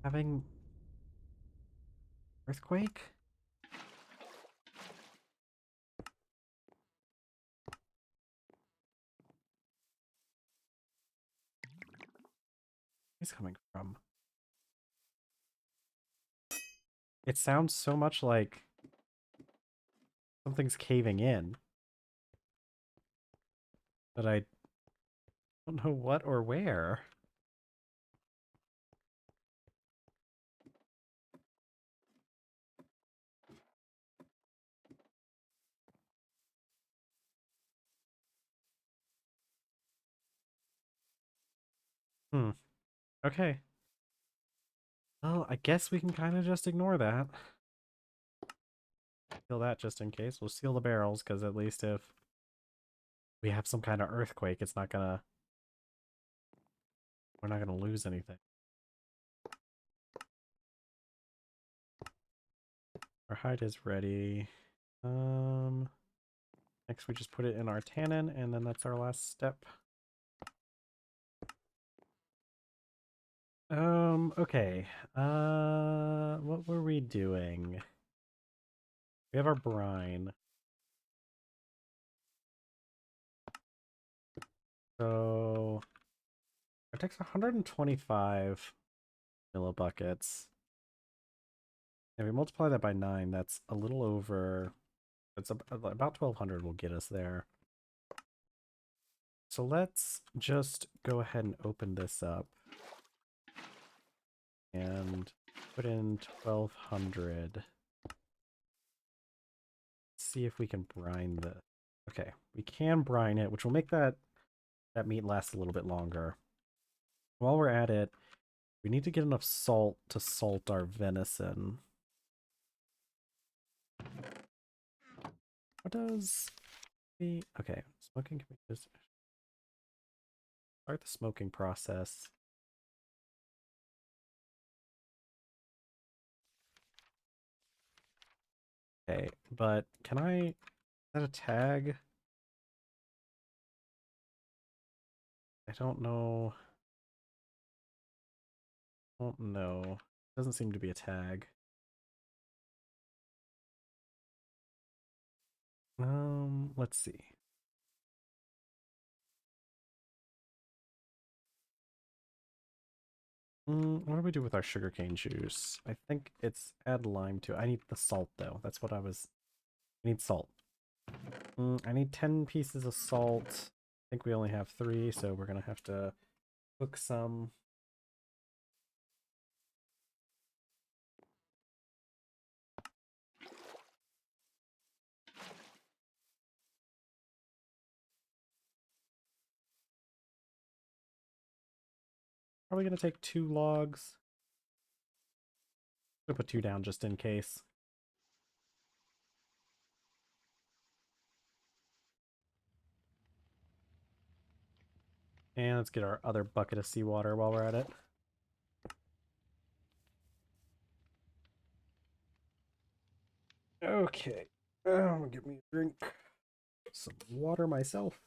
having earthquake? Where's it coming from? It sounds so much like something's caving in. But I don't know what or where. Hmm. Okay. Well, I guess we can kind of just ignore that. Seal that just in case. We'll seal the barrels, because at least if we have some kind of earthquake, it's not gonna... We're not gonna lose anything. Our hide is ready. Next we just put it in our tannin, and then that's our last step. Okay. What were we doing? We have our brine. So it takes 125 millibuckets. If we multiply that by 9, that's a little over... It's about 1,200 will get us there. So let's just go ahead and open this up. And put in 1,200. See if we can brine the... Okay, we can brine it, which will make that meat last a little bit longer. While we're at it, we need to get enough salt to salt our venison. What does the... Okay, smoking can be just... Start the smoking process. Okay, but can I set a tag? I don't know. I don't know. Doesn't seem to be a tag. Let's see. What do we do with our sugarcane juice? I think it's add lime to it. I need the salt though. That's what I need salt. I need 10 pieces of salt. I think we only have 3, so we're gonna have to cook some. Probably gonna take 2 logs. I'm gonna put 2 down just in case. And let's get our other bucket of seawater while we're at it. Okay. I'm gonna give me a drink. Some water myself.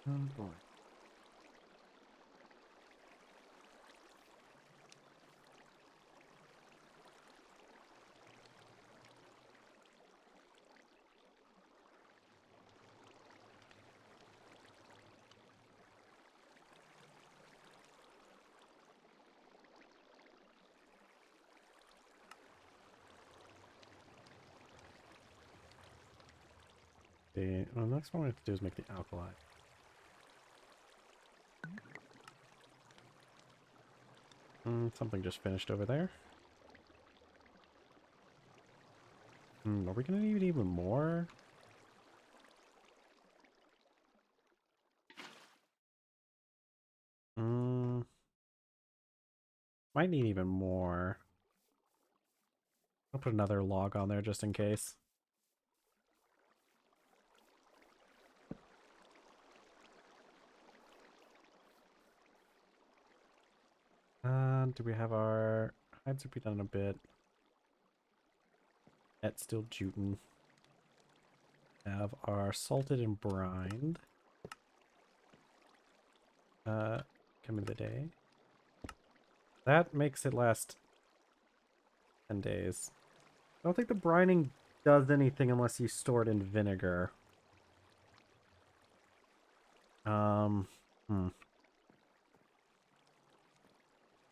Oh boy. The next one we have to do is make the alkali. Something just finished over there. Are we gonna need even more? Might need even more. I'll put another log on there just in case. Do we have our hides have been done a bit? That's still jutin'. Have our salted and brined. Come of the day. That makes it last 10 days. I don't think the brining does anything unless you store it in vinegar.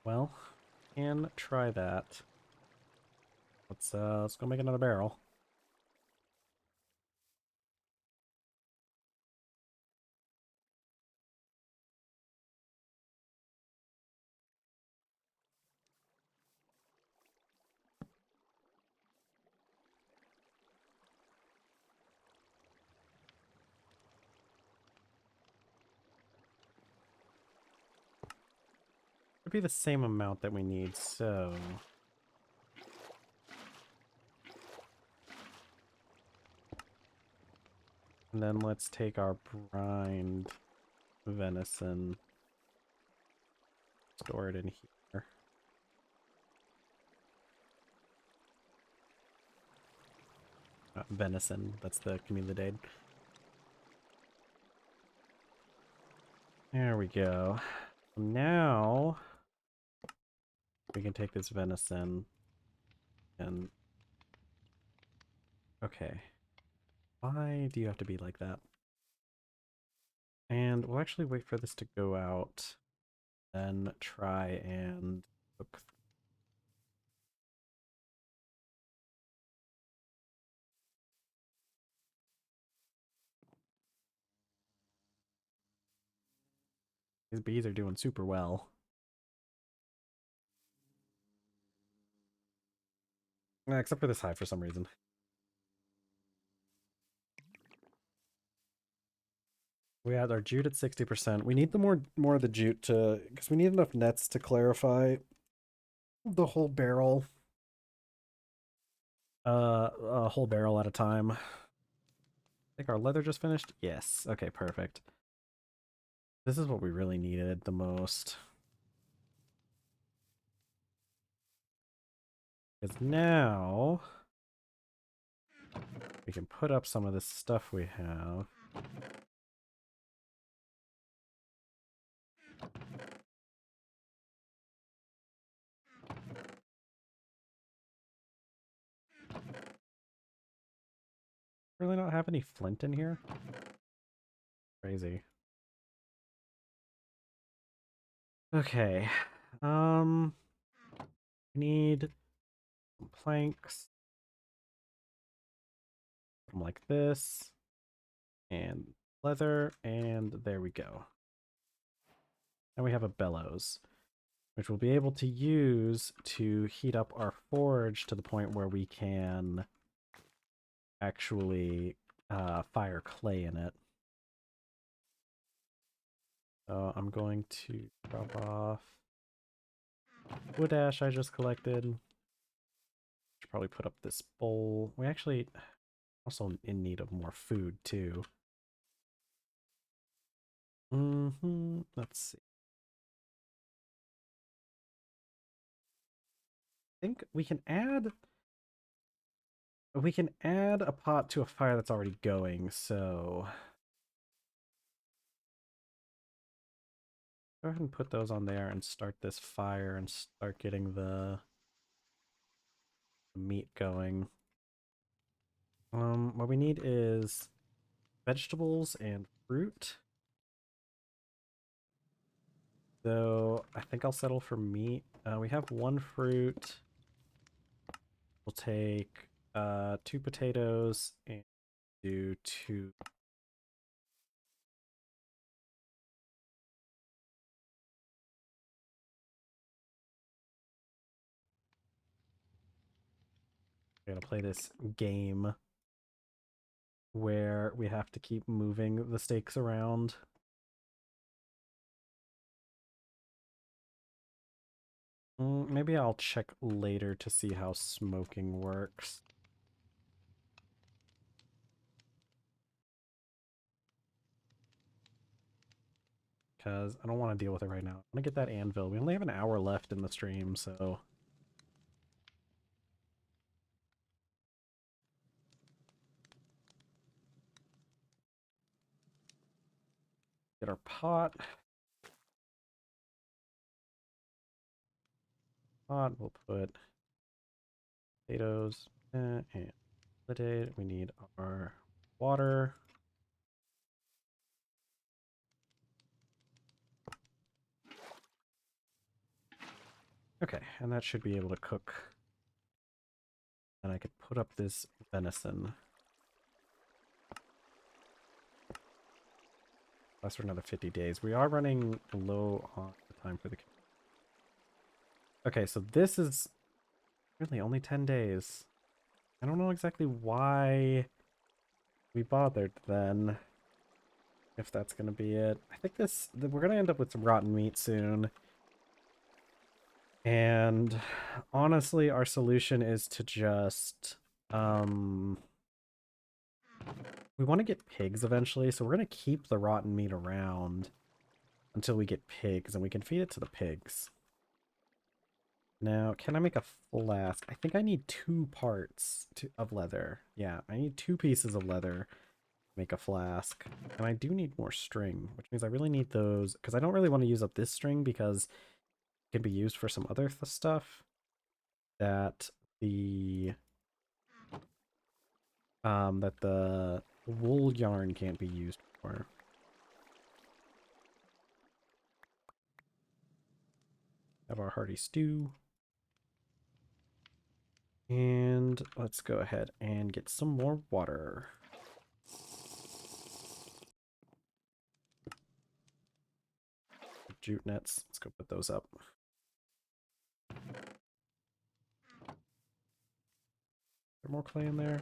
Well, can try that. Let's go make another barrel. It'd be the same amount that we need, so and then let's take our brined venison, store it in here. Venison, that's the community aid. There we go. Now we can take this venison and... Okay. Why do you have to be like that? And we'll actually wait for this to go out, then try and cook. These bees are doing super well. Except for this hive for some reason. We had our jute at 60%. We need the more of the jute to, because we need enough nets to clarify the whole barrel. A whole barrel at a time. I think our leather just finished. Yes. Okay, perfect. This is what we really needed the most. Because now we can put up some of this stuff we have. Really not have any flint in here? Crazy. Okay. We need some planks. Put them like this. And leather, and there we go. And we have a bellows, which we'll be able to use to heat up our forge to the point where we can actually fire clay in it. So I'm going to drop off wood ash I just collected. Should probably put up this bowl. We actually also in need of more food too. Let's see. I think we can add a pot to a fire that's already going, so go ahead and put those on there and start this fire and start getting the meat going. What we need is vegetables and fruit. So I think I'll settle for meat. We have one fruit. We'll take 2 potatoes and do 2. We're gonna play this game where we have to keep moving the stakes around. Maybe I'll check later to see how smoking works. Because I don't want to deal with it right now. I want to get that anvil. We only have an hour left in the stream, so... Get our pot. We'll put potatoes and lid. We need our water. Okay, and that should be able to cook. And I could put up this venison. Last for another 50 days. We are running low on the time for the... Okay, so this is really only 10 days. I don't know exactly why we bothered then. If that's going to be it. I think we're going to end up with some rotten meat soon. And honestly, our solution is to just... we want to get pigs eventually, so we're going to keep the rotten meat around until we get pigs, and we can feed it to the pigs. Now, can I make a flask? I think I need 2 parts of leather. Yeah, I need 2 pieces of leather make a flask. And I do need more string, which means I really need those, because I don't really want to use up this string because it can be used for some other stuff that the wool yarn can't be used for. Have our hearty stew. And let's go ahead and get some more water. Jute nets, let's go put those up. Is there more clay in there?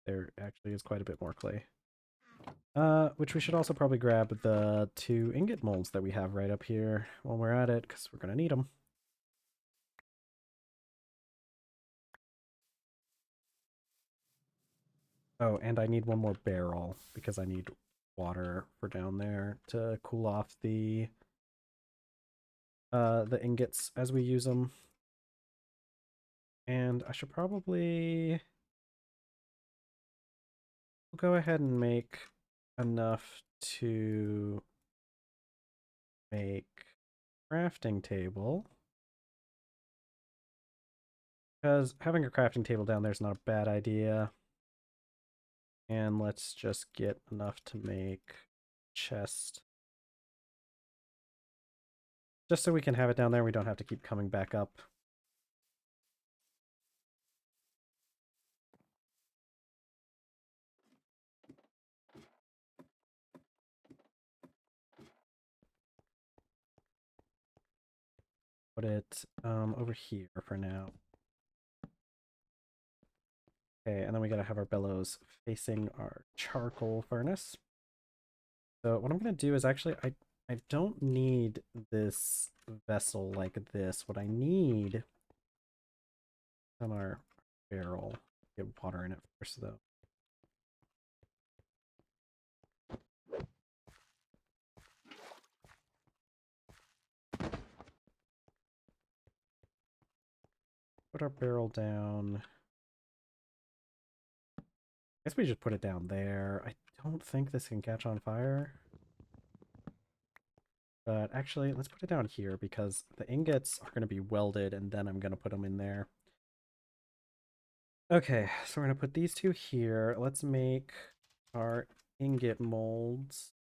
There actually is quite a bit more clay. Which we should also probably grab the 2 ingot molds that we have right up here while we're at it, because we're going to need them. Oh, and I need one more barrel, because I need water for down there to cool off the ingots as we use them. And I should probably go ahead and make enough to make crafting table, because having a crafting table down there is not a bad idea. And let's just get enough to make chest, just so we can have it down there. We don't have to keep coming back up. Put it over here for now. Okay, and then we gotta have our bellows facing our charcoal furnace. So what I'm gonna do is actually, I don't need this vessel like this. What I need on our barrel, get water in it first though. Put our barrel down. I guess we just put it down there. I don't think this can catch on fire. But actually, let's put it down here because the ingots are going to be welded and then I'm going to put them in there. Okay, so we're going to put these 2 here. Let's make our ingot molds.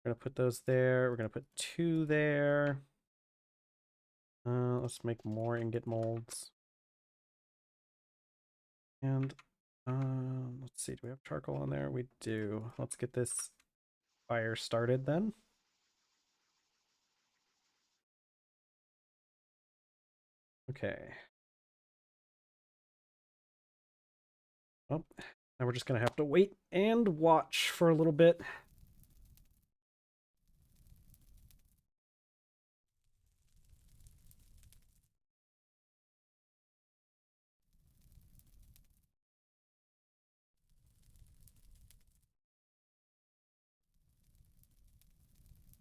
We're going to put those there. We're going to put 2 there. Let's make more ingot molds. And let's see, do we have charcoal on there? We do. Let's get this fire started then. Okay. Well, now we're just gonna have to wait and watch for a little bit.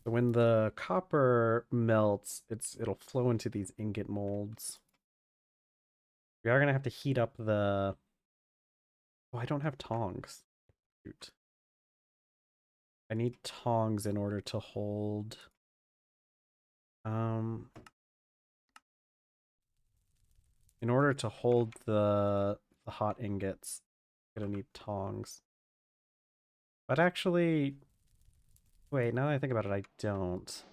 So when the copper melts, it'll flow into these ingot molds. We are gonna have to heat up the... Oh, I don't have tongs. Shoot. I need tongs in order to hold... In order to hold the hot ingots, I'm gonna need tongs. But actually... Wait, now that I think about it, I don't.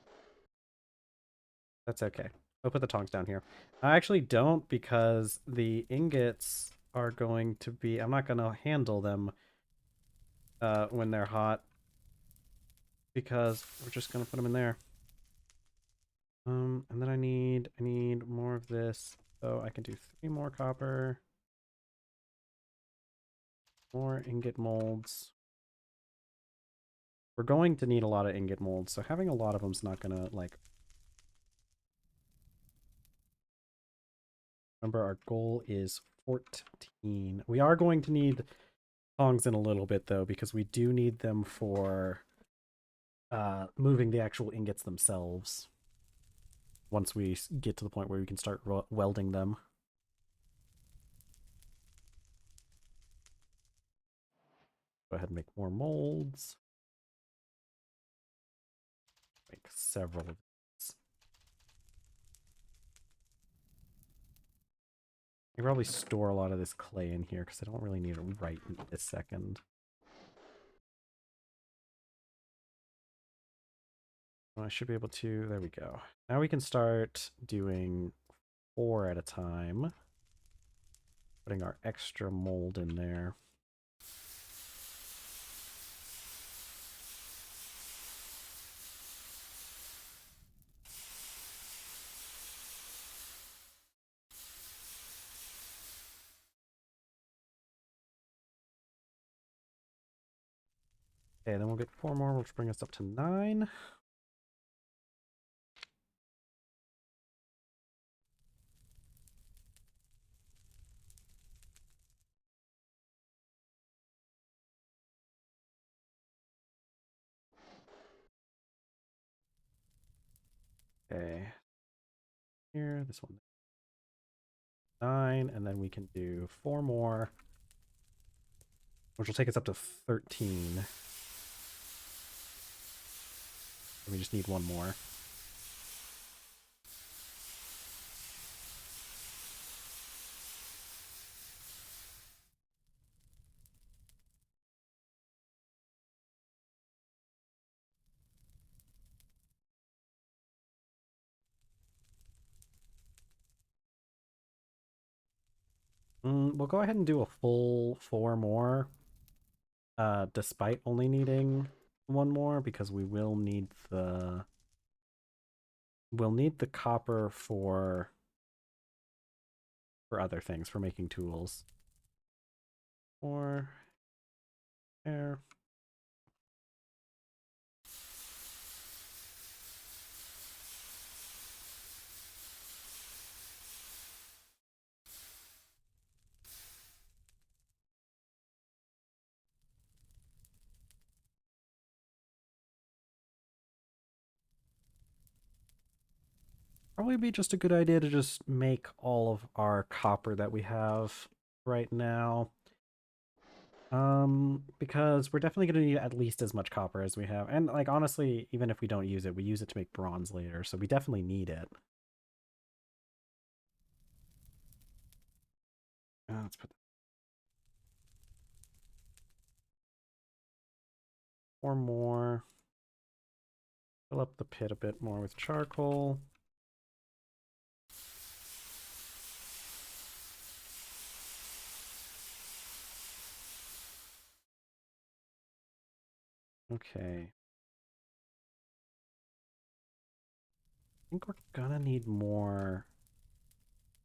That's okay. I'll put the tongs down here. I actually don't because the ingots are going to be... I'm not going to handle them when they're hot because we're just going to put them in there. And then I need more of this. So I can do 3 more copper. More ingot molds. We're going to need a lot of ingot molds, so having a lot of them is not going to, like... Remember, our goal is 14. We are going to need tongs in a little bit, though, because we do need them for moving the actual ingots themselves once we get to the point where we can start welding them. Go ahead and make more molds. Make several of these. I probably store a lot of this clay in here because I don't really need it right this second. I should be able to, there we go. Now we can start doing 4 at a time. Putting our extra mold in there. Okay, then we'll get 4 more, which bring us up to 9. Okay. Here, this one. 9, and then we can do 4 more, which will take us up to 13. We just need 1 more. We'll go ahead and do a full 4 more, despite only needing 1 more, because we will need the copper for other things, for making tools. Or there. Probably be just a good idea to just make all of our copper that we have right now. Because we're definitely going to need at least as much copper as we have. And, like, honestly, even if we don't use it, we use it to make bronze later, so we definitely need it. Let's put 4 more. Fill up the pit a bit more with charcoal. Okay. I think we're gonna need more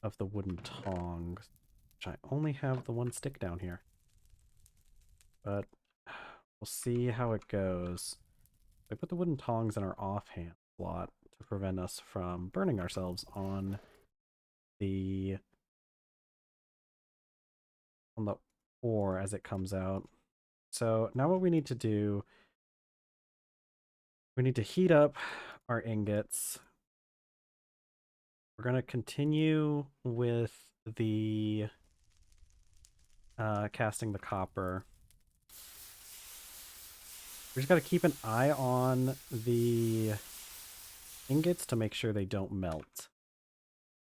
of the wooden tongs, which I only have the 1 stick down here. But we'll see how it goes. I put the wooden tongs in our offhand slot to prevent us from burning ourselves on the ore as it comes out. So now what we need to do, we need to heat up our ingots. We're going to continue with the casting the copper. We just got to keep an eye on the ingots to make sure they don't melt,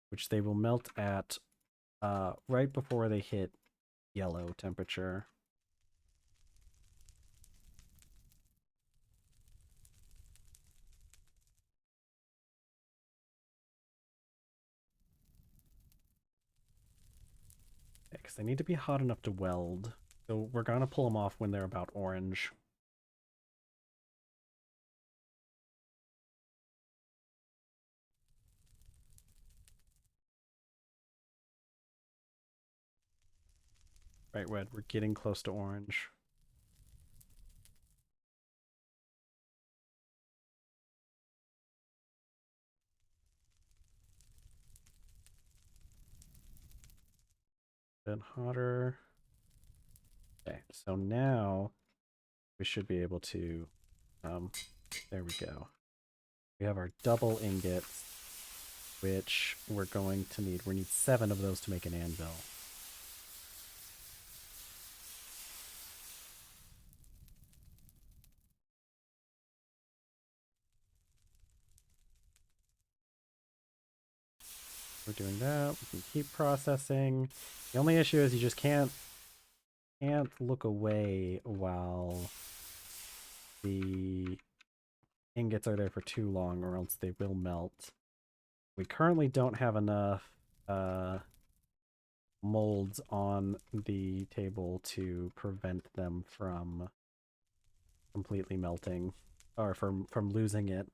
which they will melt at right before they hit yellow temperature. Because they need to be hot enough to weld. So we're going to pull them off when they're about orange. Right, Red, we're getting close to orange. Bit hotter. Okay, so now we should be able to, there we go. We have our double ingots, which we're going to need. We need 7 of those to make an anvil. We're doing that. We can keep processing. The only issue is you just can't look away while the ingots are there for too long, or else they will melt. We currently don't have enough molds on the table to prevent them from completely melting, or from losing it.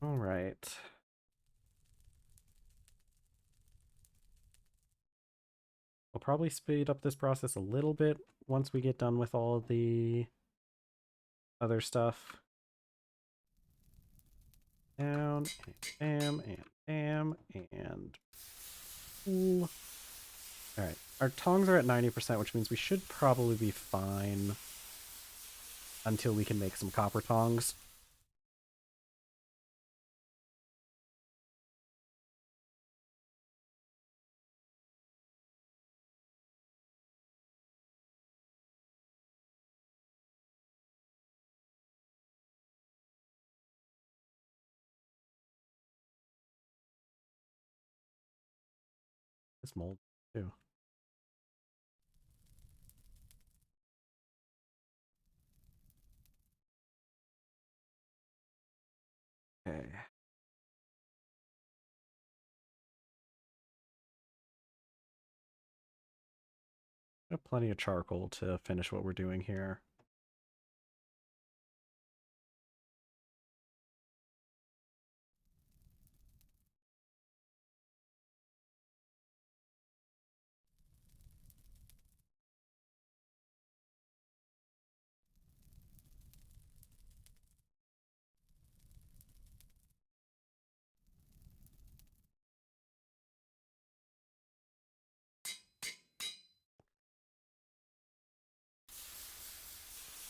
All right. We'll probably speed up this process a little bit once we get done with all of the other stuff. Down, and bam, and bam, and... Ooh. Alright, our tongs are at 90%, which means we should probably be fine until we can make some copper tongs. This mold, too. Okay. I have plenty of charcoal to finish what we're doing here.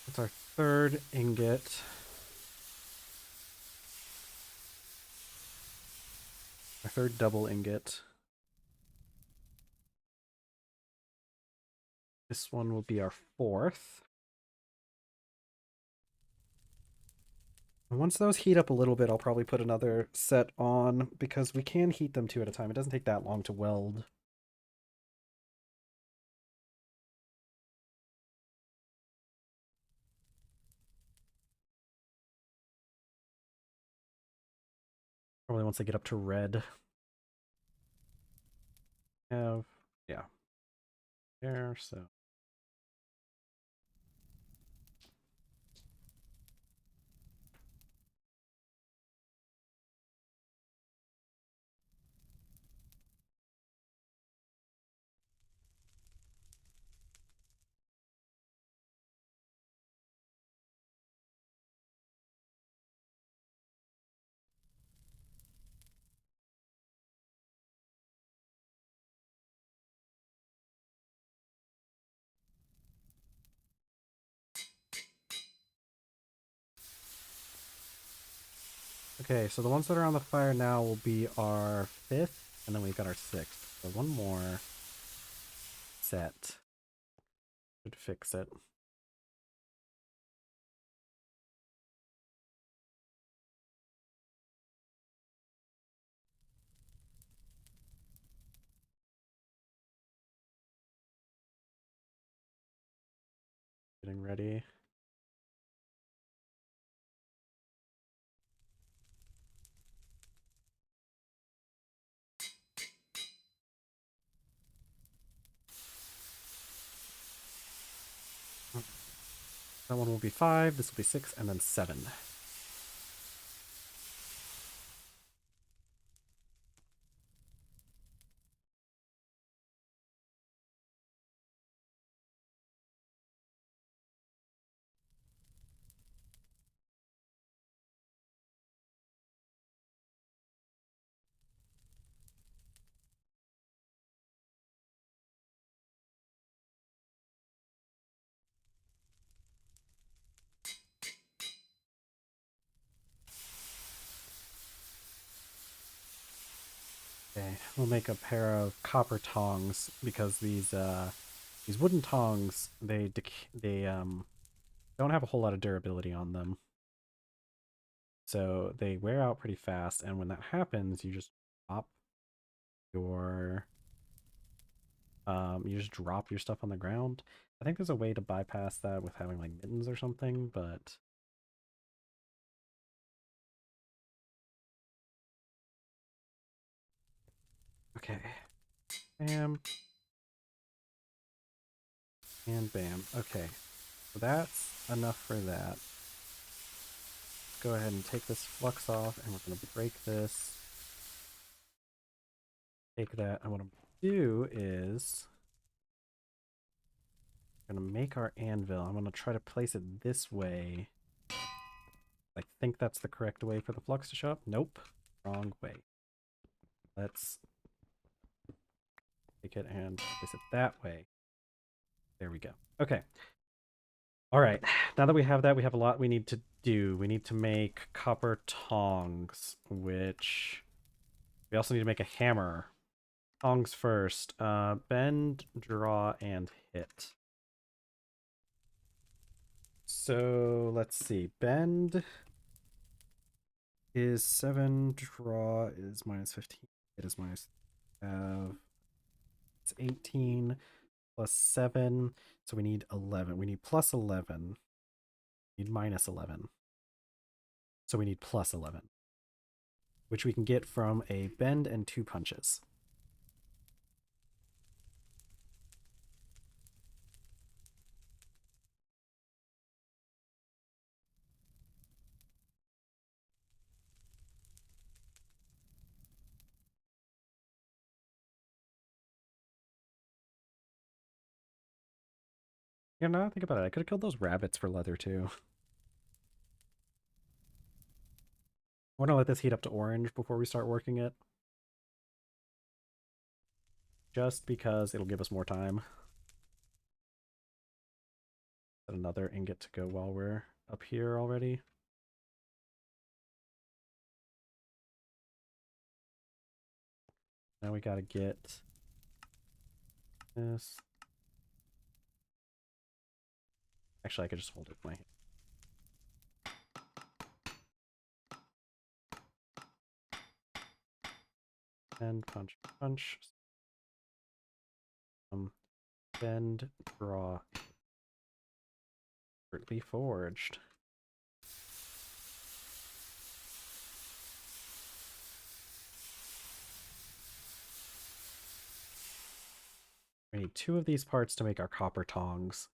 That's our third ingot. Our third double ingot. This one will be our fourth. And once those heat up a little bit, I'll probably put another set on, because we can heat them two at a time. It doesn't take that long to weld. Probably once they get up to red. Yeah. There, so. Okay, so the ones that are on the fire now will be our fifth, and then we've got our sixth. So one more set should fix it. Getting ready. That one will be 5, this will be 6, and then 7. Okay, we'll make a pair of copper tongs because these wooden tongs they don't have a whole lot of durability on them. So they wear out pretty fast, and when that happens, drop your you just drop your stuff on the ground. I think there's a way to bypass that with having like mittens or something, but okay. Bam and bam. Okay. So that's enough for that. Go ahead and take this flux off, and we're going to break this. Take that. And what I'm going to do is I'm going to make our anvil. I'm going to try to place it this way. I think that's the correct way for the flux to show up. Nope. Wrong way. Let's take it and place it that way. There we go. Okay. All right. Now that we have that, we have a lot we need to do. We need to make copper tongs, which we also need to make a hammer. Tongs first. Bend, draw, and hit. So let's see. Bend is 7. Draw is minus 15. Hit is minus. It's 18 plus 7. So we need 11. We need plus 11. We need minus 11. So we need plus 11, which we can get from a bend and 2 punches. Yeah, now I think about it, I could have killed those rabbits for leather too. I want to let this heat up to orange before we start working it. Just because it'll give us more time. Set another ingot to go while we're up here already. Now we gotta get this. Actually, I could just hold it with my hand. And punch, punch. Bend, draw. Expertly forged. We need 2 of these parts to make our copper tongs.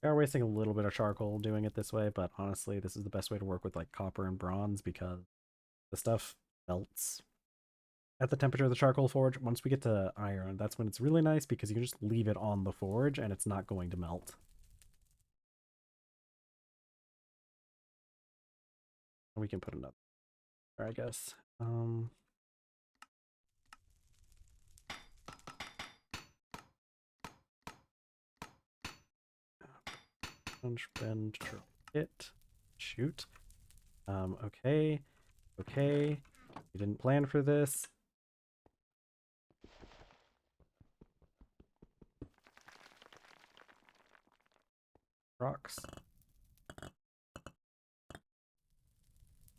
We are wasting a little bit of charcoal doing it this way, but honestly, this is the best way to work with like copper and bronze because the stuff melts at the temperature of the charcoal forge. Once we get to iron, that's when it's really nice because you can just leave it on the forge and it's not going to melt. We can put another there, I guess. Punch, bend, hit, shoot. Okay. Okay. We didn't plan for this. Rocks.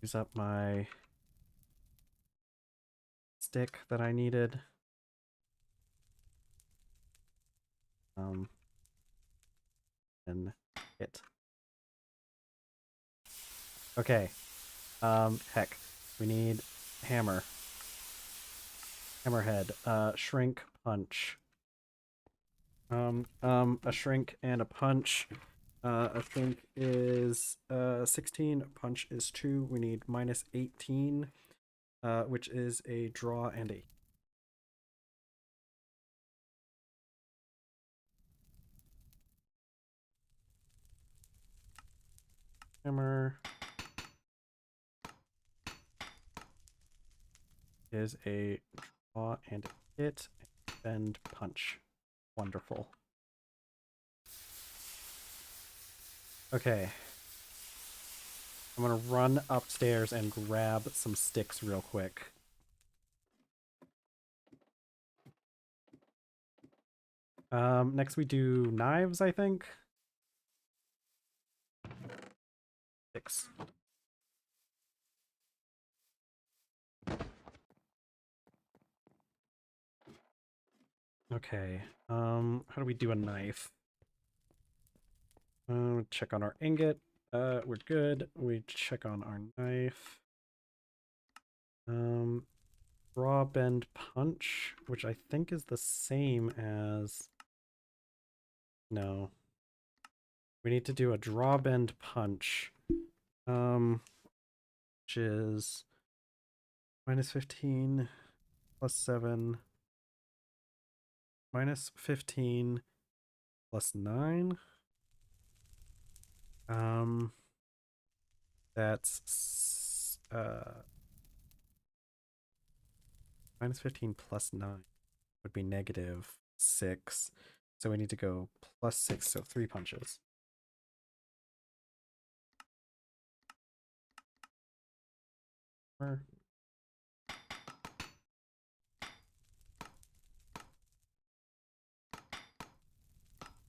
Use up my stick that I needed. And hit. Okay. Heck. We need hammer. Hammerhead. Shrink, punch. A shrink and a punch. A shrink is 16. Punch is 2. We need minus 18, which is a draw and a hammer. Is a draw and a hit. Bend, punch. Wonderful. Okay. I'm gonna run upstairs and grab some sticks real quick. Next we do knives, I think. Sticks. Okay. How do we do a knife? Check on our ingot. We're good. We check on our knife. Draw, bend, punch, which I think is the same as... No. We need to do a draw, bend, punch. Which is minus 15 plus 7 minus 15 plus 9. That's minus 15 plus 9 would be negative 6. So we need to go plus 6, so 3 punches.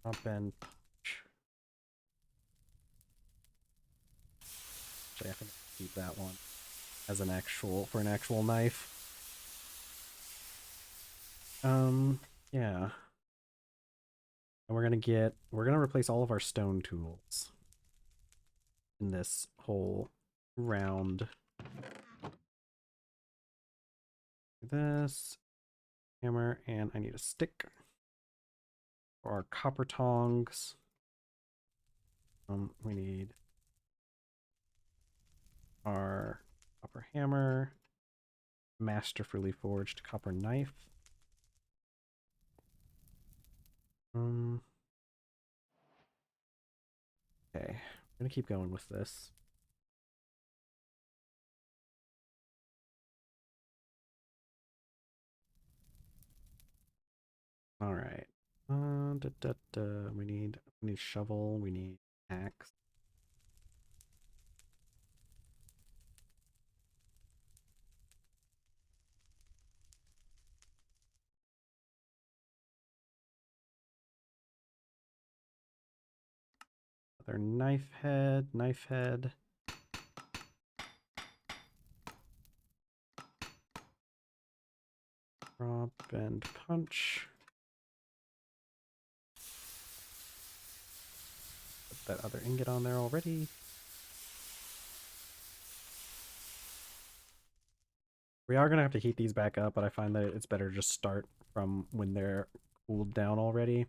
Up and punch. Actually, I think I'll keep that one as an actual, for an actual knife. Yeah. And we're gonna replace all of our stone tools in this whole round. This hammer, and I need a stick for our copper tongs. We need our copper hammer, masterfully forged copper knife. Okay, I'm gonna keep going with this. All right. We need shovel. We need axe. Another knife head. Knife head. Draw, bend, punch. Put that other ingot on there already. We are going to have to heat these back up, but I find that it's better to just start from when they're cooled down already.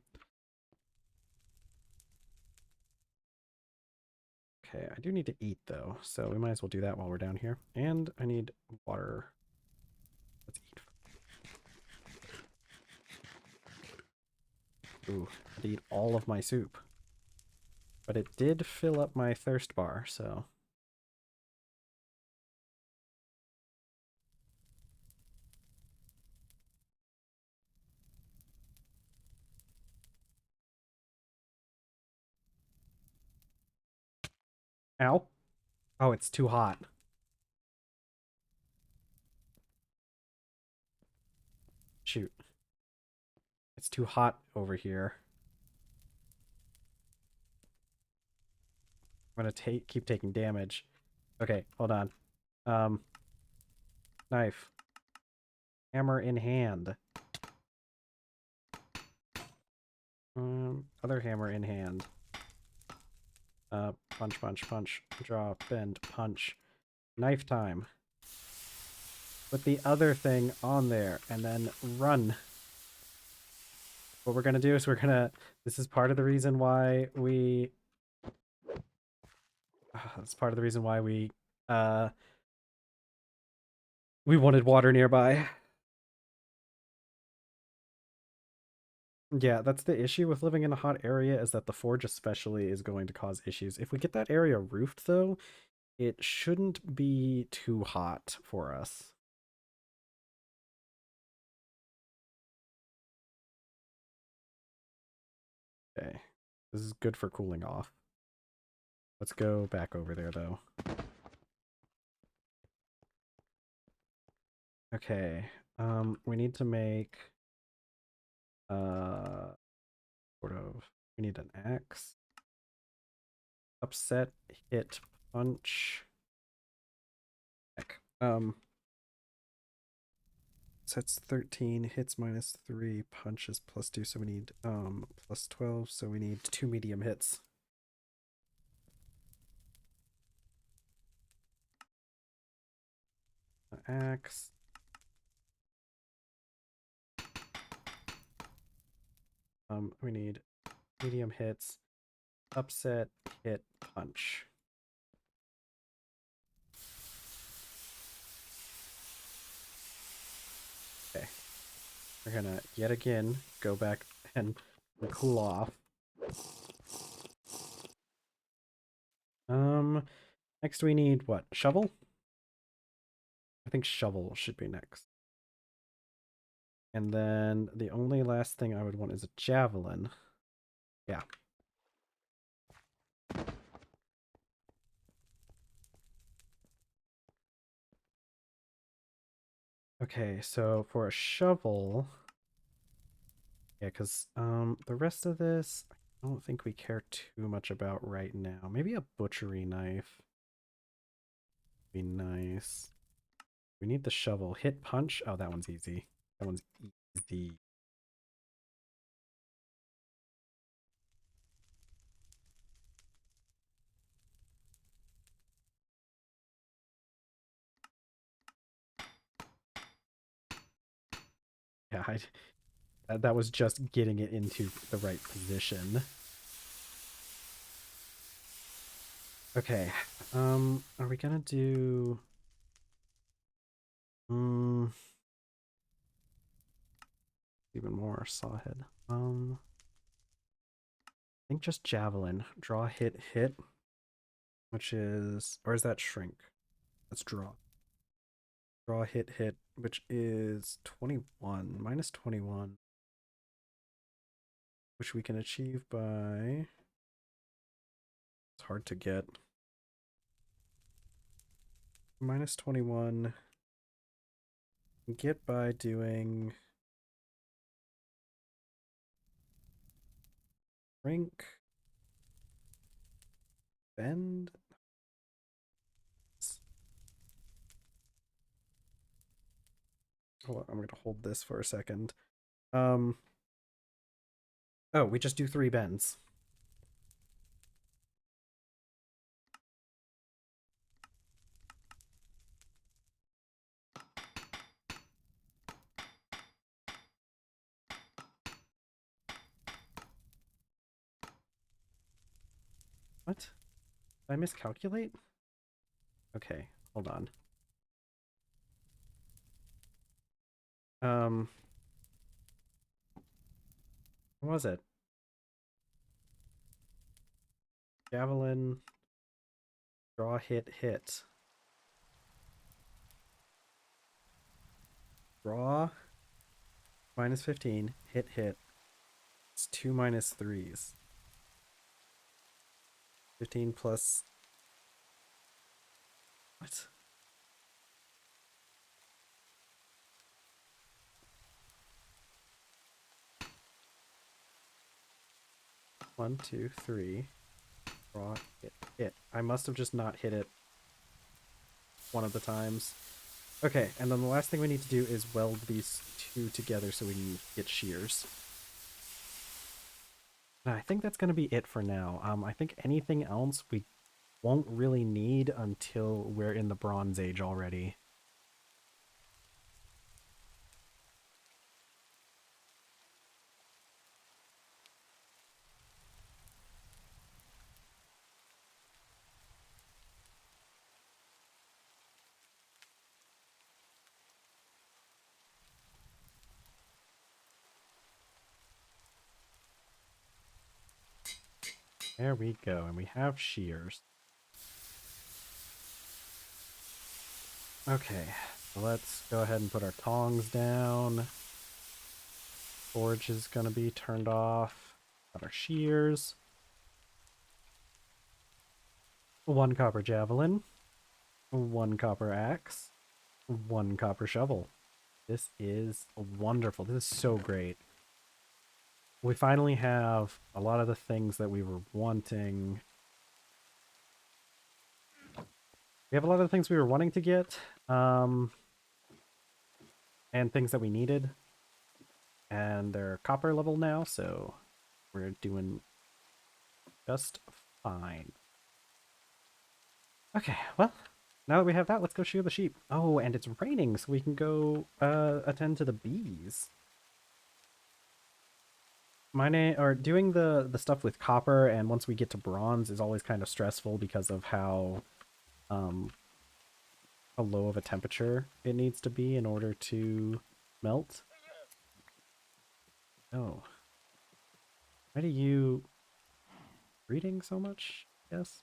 Okay, I do need to eat though, so we might as well do that while we're down here. And I need water. Let's eat. Ooh, I had to eat all of my soup. But it did fill up my thirst bar, so... Ow. Oh, it's too hot. Shoot. It's too hot over here. I'm gonna keep taking damage. Okay, hold on. Knife. Hammer in hand. Other hammer in hand. Punch, punch, punch. Draw, bend, punch. Knife time. Put the other thing on there and then run. What we're gonna do is this is part of the reason why we... That's part of the reason why we wanted water nearby. Yeah, that's the issue with living in a hot area, is that the forge especially is going to cause issues. If we get that area roofed, though, it shouldn't be too hot for us. Okay. This is good for cooling off. Let's go back over there, though. Okay. We need to make sort of, we need an axe. Upset, hit, punch. Heck. So it's 13, hits -3, punches +2, so we need +12, so we need 2 medium hits. Axe. We need medium hits, upset, hit, punch. Okay. We're gonna yet again go back and cool off. Next we need what? Shovel? I think shovel should be next. And then the only last thing I would want is a javelin. Yeah. Okay, so for a shovel, yeah, because the rest of this I don't think we care too much about right now. Maybe a butchery knife would be nice. We need the shovel. Hit punch. Oh, that one's easy. That one's easy. Yeah, that was just getting it into the right position. Okay. Are we gonna do even more sawhead? I think just javelin. Draw, hit, hit. Which is, or is that shrink? Let's draw. Draw, hit, hit, which is 21, -21. Which we can achieve by, it's hard to get. -21, get by doing shrink, bend. Hold on, I'm going to hold this for a second. Oh, we just do 3 bends. What? Did I miscalculate? Okay, hold on. What was it? Javelin, draw, hit, hit. Draw, -15, hit, hit. It's 2 -3s. 15 plus. What? One, two, three. Draw, hit, hit. I must have just not hit it one of the times. Okay, and then the last thing we need to do is weld these 2 together so we can get shears. And I think that's going to be it for now. I think anything else we won't really need until we're in the Bronze Age already. There we go, and we have shears. Okay, so let's go ahead and put our tongs down. Forge is going to be turned off. Got our shears. 1 copper javelin. 1 copper axe. 1 copper shovel. This is wonderful. This is so great. We finally have a lot of the things that we were wanting. We have a lot of the things we were wanting to get, and things that we needed. And they're copper level now, so we're doing just fine. Okay, well, now that we have that, let's go shear the sheep. Oh, and it's raining, so we can go attend to the bees. Doing the stuff with copper, and once we get to bronze is always kind of stressful because of um how low of a temperature it needs to be in order to melt. Oh, why do you breeding so much? Yes.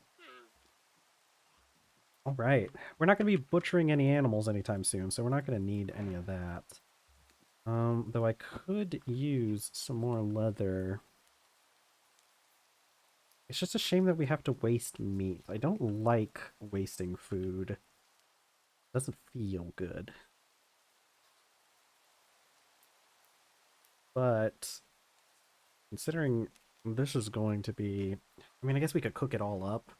All right. We're not going to be butchering any animals anytime soon, so we're not going to need any of that. Though I could use some more leather. It's just a shame that we have to waste meat. I don't like wasting food. It doesn't feel good. But considering this is going to be... I mean, I guess we could cook it all up,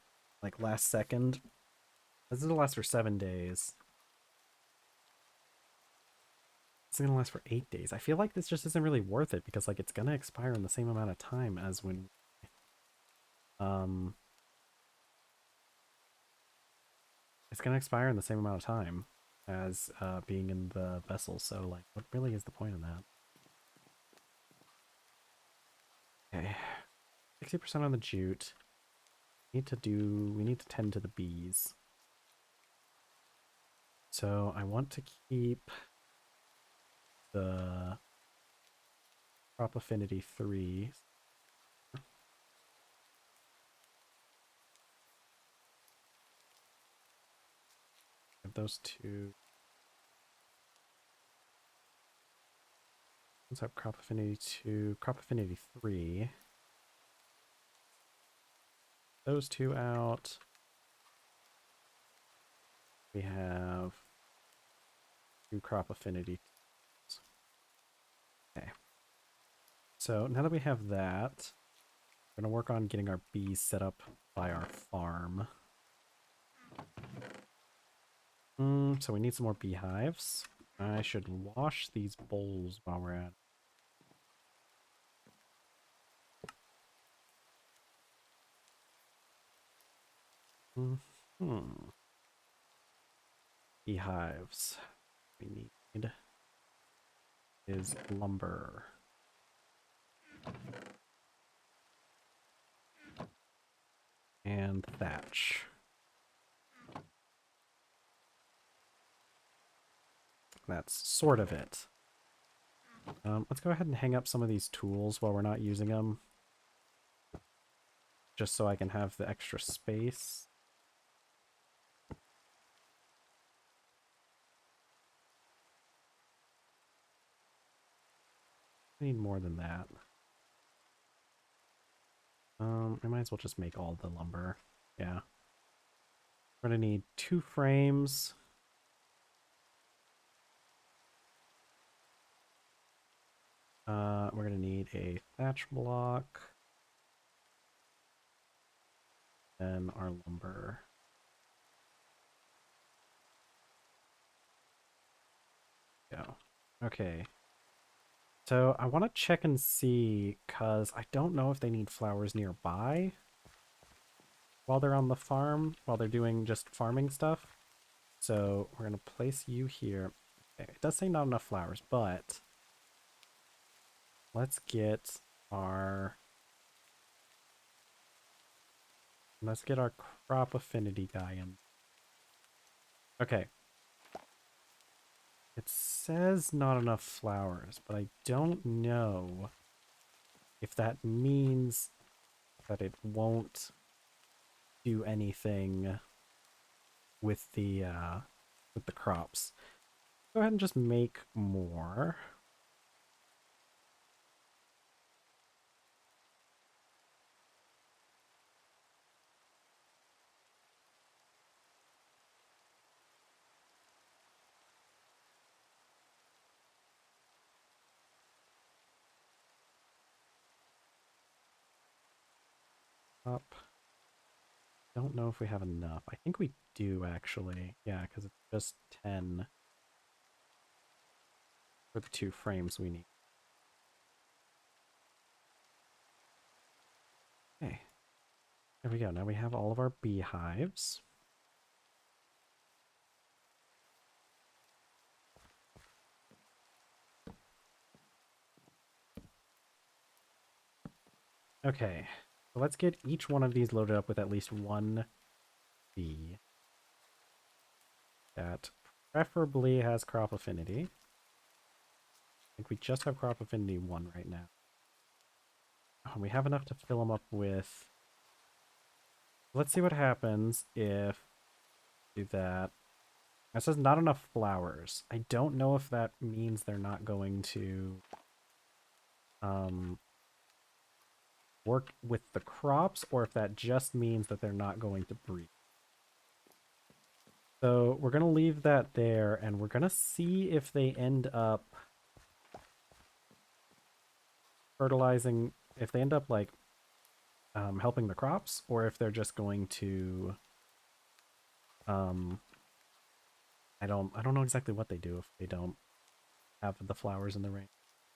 like last second. This is going to last for 7 days. It's going to last for 8 days. I feel like this just isn't really worth it because, like, it's going to expire in the same amount of time as when... It's going to expire in the same amount of time as being in the vessel. So, like, what really is the point of that? Okay. 60% on the jute. We need to tend to the bees. So I want to keep the crop affinity 3. Have those two. Let's have crop affinity 2, crop affinity 3. Those two out. We have 2 crop affinity. Okay. So now that we have that, we're going to work on getting our bees set up by our farm. So we need some more beehives. I should wash these bowls while we're at it. Beehives. We need is lumber. And thatch. That's sort of it. Let's go ahead and hang up some of these tools while we're not using them. Just so I can have the extra space. I need more than that. I might as well just make all the lumber. Yeah. We're gonna need 2 frames. We're gonna need a thatch block. And our lumber. Go. Okay. So I want to check and see, because I don't know if they need flowers nearby while they're on the farm, while they're doing just farming stuff. So we're going to place you here. Okay, it does say not enough flowers, but let's get our crop affinity guy in. Okay. It says not enough flowers, but I don't know if that means that it won't do anything with the crops. Go ahead and just make more. Up. Don't know if we have enough. I think we do actually. Yeah, because it's just 10 for the 2 frames we need. Okay. There we go. Now we have all of our beehives. Okay. So let's get each one of these loaded up with at least 1 bee. That preferably has crop affinity. I think we just have crop affinity 1 right now. Oh, we have enough to fill them up with. Let's see what happens if we do that. It says not enough flowers. I don't know if that means they're not going to work with the crops or if that just means that they're not going to breed. So we're going to leave that there and we're going to see if they end up fertilizing, if they end up like helping the crops or if they're just going to I don't know exactly what they do if they don't have the flowers in the rain.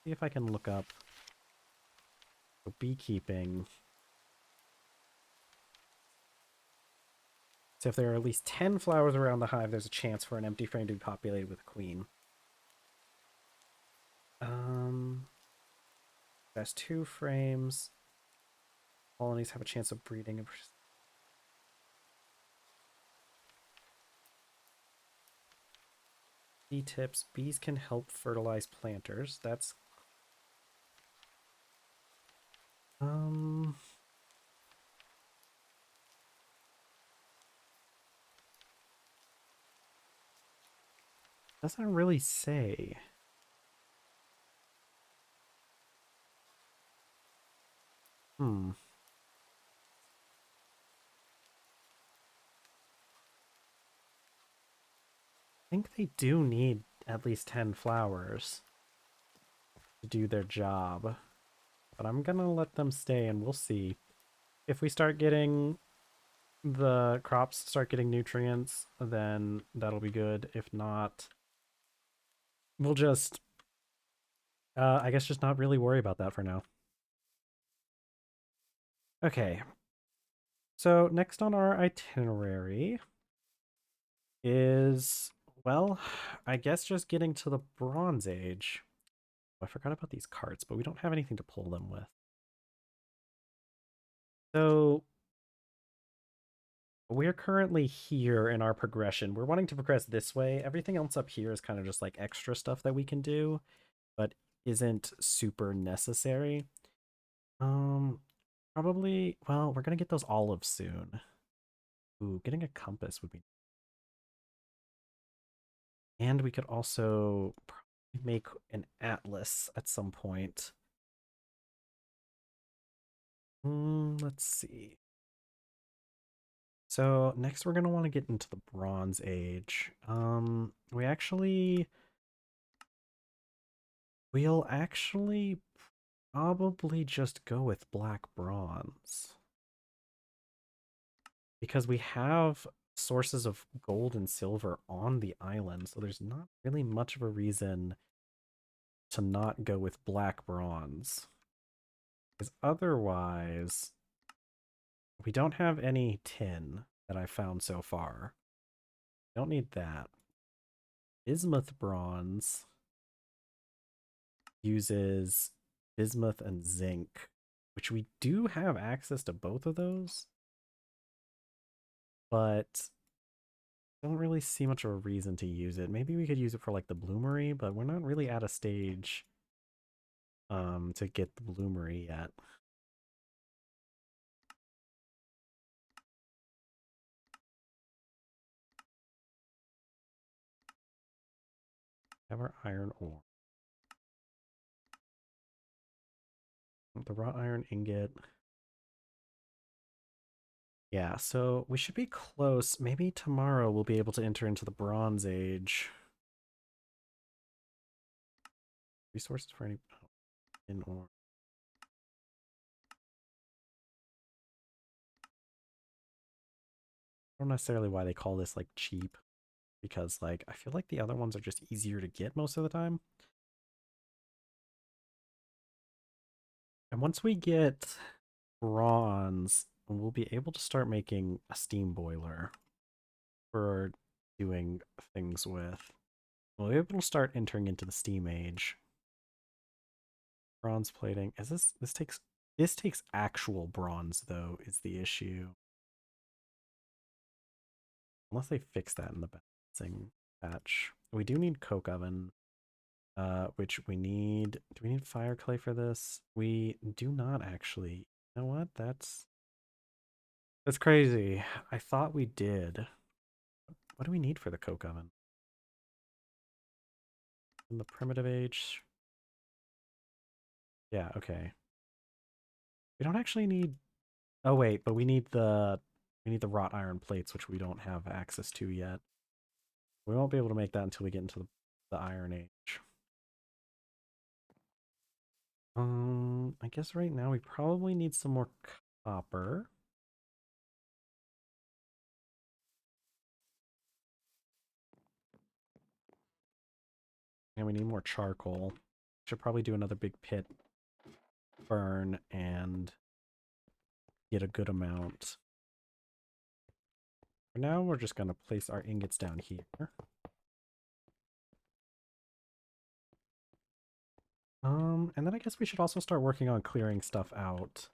See if I can look up beekeeping. So if there are at least 10 flowers around the hive, there's a chance for an empty frame to be populated with a queen. That's 2 frames. Colonies have a chance of breeding. Bee tips. Bees can help fertilize planters. That's doesn't really say. Hmm. I think they do need at least 10 flowers to do their job. But I'm gonna let them stay and we'll see. If we start getting the crops start getting nutrients, then that'll be good. If not, we'll just I guess just not really worry about that for now. Okay. So next on our itinerary is, well, I guess just getting to the Bronze Age. Oh, I forgot about these carts, but we don't have anything to pull them with. So we're currently here in our progression. We're wanting to progress this way. Everything else up here is kind of just like extra stuff that we can do, but isn't super necessary. Probably, well, we're gonna get those olives soon. Ooh, getting a compass would be. And we could also probably make an atlas at some point. Let's see. So next we're gonna want to get into the Bronze Age. We'll actually probably just go with black bronze. Because we have sources of gold and silver on the island, so there's not really much of a reason to not go with black bronze. Because otherwise, we don't have any tin that I found so far. Don't need that. Bismuth bronze uses bismuth and zinc, which we do have access to both of those, but don't really see much of a reason to use it. Maybe we could use it for like the bloomery, but we're not really at a stage to get the bloomery yet. Have our iron ore. The wrought iron ingot. Yeah, so we should be close. Maybe tomorrow we'll be able to enter into the Bronze Age. Resources for any in ore. don't necessarily why they call this like cheap, because like I feel like the other ones are just easier to get most of the time. And once we get bronze, we'll be able to start making a steam boiler for doing things with. We'll be able to start entering into the steam age. Bronze plating. Is this takes actual bronze though, is the issue. Unless they fix that in the balancing patch. We do need coke oven. Which we need. Do we need fire clay for this? We do not actually. You know what? That's crazy. I thought we did. What do we need for the coke oven? In the primitive age? Yeah, okay. We don't actually need. Oh wait, but we need the wrought iron plates, which we don't have access to yet. We won't be able to make that until we get into the Iron Age. I guess right now we probably need some more copper. And we need more charcoal. Should probably do another big pit burn and get a good amount. For now, we're just going to place our ingots down here. And then I guess we should also start working on clearing stuff out.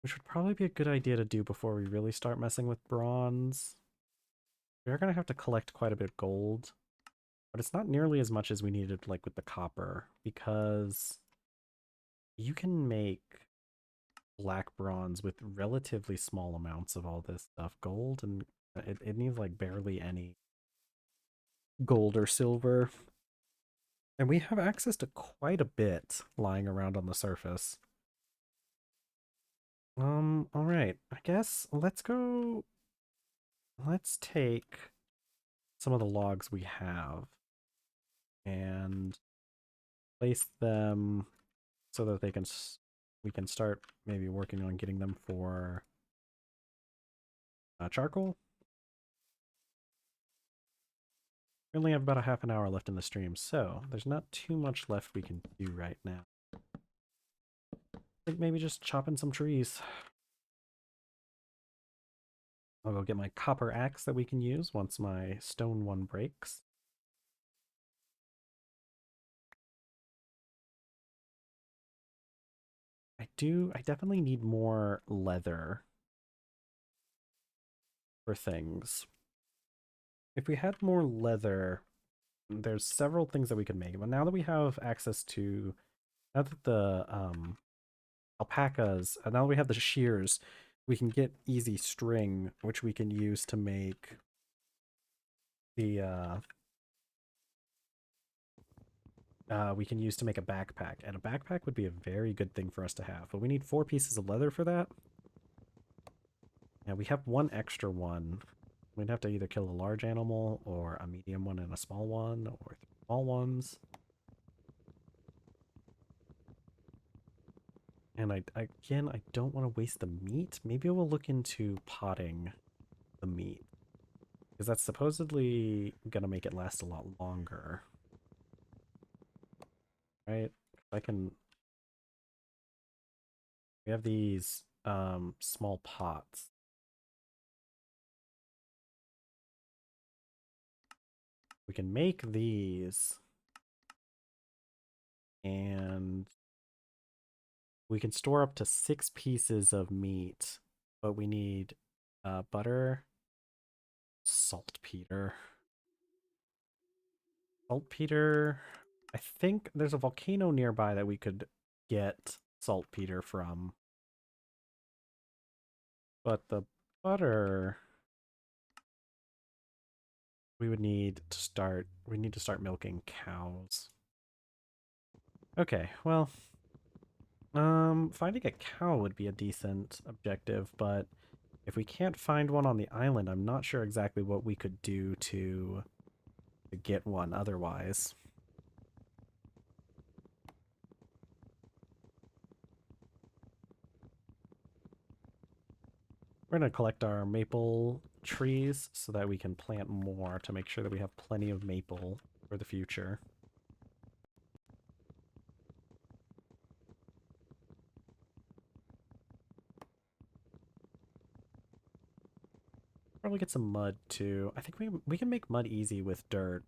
Which would probably be a good idea to do before we really start messing with bronze. We are going to have to collect quite a bit of gold. But it's not nearly as much as we needed like with the copper. Because you can make black bronze with relatively small amounts of all this stuff. Gold, and it needs like barely any gold or silver. And we have access to quite a bit lying around on the surface. All right. I guess let's take some of the logs we have and place them so that we can start maybe working on getting them for charcoal. We only have about a half an hour left in the stream, so there's not too much left we can do right now. I think maybe just chopping some trees. I'll go get my copper axe that we can use once my stone one breaks. I definitely need more leather for things. If we had more leather, there's several things that we could make. But now that we have access to, now that the alpacas, now that we have the shears, we can get easy string, which we can use to make the we can use to make a backpack, and a backpack would be a very good thing for us to have. But we need 4 pieces of leather for that. And we have one extra one. We'd have to either kill a large animal or a medium one and a small one, or 3 small ones. And again, I don't want to waste the meat. Maybe we'll look into potting the meat, because that's supposedly gonna make it last a lot longer. Right? I can. We have these small pots. We can make these, and we can store up to 6 pieces of meat, but we need butter, saltpeter. Saltpeter. I think there's a volcano nearby that we could get saltpeter from. But the butter, we need to start milking cows. Okay, well, finding a cow would be a decent objective, but if we can't find one on the island, I'm not sure exactly what we could do to get one otherwise. we're gonna collect our maple trees so that we can plant more to make sure that we have plenty of maple for the future. Probably get some mud too. I think we can make mud easy with dirt.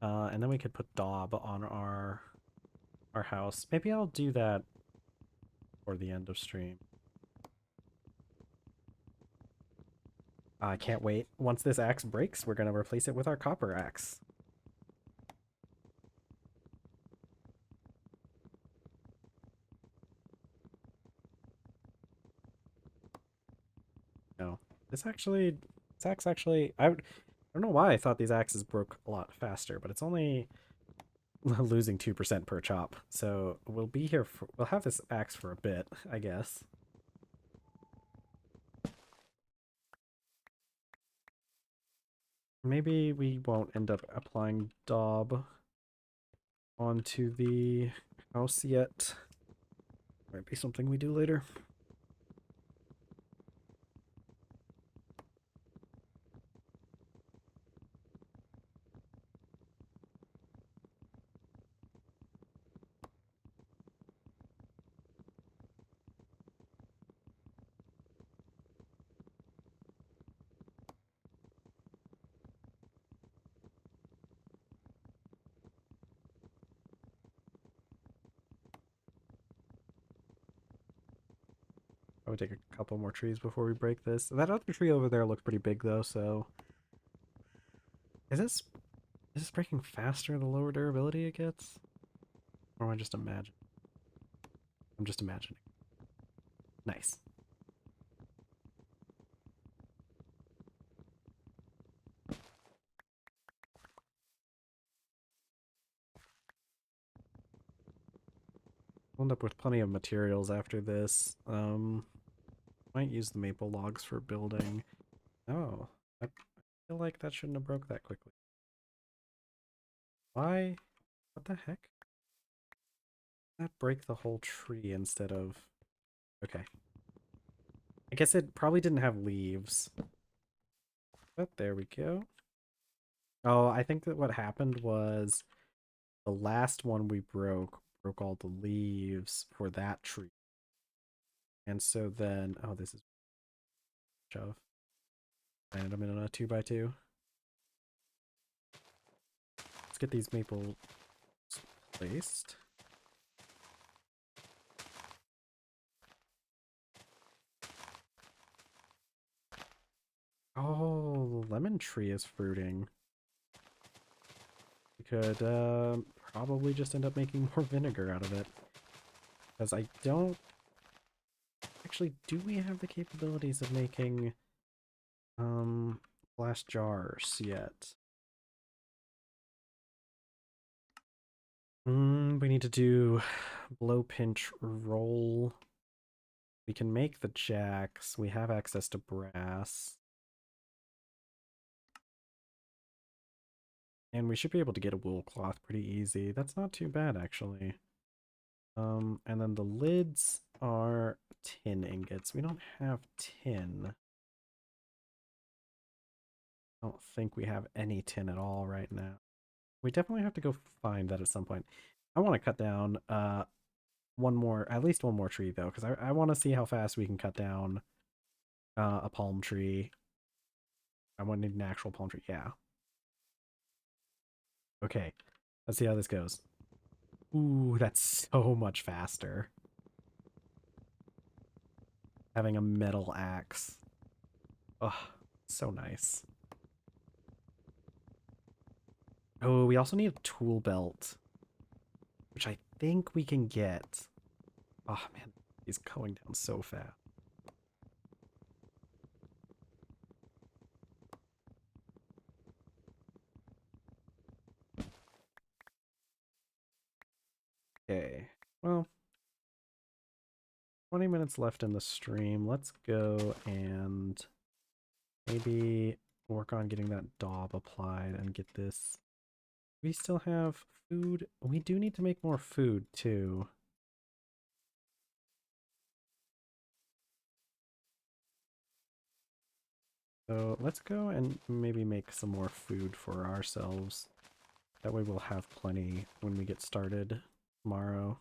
And then we could put daub on our house. Maybe I'll do that for the end of stream. I can't wait. Once this axe breaks, we're gonna replace it with our copper axe. No, this axe actually, I don't know why I thought these axes broke a lot faster, but it's only losing 2% per chop. So we'll have this axe for a bit, I guess. Maybe we won't end up applying daub onto the house yet. Might be something we do later. I would take a couple more trees before we break this. That other tree over there looked pretty big though, so is this breaking faster the lower durability it gets? Or am I just imagining? I'm just imagining. Nice. We'll end up with plenty of materials after this. Might use the maple logs for building. Oh, I feel like that shouldn't have broke that quickly. Why? What the heck? That break the whole tree instead of... Okay. I guess it probably didn't have leaves. But there we go. Oh, I think that what happened was the last one we broke all the leaves for that tree. And so then, oh, this is shove. And I'm in a 2x2. Let's get these maple placed. Oh, the lemon tree is fruiting. We could probably just end up making more vinegar out of it. Because I don't... Actually, do we have the capabilities of making glass jars yet? We need to do blow, pinch, roll. We can make the jacks. We have access to brass. And we should be able to get a wool cloth pretty easy. That's not too bad, actually. And then the lids are tin ingots. We don't have tin. I don't think we have any tin at all right now. We definitely have to go find that at some point. I want to cut down at least one more tree though, because I want to see how fast we can cut down a palm tree. I want to need an actual palm tree. Yeah. Okay. Let's see how this goes. Ooh, that's so much faster. Having a metal axe. Oh, so nice. Oh, we also need a tool belt, which I think we can get. Oh man, he's going down so fast. Okay, well, 20 minutes left in the stream. Let's go and maybe work on getting that daub applied and get this. We still have food. We do need to make more food, too. So let's go and maybe make some more food for ourselves. That way we'll have plenty when we get started tomorrow.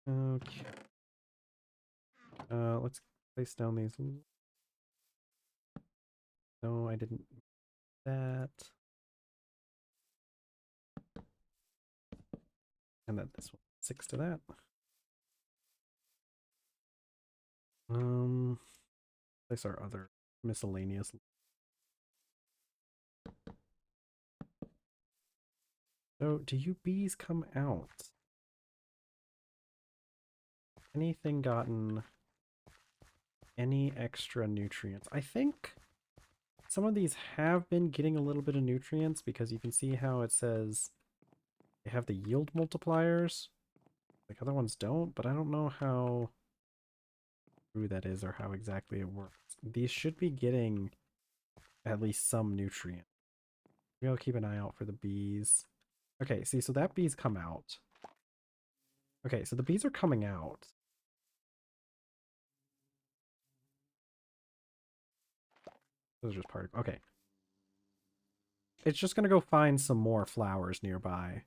Okay. Let's place down these. No, I didn't do that. And then this one, 6 to that. Place our other miscellaneous. So, do you bees come out? Anything gotten any extra nutrients? I think some of these have been getting a little bit of nutrients because you can see how it says they have the yield multipliers. Like other ones don't, but I don't know how true that is or how exactly it works. These should be getting at least some nutrient. Maybe I'll keep an eye out for the bees. Okay, see, so that bees come out. Okay, so the bees are coming out. Those are just part of, okay. It's just gonna go find some more flowers nearby.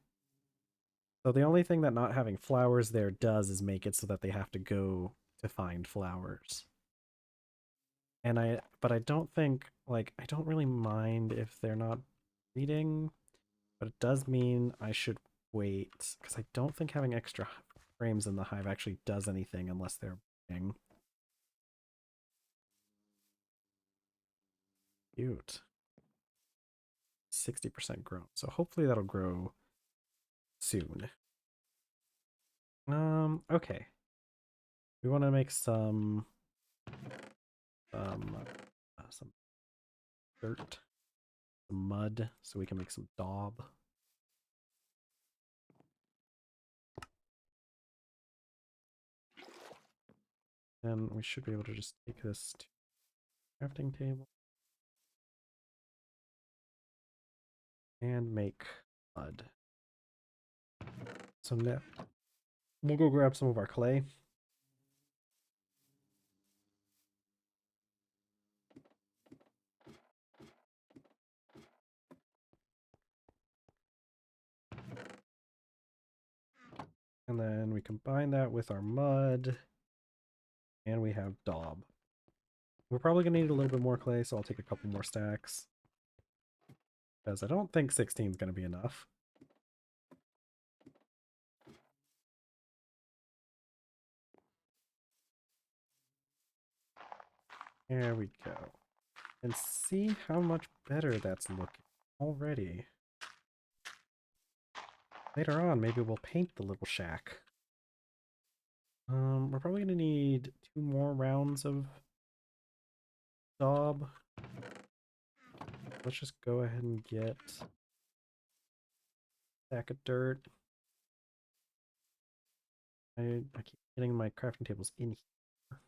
So the only thing that not having flowers there does is make it so that they have to go to find flowers. And but I don't think, like, I don't really mind if they're not breeding, but it does mean I should wait, because I don't think having extra frames in the hive actually does anything unless they're breeding. Cute. 60% grown. So hopefully that'll grow soon. Okay. We want to make some dirt, some mud, so we can make some daub. And we should be able to just take this to the crafting table and make mud. So now we'll go grab some of our clay. And then we combine that with our mud. And we have daub. We're probably going to need a little bit more clay, so I'll take a couple more stacks. Because I don't think 16 is going to be enough. There we go. And see how much better that's looking already. Later on, maybe we'll paint the little shack. We're probably going to need 2 more rounds of daub. Let's just go ahead and get a stack of dirt. I keep getting my crafting tables in here.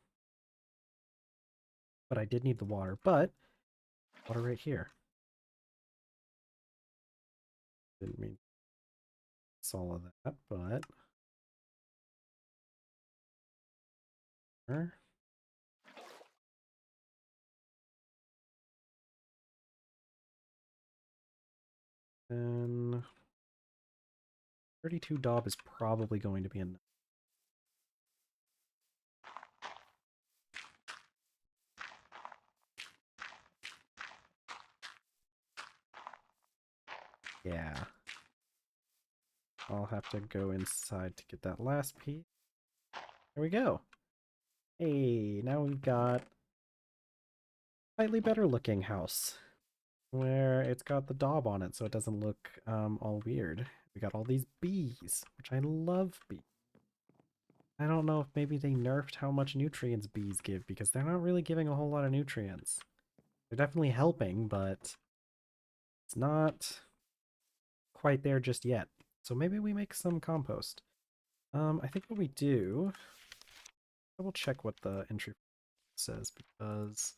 But I did need the water, but water right here. Didn't mean all of that, but then 32 daub is probably going to be enough. Yeah. I'll have to go inside to get that last piece. There we go. Hey, now we've got a slightly better looking house where it's got the daub on it so it doesn't look all weird. We got all these bees, which I love bees. I don't know if maybe they nerfed how much nutrients bees give because they're not really giving a whole lot of nutrients. They're definitely helping, but it's not quite there just yet. So maybe we make some compost. I think what we do I will check what the entry says because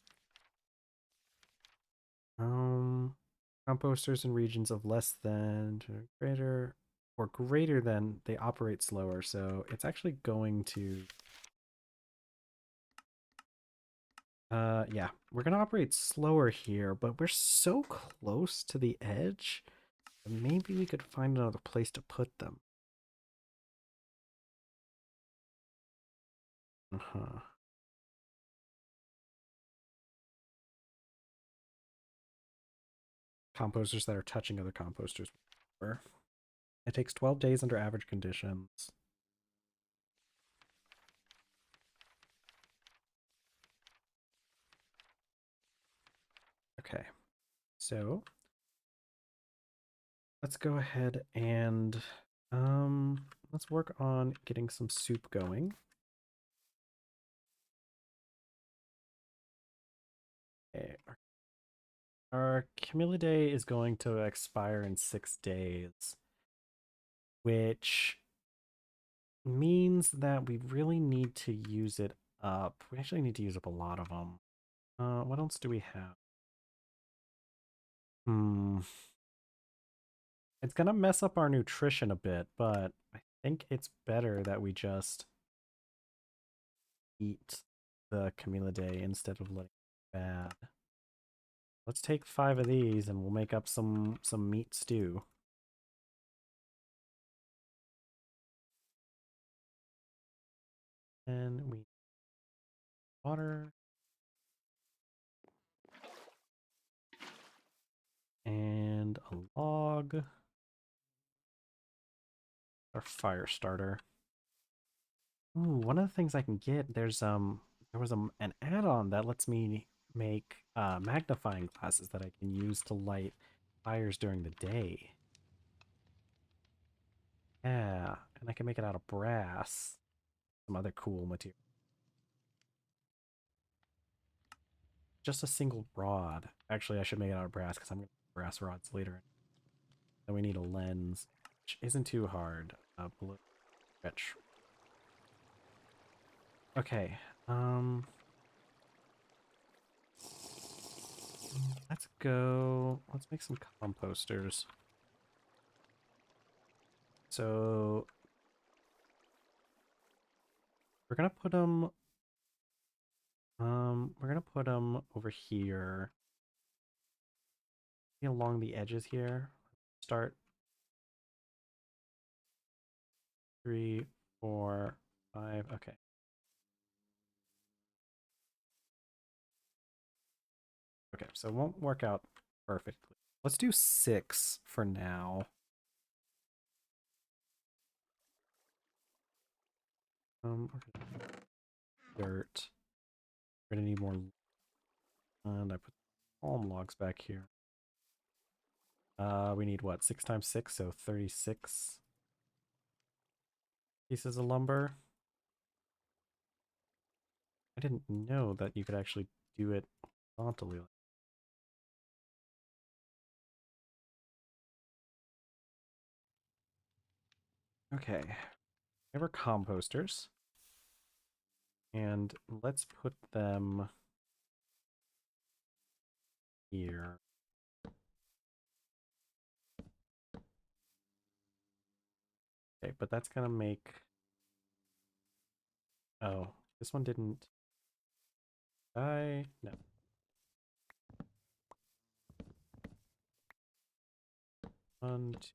composters in regions of less than or greater than, they operate slower. So it's actually going to yeah, we're gonna operate slower here, but we're so close to the edge that maybe we could find another place to put them. Uh-huh. Composters that are touching other composters. It takes 12 days under average conditions. Okay, so let's go ahead and let's work on getting some soup going. Okay, our Camelidae is going to expire in 6 days, which means that we really need to use it up. We actually need to use up a lot of them. What else do we have? It's gonna mess up our nutrition a bit, but I think it's better that we just eat the Camelidae instead of letting it bad. Let's take 5 of these and we'll make up some meat stew. And we water and a log. Our fire starter. Ooh, one of the things I can get, there was an add-on that lets me make magnifying glasses that I can use to light fires during the day. Yeah, and I can make it out of brass. Some other cool material. Just a single rod. Actually, I should make it out of brass because I'm going to brass rods later. Then we need a lens, which isn't too hard. Blue stretch. Okay. Let's go. Let's make some composters. So we're gonna put them. We're gonna put them over here, along the edges here. Start 3, 4, 5. Okay. Okay, so it won't work out perfectly. Let's do 6 for now. Dirt. We're gonna need more. And I put palm logs back here. We need what? 6 times 6, so 36 pieces of lumber. I didn't know that you could actually do it horizontally. Okay, we have our composters. And let's put them here. Okay, but that's gonna make... Oh, this one didn't die? No. One, two.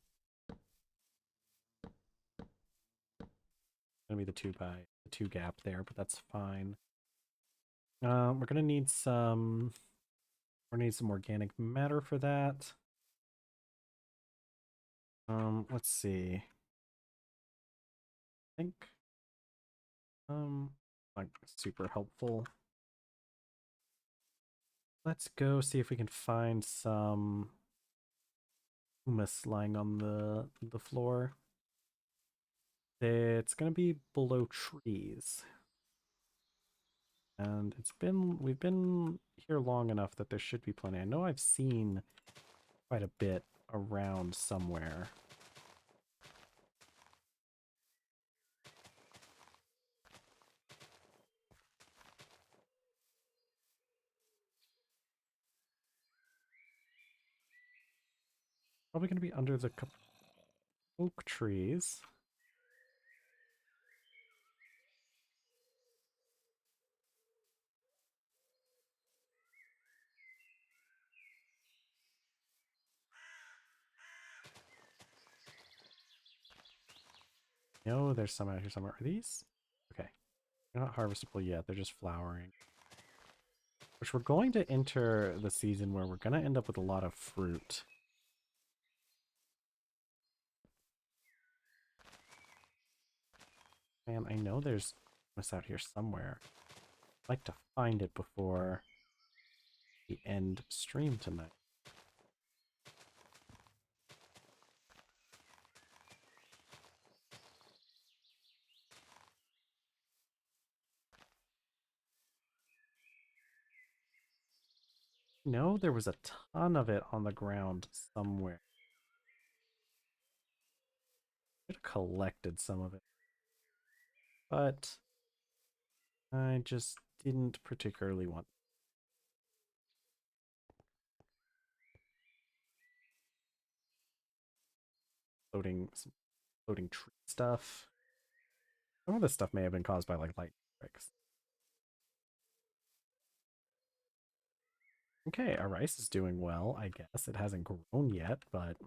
Gonna be the 2 gap there, but that's fine. We're gonna need some... We're gonna need some organic matter for that. Let's see. I think like super helpful. Let's go see if we can find some humus lying on the floor. It's gonna be below trees. And we've been here long enough that there should be plenty. I know I've seen quite a bit around somewhere. Probably going to be under the oak trees. No, there's some out here somewhere. Are these? Okay. They're not harvestable yet. They're just flowering. Which we're going to enter the season where we're going to end up with a lot of fruit. Man, I know there's this out here somewhere. I'd like to find it before the end stream tonight. No, there was a ton of it on the ground somewhere. I could have collected some of it, but I just didn't particularly want some floating tree stuff. Some of this stuff may have been caused by like lightning strikes. Okay, our rice is doing well, I guess. It hasn't grown yet, but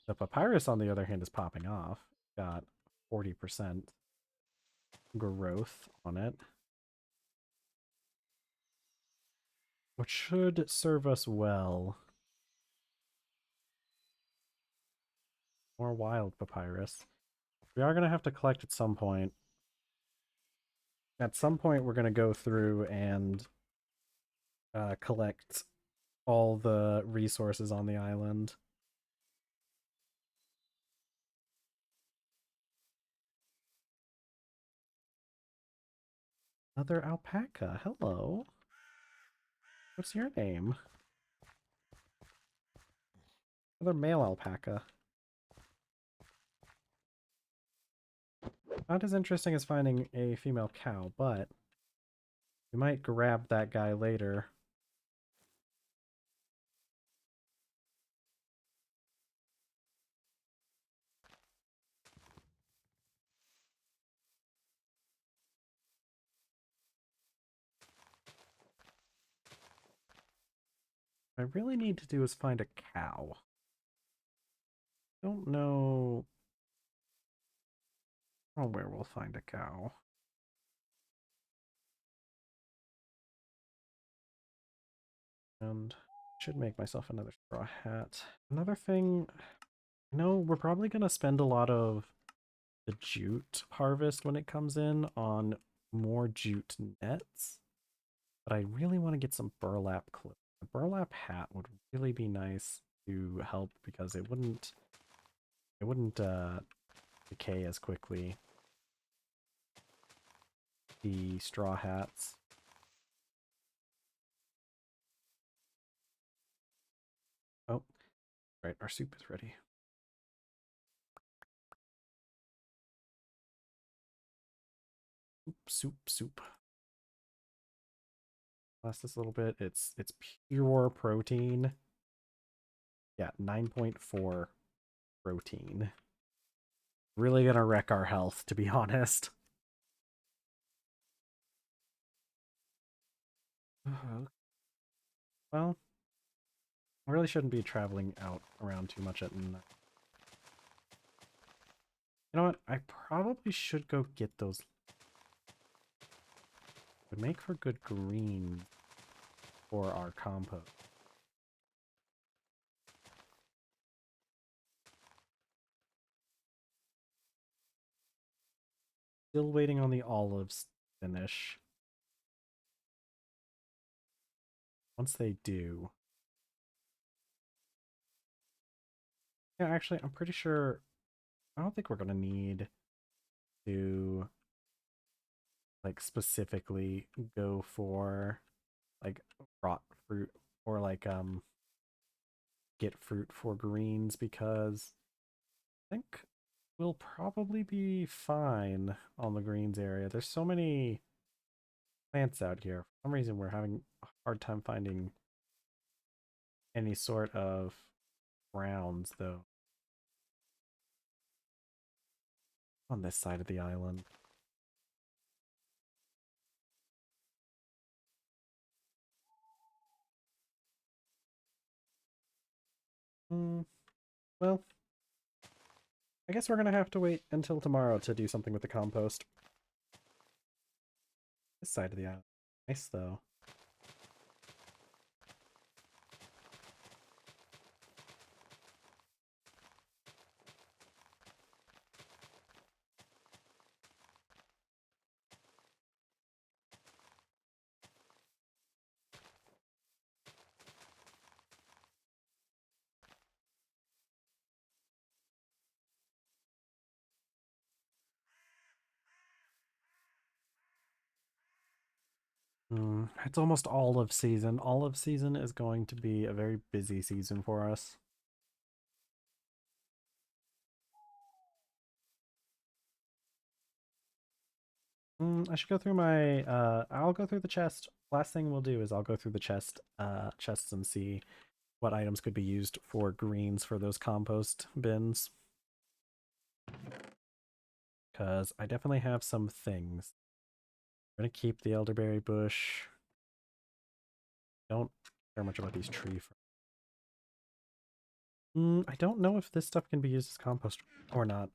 the papyrus, on the other hand, is popping off. Got 40% growth on it, which should serve us well. More wild papyrus. We are going to have to collect at some point. At some point, we're going to go through and collect all the resources on the island. Another alpaca. Hello. What's your name? Another male alpaca. Not as interesting as finding a female cow, but we might grab that guy later. What I really need to do is find a cow. Don't know where we'll find a cow. And should make myself another straw hat. Another thing, no, we're probably going to spend a lot of the jute harvest when it comes in on more jute nets. But I really want to get some burlap clips. A burlap hat would really be nice to help because it wouldn't decay as quickly. The straw hats. Oh, right, our soup is ready. Soup. Last this a little bit. It's pure protein. Yeah, 9.4 protein. Really gonna wreck our health, to be honest. Well, I really shouldn't be traveling out around too much at night. You know what? I probably should go get those. Would make for good green for our compost. Still waiting on the olives to finish. Once they do. Yeah, actually, I'm pretty sure. I don't think we're going to need to like specifically go for like rot fruit or like get fruit for greens because I think we'll probably be fine on the greens area. There's so many plants out here. For some reason we're having a hard time finding any sort of grounds though on this side of the island. Hmm. Well, I guess we're gonna have to wait until tomorrow to do something with the compost. This side of the island. Nice though. It's almost olive season. Olive season is going to be a very busy season for us. I should go through my I'll go through the chest. Last thing we'll do is I'll go through the chests and see what items could be used for greens for those compost bins. Because I definitely have some things. I'm gonna keep the elderberry bush. Don't care much about these tree. I don't know if this stuff can be used as compost or not.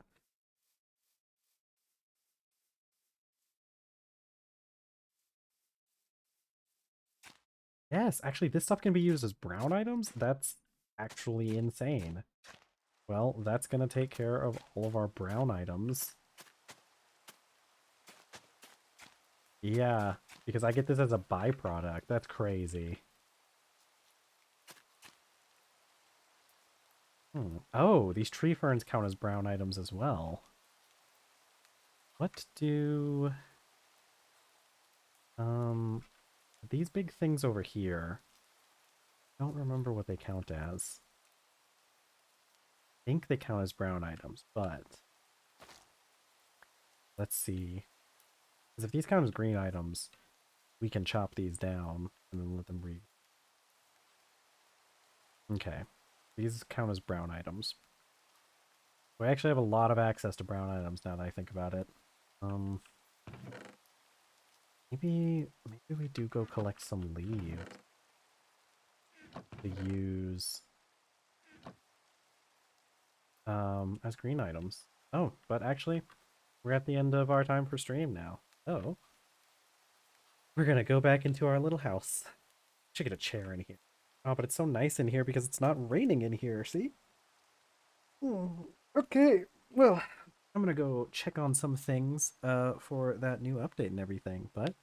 Yes, actually, this stuff can be used as brown items? That's actually insane. Well, that's gonna take care of all of our brown items. Yeah, because I get this as a byproduct. That's crazy. Oh, these tree ferns count as brown items as well. What do... These big things over here, I don't remember what they count as. I think they count as brown items, but let's see. Because if these count as green items, we can chop these down and then let them breathe. Okay. These count as brown items. We actually have a lot of access to brown items now that I think about it. Um, maybe we do go collect some leaves to use as green items. Oh, but actually, we're at the end of our time for stream now. Oh, we're gonna go back into our little house. Should get a chair in here. Oh, but it's so nice in here because it's not raining in here, see? Okay, well, I'm gonna go check on some things for that new update and everything, but if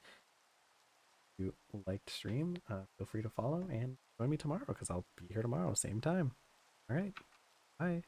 you liked stream, feel free to follow and join me tomorrow because I'll be here tomorrow, same time. All right, bye.